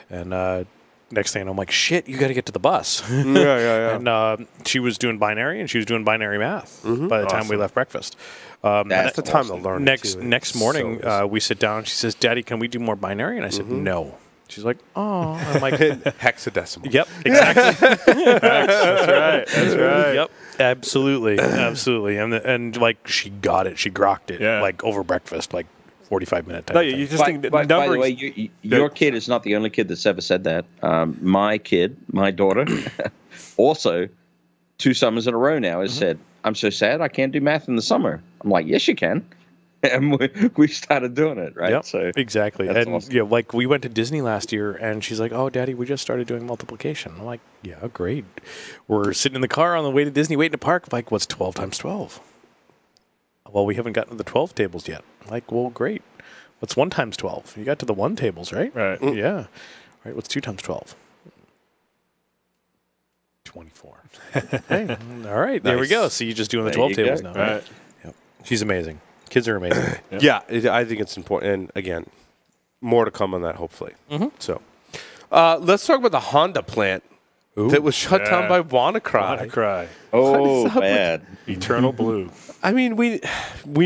and next thing I'm like, shit, you got to get to the bus. Yeah. And she was doing binary, and she was doing binary math by the time we left breakfast. That's the time to learn. Next morning, we sit down, and she says, "Daddy, can we do more binary?" And I said, "No." She's like, "Oh." I'm like, hexadecimal. Yep, exactly. That's right. Yep, absolutely. And like she got it, she grokked it, like over breakfast, like 45-minute time. No, you just think that by the numbers. way, your kid is not the only kid that's ever said that. My kid, my daughter, also 2 summers in a row now has said, "I'm so sad I can't do math in the summer." I'm like, "Yes, you can." And we started doing it, right? Yep, so exactly. And awesome. like we went to Disney last year, and she's like, "Oh, Daddy, we just started doing multiplication." I'm like, "Yeah, great." We're sitting in the car on the way to Disney, waiting to park. I'm like, "What's 12 times 12?" "Well, we haven't gotten to the 12 tables yet." I'm like, "Well, great. What's 1 times 12? You got to the 1 tables, right?" Right. Yeah. All right. What's 2 times 12? 24. Hey, all right. There we go. So you're just doing the 12 tables now. Right. Yep. She's amazing. Kids are amazing. Yeah, I think it's important. And again, more to come on that, hopefully. So let's talk about the Honda plant that was shut down by WannaCry. WannaCry. Oh, bad. Eternal Blue. I mean, we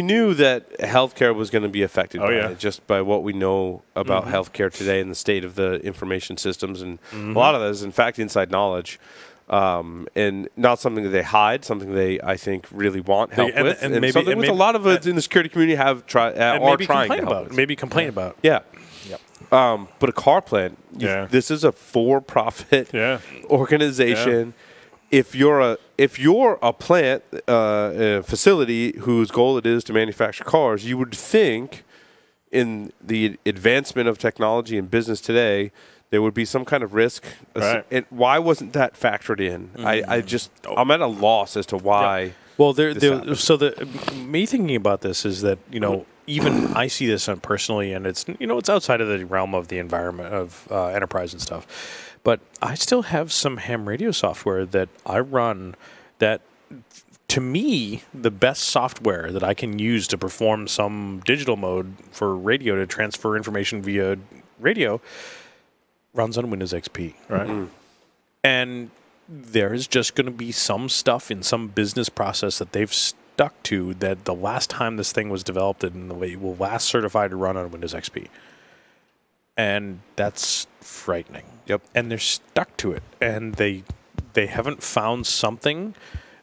knew that healthcare was going to be affected by it, just by what we know about healthcare today and the state of the information systems, and a lot of that is, in fact, inside knowledge, and not something that they hide, something they, I think, really want help with, and maybe, something with a lot of us in the security community have trying to help with. Maybe complain about. Yeah. But a car plant, this is a for-profit organization. If you're a plant a facility whose goal it is to manufacture cars, you would think in the advancement of technology and business today there would be some kind of risk. Right. And why wasn't that factored in? I'm at a loss as to why. Yeah. Well, me thinking about this is that, you know, even I see this personally, and it's, you know, it's outside of the realm of the environment of enterprise and stuff. But I still have some ham radio software that I run that, to me, the best software that I can use to perform some digital mode for radio to transfer information via radio runs on Windows XP. Right. And there is just going to be some stuff in some business process that they've stuck to that the last time this thing was developed and the way it will last certified to run on Windows XP. And that's frightening. Yep. And they're stuck to it. And they haven't found something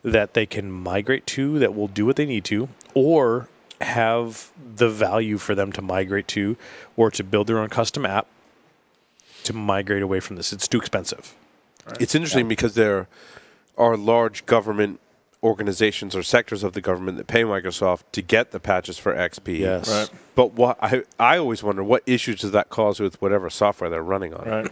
that they can migrate to that will do what they need to, or have the value for them to migrate to, or to build their own custom app to migrate away from this. It's too expensive. Right. It's interesting because there are large government organizations or sectors of the government that pay Microsoft to get the patches for XP. Yes. Right. But what I always wonder, what issues does that cause with whatever software they're running on? Right.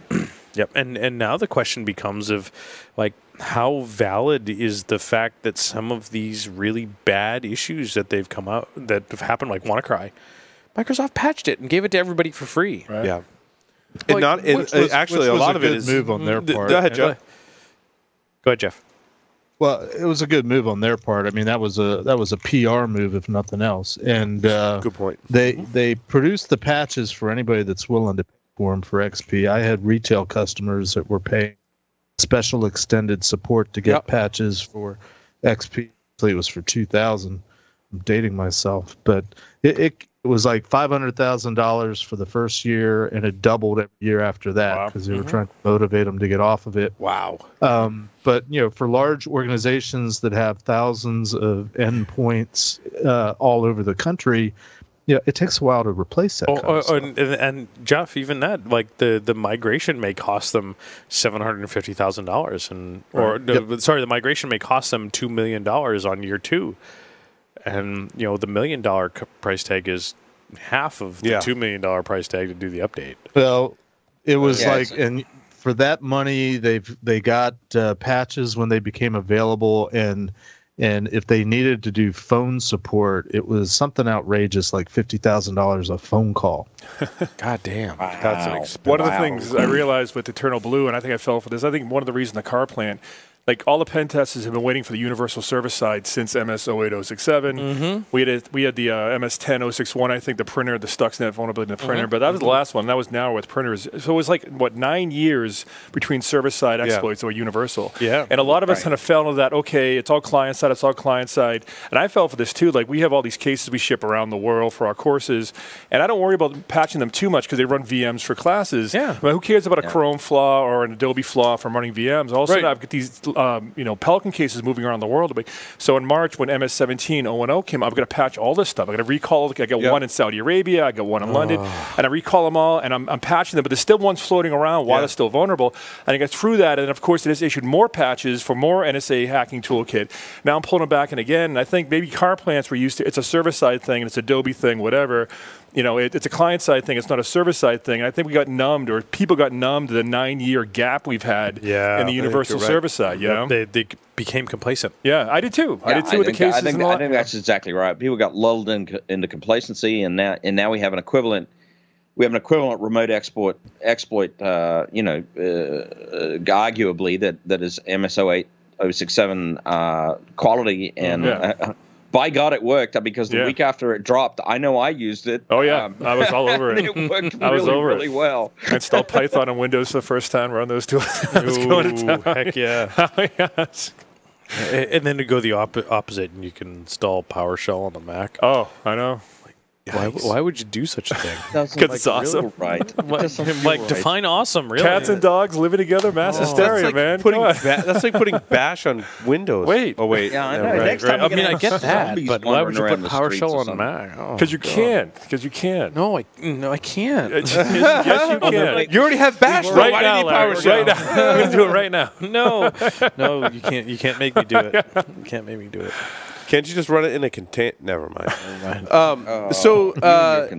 Yep. And now the question becomes of, like, how valid is the fact that some of these really bad issues that they've come out, that have happened, like WannaCry, Microsoft patched it and gave it to everybody for free. Right. Yeah. And actually, a lot of it is move on their part. Go ahead, Jeff. Go ahead, Jeff. Well, it was a good move on their part. I mean, that was a PR move, if nothing else. And good point. They produced the patches for anybody that's willing to pay for them for XP. I had retail customers that were paying special extended support to get patches for XP. It was for 2,000. I'm dating myself, but it was like $500,000 for the first year, and it doubled every year after that because they were trying to motivate them to get off of it. Wow. But, you know, for large organizations that have thousands of endpoints all over the country, you know, it takes a while to replace that. And Jeff, even that, like the migration may cost them $750,000, the migration may cost them $2 million on year 2. And, you know, the $1 million price tag is half of the $2 million price tag to do the update. Well, it was and for that money, they got patches when they became available, and if they needed to do phone support, it was something outrageous, like $50,000 a phone call. God damn. Wow. That's an expense. One of the things I realized with Eternal Blue, and I think I fell for this, I think one of the reasons the car plant, like all the pen testers have been waiting for the universal service side since MS 08067. Mm-hmm. We had the MS 10061, I think, the printer, the Stuxnet vulnerability in the printer, but that was the last one. That was now with printers. So it was like, 9 years between server side exploits that were universal. Yeah. And a lot of us kind of fell into that, okay, it's all client side, And I fell for this too. Like, we have all these cases we ship around the world for our courses, and I don't worry about patching them too much because they run VMs for classes. Yeah. But who cares about a Chrome flaw or an Adobe flaw from running VMs? All of a sudden, I've got these Pelican cases moving around the world. So in March, when MS 17010 came, I'm going to patch all this stuff. I'm going to recall. I got one in Saudi Arabia. I got one in London, and I recall them all, and I'm patching them. But there's still ones floating around while they're still vulnerable. And I got through that, and of course, it has issued more patches for more NSA hacking toolkit. Now I'm pulling them back in again, and I think maybe car plants were used to. It's a server side thing, and it's Adobe thing, whatever. You know, it's a client-side thing. It's not a server-side thing. And I think we got numbed, or people got numbed to the 9-year gap we've had in the universal server side. You know, they became complacent. Yeah, I did too. I did too with the cases. I think that's exactly right. People got lulled into complacency, and now we have an equivalent. We have an equivalent remote exploit. Arguably that is MS 08067 quality and. by God, it worked because the week after it dropped, I know I used it. Oh, yeah. I was all over it. It worked really well. I installed Python on Windows for the first time. Run those tools. I was going to town. Heck yeah. Oh, yes. And then to go the opposite, and you can install PowerShell on the Mac. Oh, I know. Why would you do such a thing? Because it's awesome. Right. Define awesome, really. Cats and dogs living together, mass hysteria, man. That's like putting Bash on Windows. Wait. Oh, wait. Yeah, I know. Right. Next time I mean, I get that, but why would you put PowerShell on the Mac? Because you can. Because you can. No, I can't. Yes, you can. You already have Bash. Right Why do now, you need Larry. PowerShell? Right now. I'm going to do it right now. No, you can't. You can't make me do it. You can't make me do it. Can't you just run it in a contain? Never mind. So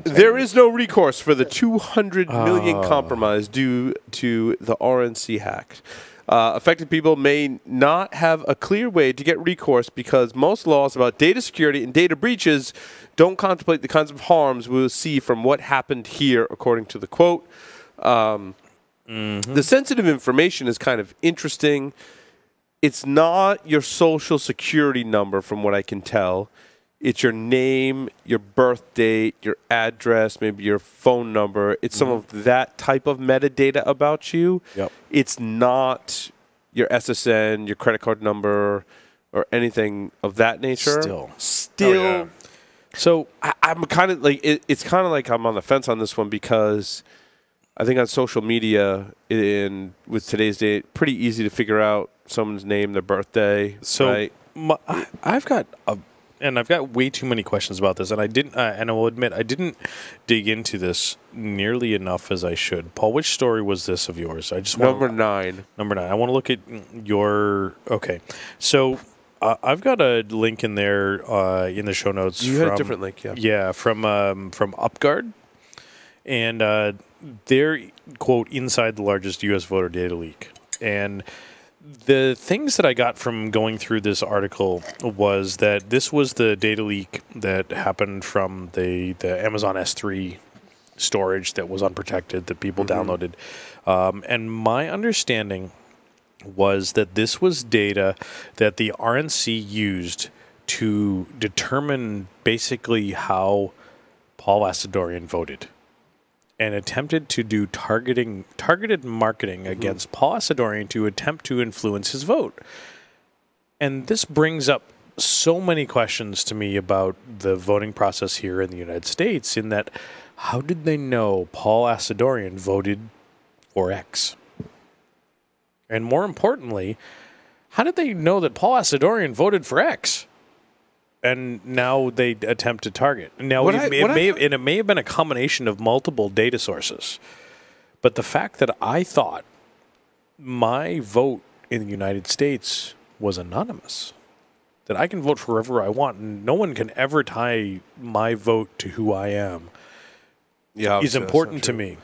there is no recourse for the 200 million compromise due to the RNC hack. Affected people may not have a clear way to get recourse because most laws about data security and data breaches don't contemplate the kinds of harms we'll see from what happened here, according to the quote. The sensitive information is kind of interesting. It's not your social security number, from what I can tell. It's your name, your birth date, your address, maybe your phone number. It's some of that type of metadata about you. Yep. It's not your SSN, your credit card number, or anything of that nature. Still. Oh, yeah. So I'm kind of like, it's kind of like I'm on the fence on this one because I think on social media, with today's date, pretty easy to figure out someone's name, their birthday. So right? I've got way too many questions about this, and I will admit I didn't dig into this nearly enough as I should. Paul, which story was this of yours? I just Number 9. Number 9. I want to look at your. Okay, so I've got a link in there in the show notes. You had a different link, yeah. Yeah, from UpGuard, and they're quote inside the largest U.S. voter data leak. And the things that I got from going through this article was that this was the data leak that happened from the Amazon S3 storage that was unprotected that people downloaded. And my understanding was that this was data that the RNC used to determine basically how Paul Asadoorian voted, and attempted to do targeted marketing against Paul Asadoorian to attempt to influence his vote. And this brings up so many questions to me about the voting process here in the United States, in that how did they know Paul Asadoorian voted for X? And more importantly, how did they know that Paul Asadoorian voted for X? And now they attempt to target. Now, it may have been a combination of multiple data sources. But the fact that I thought my vote in the United States was anonymous, that I can vote for whoever I want, and no one can ever tie my vote to who I am, is important to me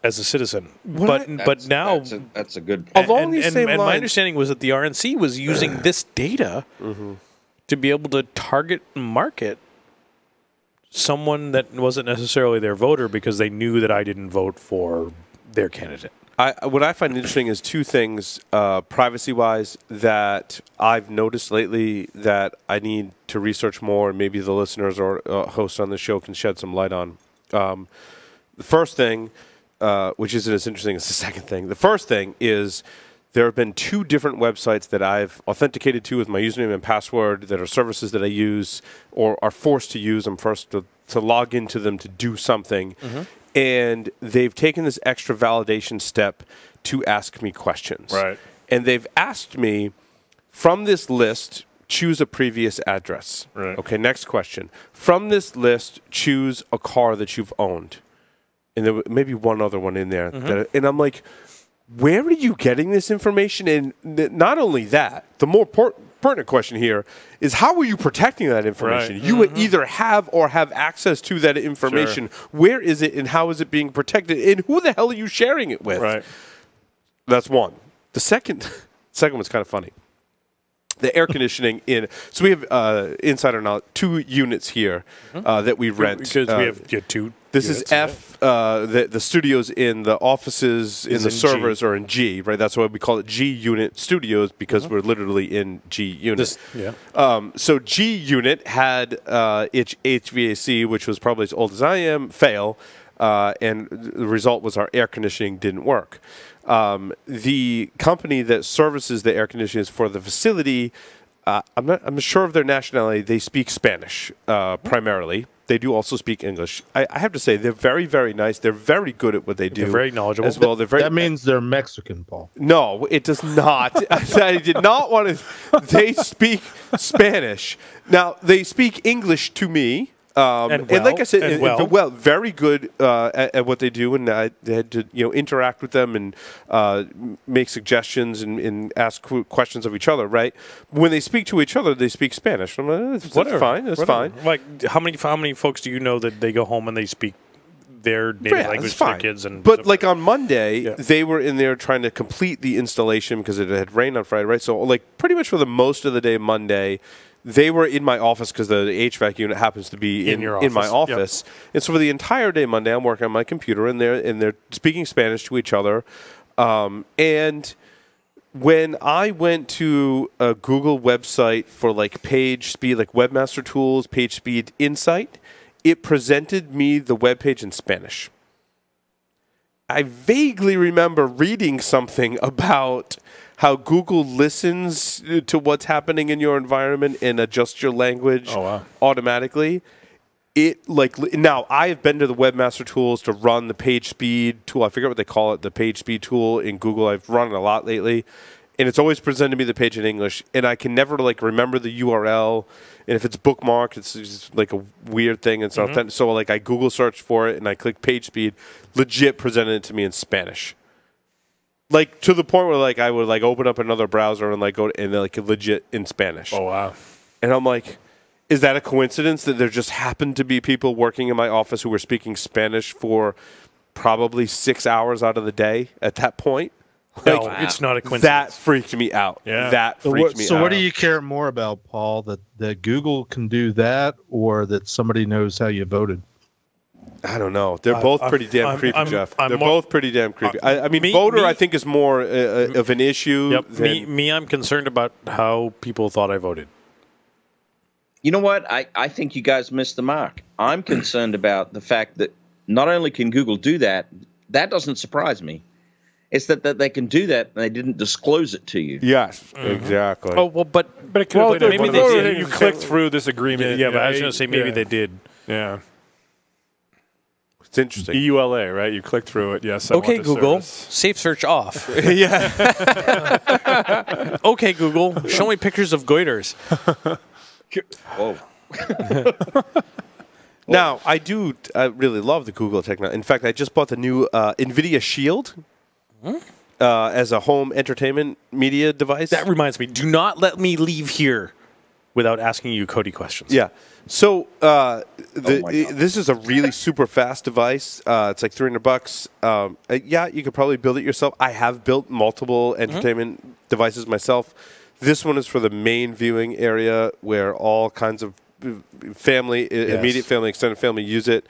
as a citizen. But now that's a good point. Along these same lines, my understanding was that the RNC was using this data to be able to target and market someone that wasn't necessarily their voter because they knew that I didn't vote for their candidate. What I find interesting is two things, privacy-wise, that I've noticed lately that I need to research more, and maybe the listeners or hosts on the show can shed some light on. The first thing, which isn't as interesting as the second thing, the first thing is there have been 2 different websites that I've authenticated to with my username and password that are services that I use or are forced to use. I'm forced to log into them to do something. And they've taken this extra validation step to ask me questions. Right. And they've asked me, from this list, choose a previous address. Right. Okay, next question. From this list, choose a car that you've owned. And there may be one other one in there. And I'm like, where are you getting this information? And not only that, the more pertinent question here is, how are you protecting that information? Right. You either have or have access to that information. Sure. Where is it and how is it being protected? And who the hell are you sharing it with? Right. That's one. The second one's kind of funny. the air conditioning in. So we have insider knowledge, 2 units here that we rent. Because we have 2. This is F. The studios in the offices in the servers G. are in G, right? That's why we call it G unit studios, because we're literally in G unit. So G unit had its HVAC, which was probably as old as I am, fail, and the result was our air conditioning didn't work. The company that services the air conditioners for the facility, I'm sure of their nationality. They speak Spanish primarily. They do also speak English. I have to say, they're very, very nice. They're very good at what they do. They're very knowledgeable. As well. That means they're Mexican, Paul. No, it does not. I did not want to. They speak Spanish. Now, they speak English to me. And like I said, very good at what they do, and I had to interact with them and make suggestions and ask questions of each other. Right? When they speak to each other, they speak Spanish. I'm like, that's fine. That's fine. Like how many folks do you know that they go home and they speak their native language to their kids? But like on Monday, they were in there trying to complete the installation because it had rained on Friday. Right? So like pretty much for the most of the day Monday, they were in my office because the HVAC unit happens to be in my office. Yep. And so for the entire day Monday, I'm working on my computer, and they're speaking Spanish to each other. And when I went to a Google website for like page speed, like Webmaster Tools, Page Speed Insight, it presented me the webpage in Spanish. I vaguely remember reading something about how Google listens to what's happening in your environment and adjusts your language automatically. Now, I have been to the Webmaster Tools to run the page speed tool. I forget what they call it, the page speed tool in Google. I've run it a lot lately. And it's always presented me the page in English. And I can never remember the URL. And if it's bookmarked, it's just like a weird thing. It's authentic. So I Google search for it and I click page speed. Legit presented it to me in Spanish. Like to the point where I would open up another browser and go and legit in Spanish. Oh wow! And I'm like, is that a coincidence that there just happened to be people working in my office who were speaking Spanish for probably 6 hours out of the day at that point? No, it's not a coincidence. That freaked me out. Yeah. That freaked me out. So what do you care more about, Paul? That Google can do that, or that somebody knows how you voted? I don't know. They're both pretty damn creepy, Jeff. They're both pretty damn creepy. I mean, voter, I think, is more of an issue. Yep. Me, I'm concerned about how people thought I voted. You know what? I think you guys missed the mark. I'm concerned about the fact that not only can Google do that, that doesn't surprise me. It's that they can do that and they didn't disclose it to you. Yes, exactly. Oh, well, but it could have maybe they did. You clicked through this agreement. Yeah, but I was going to say maybe they did. Yeah. It's interesting. EULA, right? You click through it. Yes. Okay, Google. Safe search off. Yeah. Okay, Google. Show me pictures of goiters. Whoa. Now, I really love the Google technology. In fact, I just bought the new NVIDIA Shield as a home entertainment media device. That reminds me. Do not let me leave here without asking you Cody questions. Yeah. So this is a really super fast device. It's like $300. Yeah, you could probably build it yourself. I have built multiple entertainment devices myself. This one is for the main viewing area where all kinds of family, immediate family, extended family use it.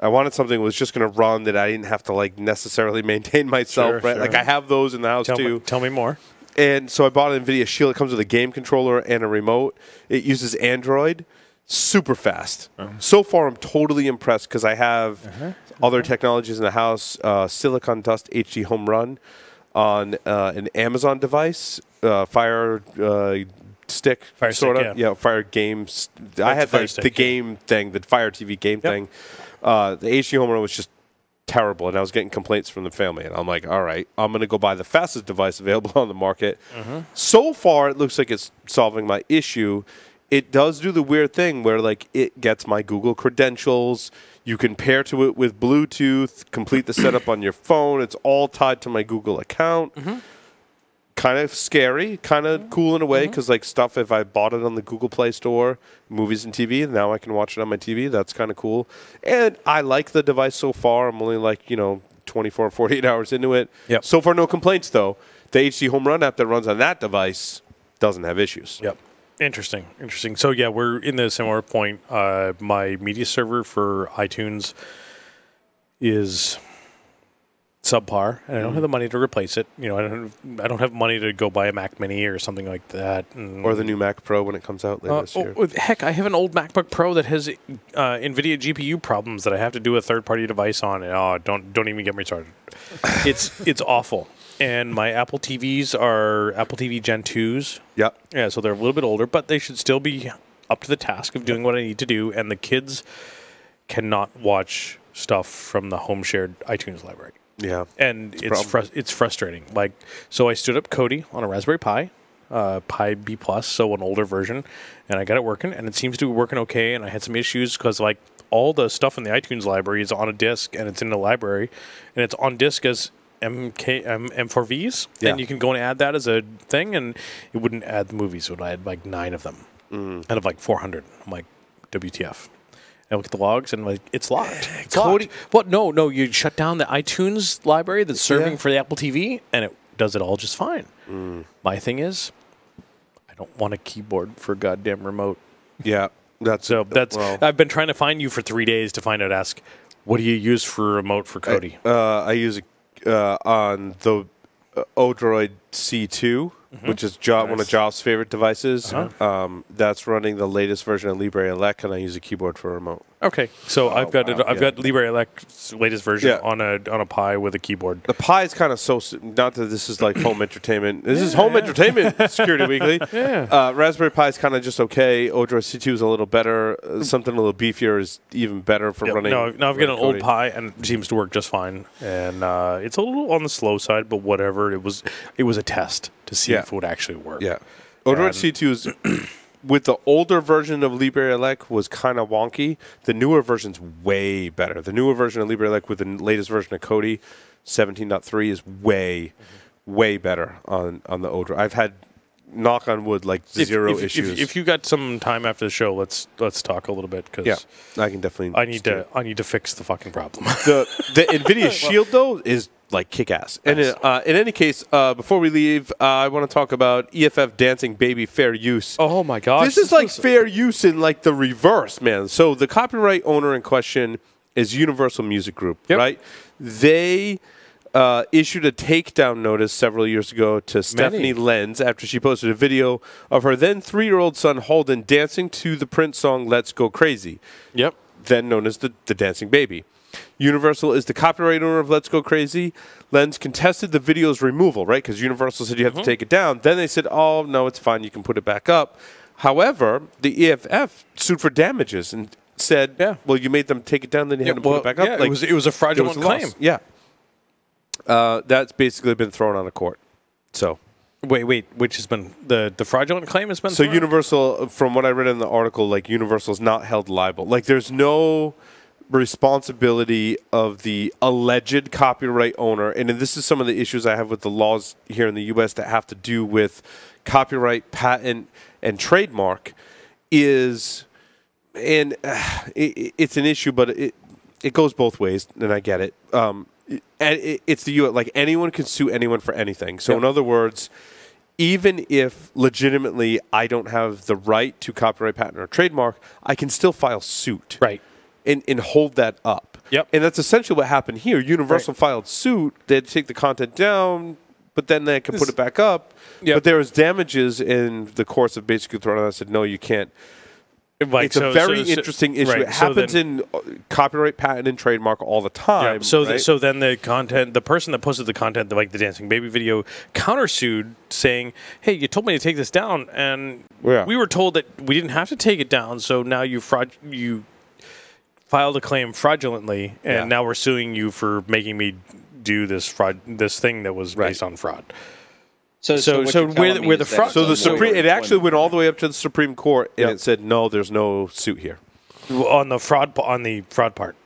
I wanted something that was just going to run that I didn't have to necessarily maintain myself. Right? Sure. I have those in the house too. Tell me more. And so I bought an NVIDIA Shield. It comes with a game controller and a remote. It uses Android. Super fast. So far, I'm totally impressed because I have other technologies in the house. Silicon Dust HD Home Run on an Amazon device. Fire Stick, sort of. Yeah, Fire Games. I had the game thing, the Fire TV game thing. The HD Home Run was just terrible, and I was getting complaints from the family. And I'm like, all right, I'm going to go buy the fastest device available on the market. So far, it looks like it's solving my issue. It does do the weird thing where, it gets my Google credentials. You can pair to it with Bluetooth, complete the setup on your phone. It's all tied to my Google account. Kind of scary, kind of cool in a way, because stuff, if I bought it on the Google Play Store, movies and TV, and now I can watch it on my TV. That's kind of cool. And I like the device so far. I'm only 24 or 48 hours into it. So far, no complaints, though. The HD Home Run app that runs on that device doesn't have issues. Yep. Interesting. So yeah, we're in the similar point. My media server for iTunes is subpar, and I don't have the money to replace it. I don't have money to go buy a Mac Mini or something like that, or the new Mac Pro when it comes out later this year. Heck, I have an old MacBook Pro that has NVIDIA GPU problems that I have to do a third-party device on. Don't even get me started. It's awful. And my Apple TVs are Apple TV Gen 2s. Yep. Yeah, so they're a little bit older, but they should still be up to the task of doing what I need to do. And the kids cannot watch stuff from the home shared iTunes library. Yeah. And it's frustrating. So I stood up Kodi on a Raspberry Pi, Pi B+, so an older version, and I got it working, and it seems to be working okay. And I had some issues because all the stuff in the iTunes library is on a disk, and it's in the library, and it's on disk as M4Vs, and you can go and add that as a thing, and it wouldn't add the movies, so I had 9 of them out of 400. I'm like, WTF? I look at the logs, and it's locked. It's locked. What? No, you shut down the iTunes library that's serving for the Apple TV, and it does it all just fine. My thing is, I don't want a keyboard for a goddamn remote. Yeah, I've been trying to find you for 3 days to find out. Ask, what do you use for a remote for Kodi? I use on the Odroid C2, which is one of Job's favorite devices. That's running the latest version of Libre Elec, and I use a keyboard for a remote. Okay, so I've got Libre Elec's latest version on a Pi with a keyboard. The Pi is kind of not that this is like home entertainment. This is home entertainment Security Weekly. Raspberry Pi is kind of just okay. Odroid C2 is a little better. Something a little beefier is even better for running. Now I've got an old Pi, and it seems to work just fine. And it's a little on the slow side, but whatever. It was a test to see if it would actually work. Yeah, Odroid C2 is with the older version of Libre Elec was kind of wonky. The newer version's way better. The newer version of Libre Elec with the latest version of Kodi 17.3 is way better on the Odroid. I've had, knock on wood, zero issues. If you got some time after the show, let's talk a little bit, because I can definitely. I need to fix the fucking problem. The NVIDIA Shield though is kick ass. And in any case, before we leave, I want to talk about EFF Dancing Baby Fair Use. Oh my gosh, this is fair use in the reverse, man. So the copyright owner in question is Universal Music Group, right? They issued a takedown notice several years ago to Stephanie Lenz after she posted a video of her then 3-year-old son Holden dancing to the Prince song "Let's Go Crazy." Yep. Then known as the Dancing Baby. Universal is the copyright owner of Let's Go Crazy. Lenz contested the video's removal, right? Because Universal said you have to take it down. Then they said, oh, no, it's fine. You can put it back up. However, the EFF sued for damages and said, well, you made them take it down, then you had to put it back up. Yeah, it was a fraudulent claim. Yeah. That's basically been thrown out of court. So. Wait, which has been the fraudulent claim has been so thrown? Universal, from what I read in the article, Universal is not held liable. There's no responsibility of the alleged copyright owner, and this is some of the issues I have with the laws here in the U.S. that have to do with copyright, patent, and trademark. It's an issue, but it goes both ways, and I get it. It's the U.S. Anyone can sue anyone for anything. So in other words, even if legitimately I don't have the right to copyright, patent, or trademark, I can still file suit. Right. And hold that up. Yep. And that's essentially what happened here. Universal filed suit. They had to take the content down, but then they can put it back up. Yep. But there was damages in the course of basically throwing out. I said, no, you can't. It's a very interesting issue. Right. It happens in copyright, patent, and trademark all the time. Yeah. So then the person that posted the content, the Dancing Baby video, countersued saying, hey, you told me to take this down, and we were told that we didn't have to take it down, so now you filed a claim fraudulently, and now we're suing you for making me do this thing that was based on fraud. So where the fraud? So it actually went all the way up to the Supreme Court, and it said no, there's no suit here on the fraud part.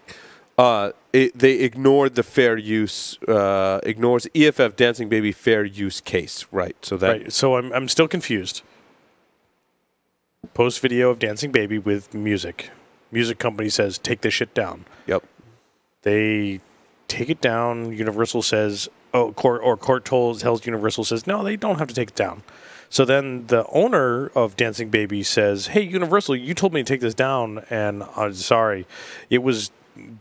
They ignored the fair use, ignores EFF Dancing Baby fair use case, right? So I'm still confused. Post video of Dancing Baby with music. Music company says, take this shit down. Yep. They take it down. Universal says, court tells Universal, says, no, they don't have to take it down. So then the owner of Dancing Baby says, hey, Universal, you told me to take this down, and I'm sorry. It was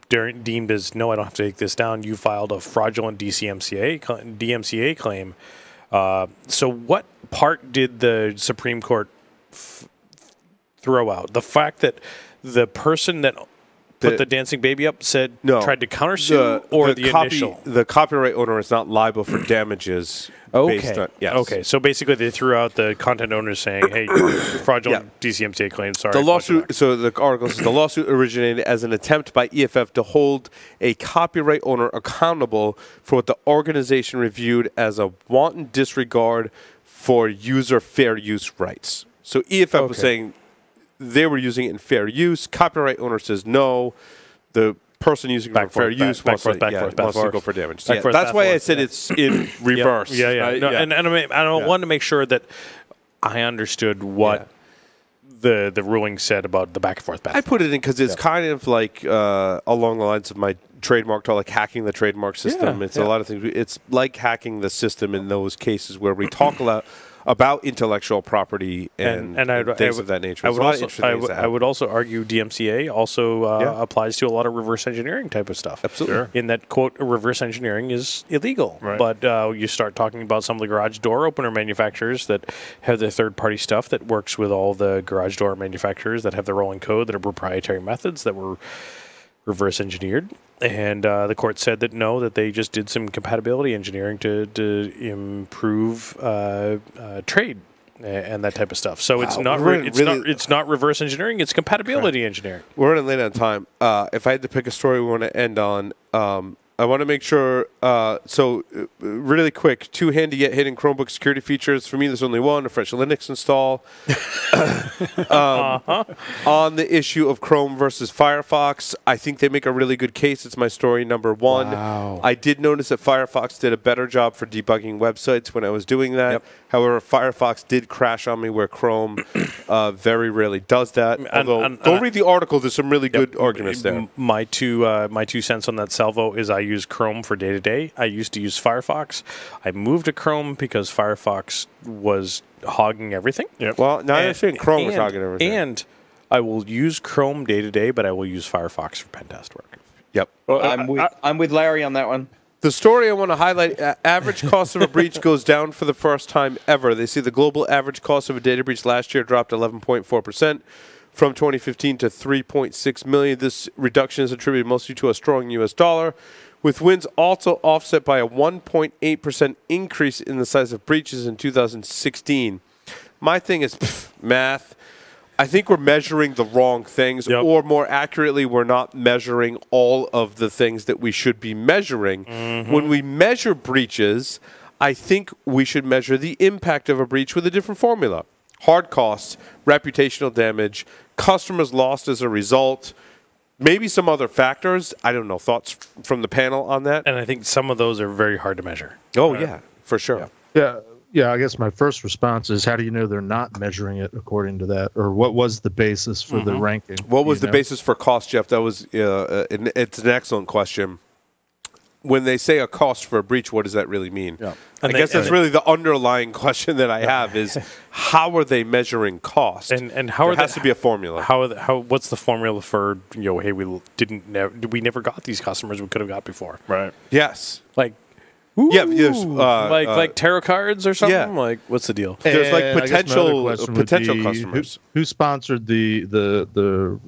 deemed as, no, I don't have to take this down. You filed a fraudulent DMCA claim. So what part did the Supreme Court throw out? The fact that the person that put the Dancing Baby up tried to countersue, or the initial? The copyright owner is not liable for damages. Based on, yes. Okay. So basically, they threw out the content owners saying, "Hey, fraudulent DCMCA claim." Sorry. The lawsuit. So the article says the lawsuit originated as an attempt by EFF to hold a copyright owner accountable for what the organization reviewed as a wanton disregard for user fair use rights. So EFF was saying they were using it in fair use. Copyright owner says no. The person using it for fair use wants to go for damage. That's why I said it's in reverse. And I wanted to make sure that I understood what the ruling said about the back and forth. I put it in because it's kind of like along the lines of my trademark talk, like hacking the trademark system. It's a lot of things. It's like hacking the system in those cases where we talk about intellectual property and things of that nature. I would also argue DMCA also applies to a lot of reverse engineering type of stuff. Absolutely. Sure. In that, quote, reverse engineering is illegal. Right. But you start talking about some of the garage door opener manufacturers that have the third-party stuff that works with all the garage door manufacturers that have their own code that are proprietary methods that were reverse engineered. And the court said that no, that they just did some compatibility engineering to improve trade and that type of stuff. So it's not it's not reverse engineering; it's compatibility engineering. We're running late on time. If I had to pick a story we want to end on, I want to make sure. Really quick, 2 handy yet hidden Chromebook security features. For me, there's only one: a fresh Linux install. On the issue of Chrome versus Firefox, I think they make a really good case. It's my story number 1. Wow. I did notice that Firefox did a better job for debugging websites when I was doing that. Yep. However, Firefox did crash on me where Chrome very rarely does that. Although, go read the article. There's some really good arguments there. My two cents on that salvo is I use Chrome for day-to-day. I used to use Firefox. I moved to Chrome because Firefox was hogging everything. Yep. Well, now I understand Chrome was hogging everything. And I will use Chrome day-to-day, but I will use Firefox for pen test work. Yep. Well, I'm with Larry on that one. The story I want to highlight, average cost of a breach goes down for the first time ever. They see the global average cost of a data breach last year dropped 11.4% from 2015 to $3.6 million. This reduction is attributed mostly to a strong U.S. dollar, with wins also offset by a 1.8% increase in the size of breaches in 2016. My thing is math. I think we're measuring the wrong things, or more accurately, we're not measuring all of the things that we should be measuring. Mm-hmm. When we measure breaches, I think we should measure the impact of a breach with a different formula. Hard costs, reputational damage, customers lost as a result, maybe some other factors. I don't know. Thoughts from the panel on that? And I think some of those are very hard to measure. Oh, yeah, for sure. Yeah, I guess my first response is, how do you know they're not measuring it according to that? Or what was the basis for the ranking? What was the basis for cost, Jeff? That was it's an excellent question. When they say a cost for a breach, what does that really mean? Yeah. I guess that's really the underlying question that I have is, how are they measuring cost? And how there has to be a formula. What's the formula for, hey, we never got these customers we could have got before. Right. Yes. Like, like tarot cards or something. Yeah. Like, what's the deal? There's like potential customers. Who sponsored the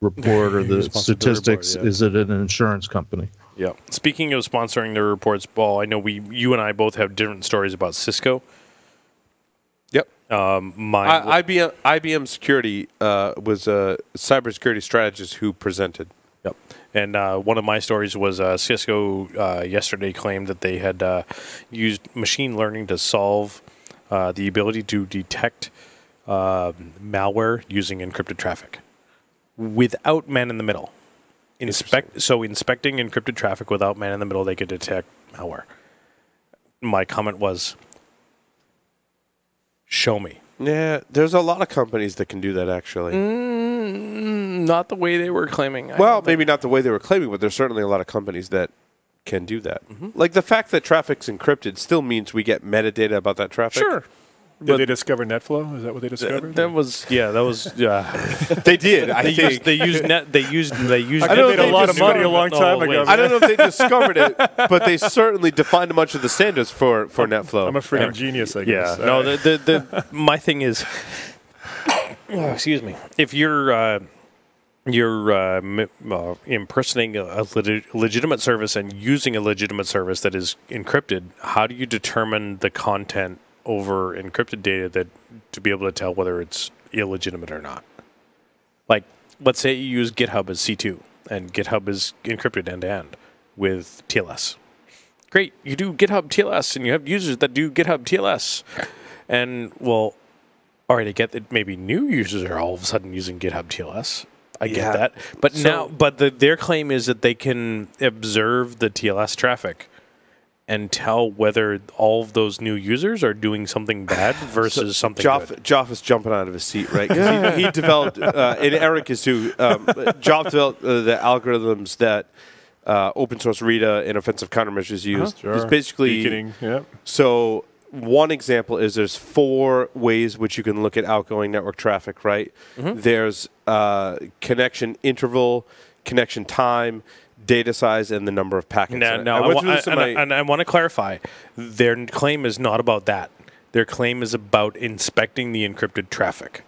report or the statistics? Report, Is it an insurance company? Yeah. Speaking of sponsoring the reports, Paul, I know you and I both have different stories about Cisco. Yep. IBM IBM Security was a cybersecurity strategist who presented. Yep. And one of my stories was Cisco yesterday claimed that they had used machine learning to solve the ability to detect malware using encrypted traffic without man in the middle. So inspecting encrypted traffic without man in the middle, they could detect malware. My comment was, show me. Yeah, there's a lot of companies that can do that, actually. Not the way they were claiming. Well, maybe not the way they were claiming, but there's certainly a lot of companies that can do that. Like the fact that traffic's encrypted still means we get metadata about that traffic. Sure. Did they discover NetFlow? Is that what they discovered? That was They did. I think they used I don't made know a if lot they of money a discovered long time ago. I don't know if they discovered it, but they certainly defined much of the standards for NetFlow. I'm a freaking genius, I guess. Yeah. No, my thing is, excuse me. If you're impersonating a legitimate service and using a legitimate service that is encrypted, how do you determine the content over encrypted data that to be able to tell whether it's illegitimate or not? Like, let's say you use GitHub as C2, and GitHub is encrypted end-to-end with TLS. Great, you do GitHub TLS, and you have users that do GitHub TLS. And, well, all right, I get that maybe new users are all of a sudden using GitHub TLS. I get that. But their claim is that they can observe the TLS traffic and tell whether all of those new users are doing something bad versus something good. Joff is jumping out of his seat, right? 'Cause he developed, and Eric is too, Joff developed the algorithms that open source Rita and offensive countermeasures used. Sure. It's basically, Beaconing, yep. So one example is there's 4 ways which you can look at outgoing network traffic, right? There's connection interval, connection time, data size, and the number of packets. Now, I want to clarify. Their claim is not about that. Their claim is about inspecting the encrypted traffic.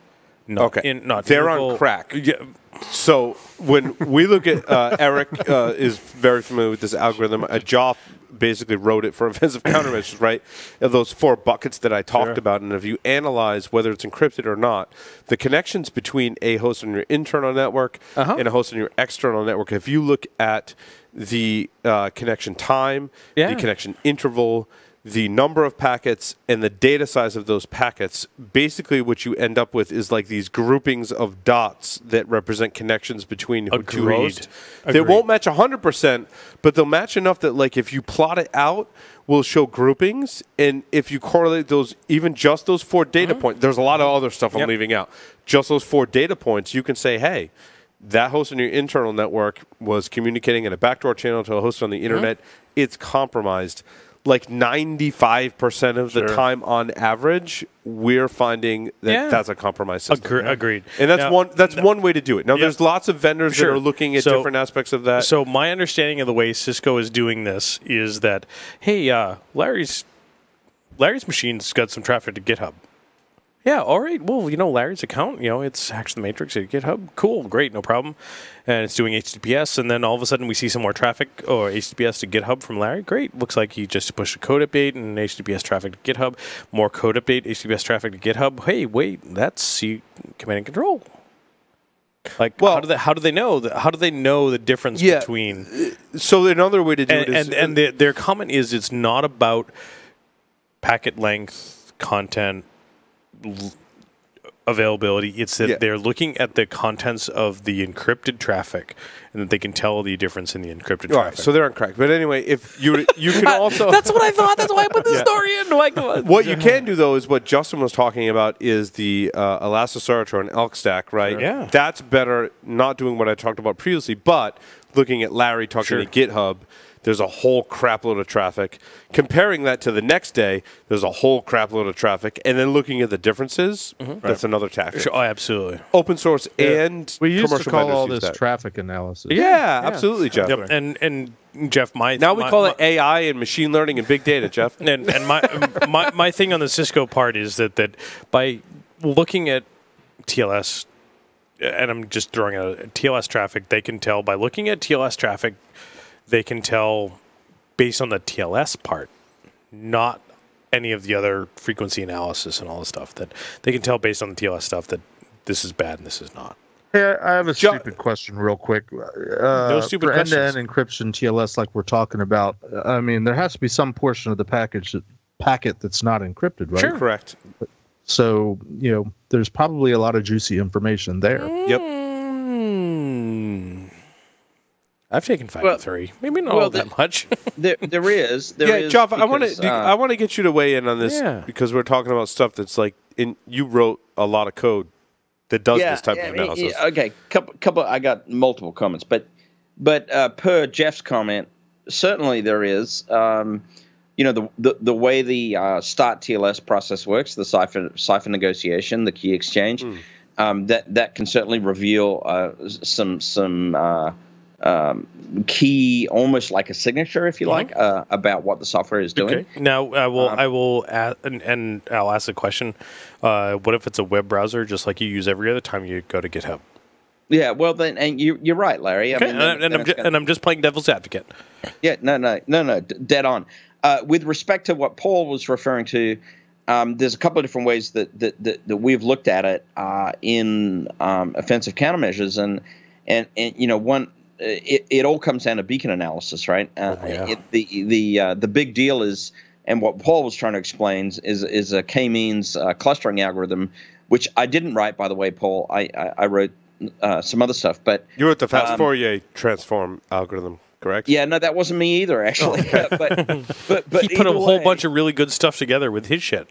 They're on crack. Yeah. So when we look at Eric is very familiar with this algorithm. Joff basically wrote it for offensive countermeasures, right? Of those 4 buckets that I talked about, and if you analyze whether it's encrypted or not, the connections between a host on your internal network and a host on your external network, if you look at the connection time, the connection interval, the number of packets, and the data size of those packets, basically what you end up with is like these groupings of dots that represent connections between 2 hosts. They won't match 100%, but they'll match enough that, like, if you plot it out, we'll show groupings, and if you correlate those, even just those 4 data points, there's a lot of other stuff I'm leaving out. Just those 4 data points, you can say, hey, that host on your internal network was communicating in a backdoor channel to a host on the internet. It's compromised. Like 95% of the time on average, we're finding that that's a compromised system. Agreed. And that's one way to do it. Now, there's lots of vendors that are looking at different aspects of that. So my understanding of the way Cisco is doing this is that, hey, Larry's machine's got some traffic to GitHub. Yeah, all right. Well, Larry's account, it's Hacks the Matrix at GitHub. Cool, great, no problem. And it's doing HTTPS, and then all of a sudden we see some more traffic or HTTPS to GitHub from Larry. Great. Looks like he just pushed a code update and HTTPS traffic to GitHub. More code update, HTTPS traffic to GitHub. Hey, wait, that's C command and control. Like, how do they know? How do they know the difference between? So another way to do it is, and their comment is it's not about packet length, content, availability. It's that they're looking at the contents of the encrypted traffic, and that they can tell the difference in the encrypted traffic. Right, so they're on crack. But anyway, if you can also that's what I thought. That's why I put the story in. Like, what you can do though is what Justin was talking about is the Elasticsearch or an elk stack, right? Yeah, that's better. Not doing what I talked about previously, but looking at Larry talking to GitHub. There's a whole crap load of traffic. Comparing that to the next day, there's a whole crap load of traffic. And then looking at the differences, that's another tactic. Sure. Oh, absolutely. Open source and we used commercial to call all vendors this traffic analysis. Yeah, absolutely, Jeff. Yep. And Jeff, now we call it AI and machine learning and big data, Jeff. And my thing on the Cisco part is that by looking at TLS, and I'm just throwing out TLS traffic, they can tell by looking at TLS traffic. They can tell based on the TLS part, not any of the other frequency analysis and all the stuff, that they can tell based on the TLS stuff that this is bad and this is not. Hey, I have a stupid question real quick. No stupid questions. For end-to-end encryption TLS like we're talking about, I mean, there has to be some portion of the packet that's not encrypted, right? Sure. Correct. So, there's probably a lot of juicy information there. Yep. I've taken 5 to 3. Maybe not all that much. There is. Jeff, I want to get you to weigh in on this because we're talking about stuff that's like you wrote a lot of code that does this type of analysis. Okay, couple. I got multiple comments, but per Jeff's comment, certainly there is. The way the start TLS process works, the cipher negotiation, the key exchange, that can certainly reveal some key, almost like a signature, if you like, about what the software is doing. Okay. Now I will add, and I'll ask a question. What if it's a web browser, just like you use every other time you go to GitHub? Yeah, well then, and you're right, Larry. Okay. I'm just playing devil's advocate. Yeah, no, dead on. With respect to what Paul was referring to, there's a couple of different ways that we've looked at it in offensive countermeasures, and one. It all comes down to beacon analysis, right? The big deal is, and what Paul was trying to explain is a k-means clustering algorithm, which I didn't write, by the way, Paul. I wrote some other stuff, but you wrote the fast Fourier transform algorithm, correct? Yeah, no, that wasn't me either, actually. but he put a whole bunch of really good stuff together with his shit.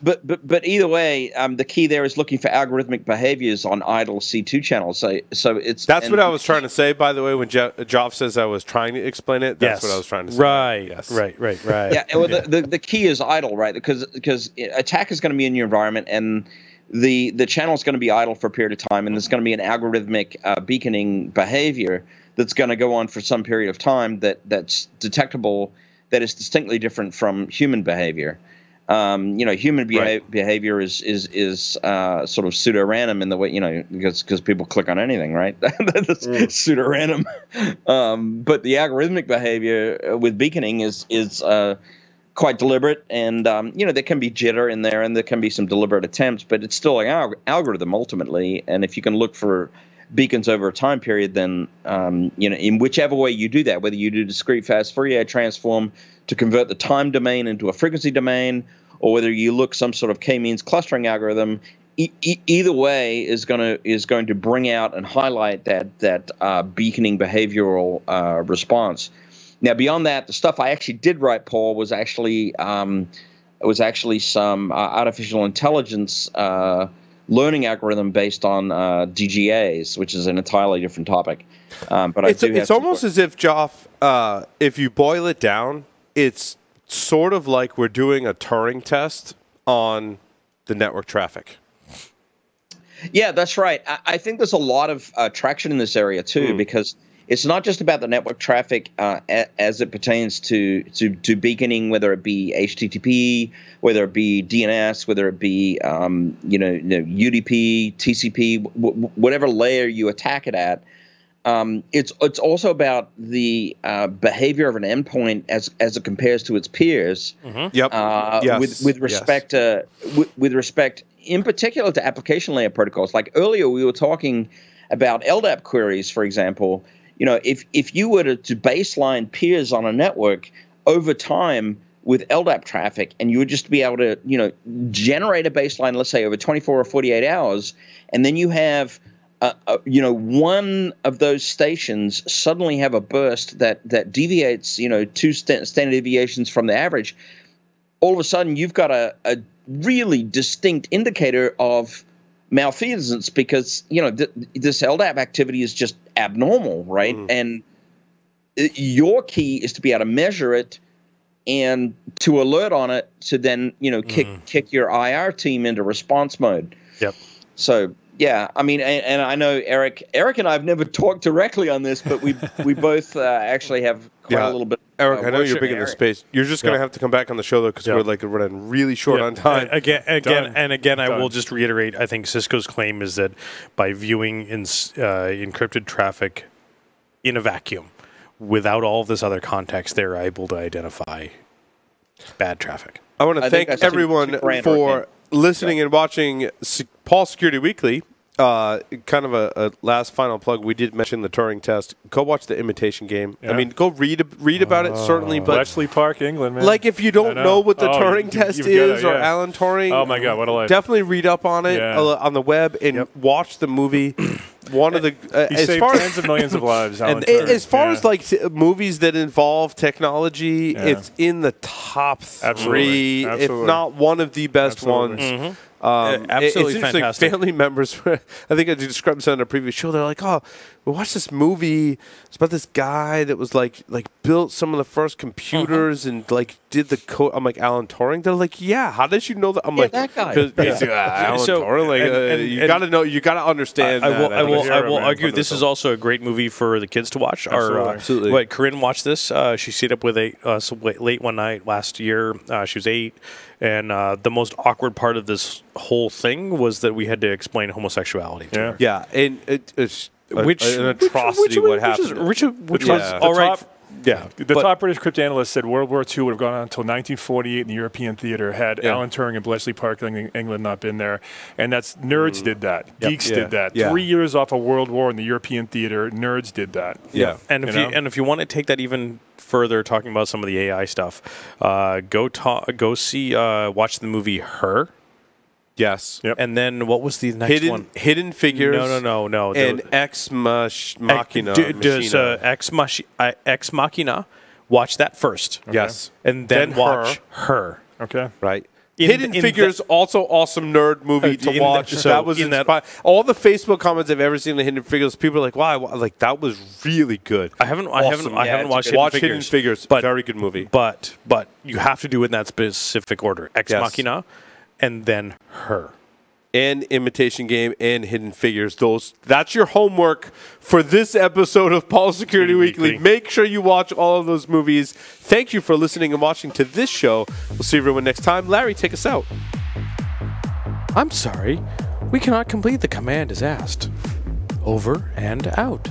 But either way, the key there is looking for algorithmic behaviors on idle C2 channels. So it's that's what I was trying to say. By the way, when Joff says I was trying to explain it, that's what I was trying to say. Right. Yes. Right. Yeah. Well, the key is idle, right? Because attack is going to be in your environment, and the channel is going to be idle for a period of time, and there's going to be an algorithmic beaconing behavior that's going to go on for some period of time that's detectable, that is distinctly different from human behavior. Human behavior is sort of pseudo-random in the way, because people click on anything, right? That's pseudo-random. But the algorithmic behavior with beaconing is quite deliberate, and there can be jitter in there, and there can be some deliberate attempts, but it's still an algorithm ultimately. And if you can look for beacons over a time period, then in whichever way you do that, whether you do discrete fast Fourier transform to convert the time domain into a frequency domain, or whether you look some sort of k-means clustering algorithm, either way is going to bring out and highlight that beaconing behavioral response. Now, beyond that, the stuff I actually did write, Paul, was actually some artificial intelligence learning algorithm based on DGAs, which is an entirely different topic. But it's almost as if, Joff, if you boil it down, it's sort of like we're doing a Turing test on the network traffic. Yeah, that's right. I think there's a lot of traction in this area too, because it's not just about the network traffic as it pertains to beaconing, whether it be HTTP, whether it be DNS, whether it be UDP, TCP, whatever layer you attack it at. It's also about the behavior of an endpoint as it compares to its peers. With respect in particular to application layer protocols. Like earlier, we were talking about LDAP queries, for example. If you were to baseline peers on a network over time with LDAP traffic, and you would just be able to generate a baseline, let's say over 24 or 48 hours, and then you have one of those stations suddenly have a burst that deviates, 2 standard deviations from the average, all of a sudden you've got a really distinct indicator of malfeasance, because, this LDAP activity is just abnormal, right? And your key is to be able to measure it and to alert on it to then, kick your IR team into response mode. Yep. So, yeah, I mean, and I know Eric and I have never talked directly on this, but we both actually have quite a little bit. Eric, I know you're big in this space. You're just going to have to come back on the show, though, because we're running really short on time. Again, I will just reiterate, I think Cisco's claim is that by viewing encrypted traffic in a vacuum, without all of this other context, they're able to identify bad traffic. I want to thank everyone for listening and watching Paul Security Weekly. Kind of a last final plug. We did mention the Turing test. Go watch the Imitation Game. Yeah. I mean, go read about it, certainly. But Bletchley Park, England, man. Like, if you don't know what the Turing test is, or Alan Turing, oh my God, what a life! Definitely read up on it on the web and watch the movie. One of the he saved tens of millions of lives. Alan Turing. As far as like movies that involve technology, it's in the top 3, if not one of the best ones. Absolutely it's fantastic. Family members, I think I described this on a previous show. They're like, "Oh, we watched this movie. It's about this guy that was like built some of the first computers and like did the code." I'm like, Alan Turing. They're like, "Yeah, how did you know that?" I'm like, that guy. Alan So, Turing. Like, you got to know. You got to understand. I will hero, man, argue from this the is film. also a great movie for the kids to watch. Absolutely. What Corinne watched this. She stayed up with late one night last year. She was 8, and the most awkward part of this whole thing was that we had to explain homosexuality to her. Yeah, and it's Which an atrocity. What happened? Which was Yeah. all right. Yeah, the but- top British cryptanalyst said World War II would have gone on until 1948 in the European theater had Alan Turing and Bletchley Park in England not been there. And that's nerds did that. Geeks did that. Yeah. 3 years off a world war in the European theater, nerds did that. Yeah. And if you want to take that even further, talking about some of the AI stuff, go see watch the movie Her. Yes. Yep. And then what was the next one? Hidden Figures. No. And Ex Machina. Ex Machina. Watch that first. Yes. And then watch Her. Okay. Right. In Hidden Figures, also awesome nerd movie to watch. That was all the Facebook comments I've ever seen on Hidden Figures. People are like, "Wow, like that was really good." I haven't watched Hidden Figures. but very good movie. But you have to do it in that specific order: Ex Machina, and then Her. And Imitation Game and Hidden Figures. That's your homework for this episode of Paul Security Weekly. Make sure you watch all of those movies. Thank you for listening and watching to this show. We'll see everyone next time. Larry, take us out. I'm sorry. We cannot complete the command as asked. Over and out.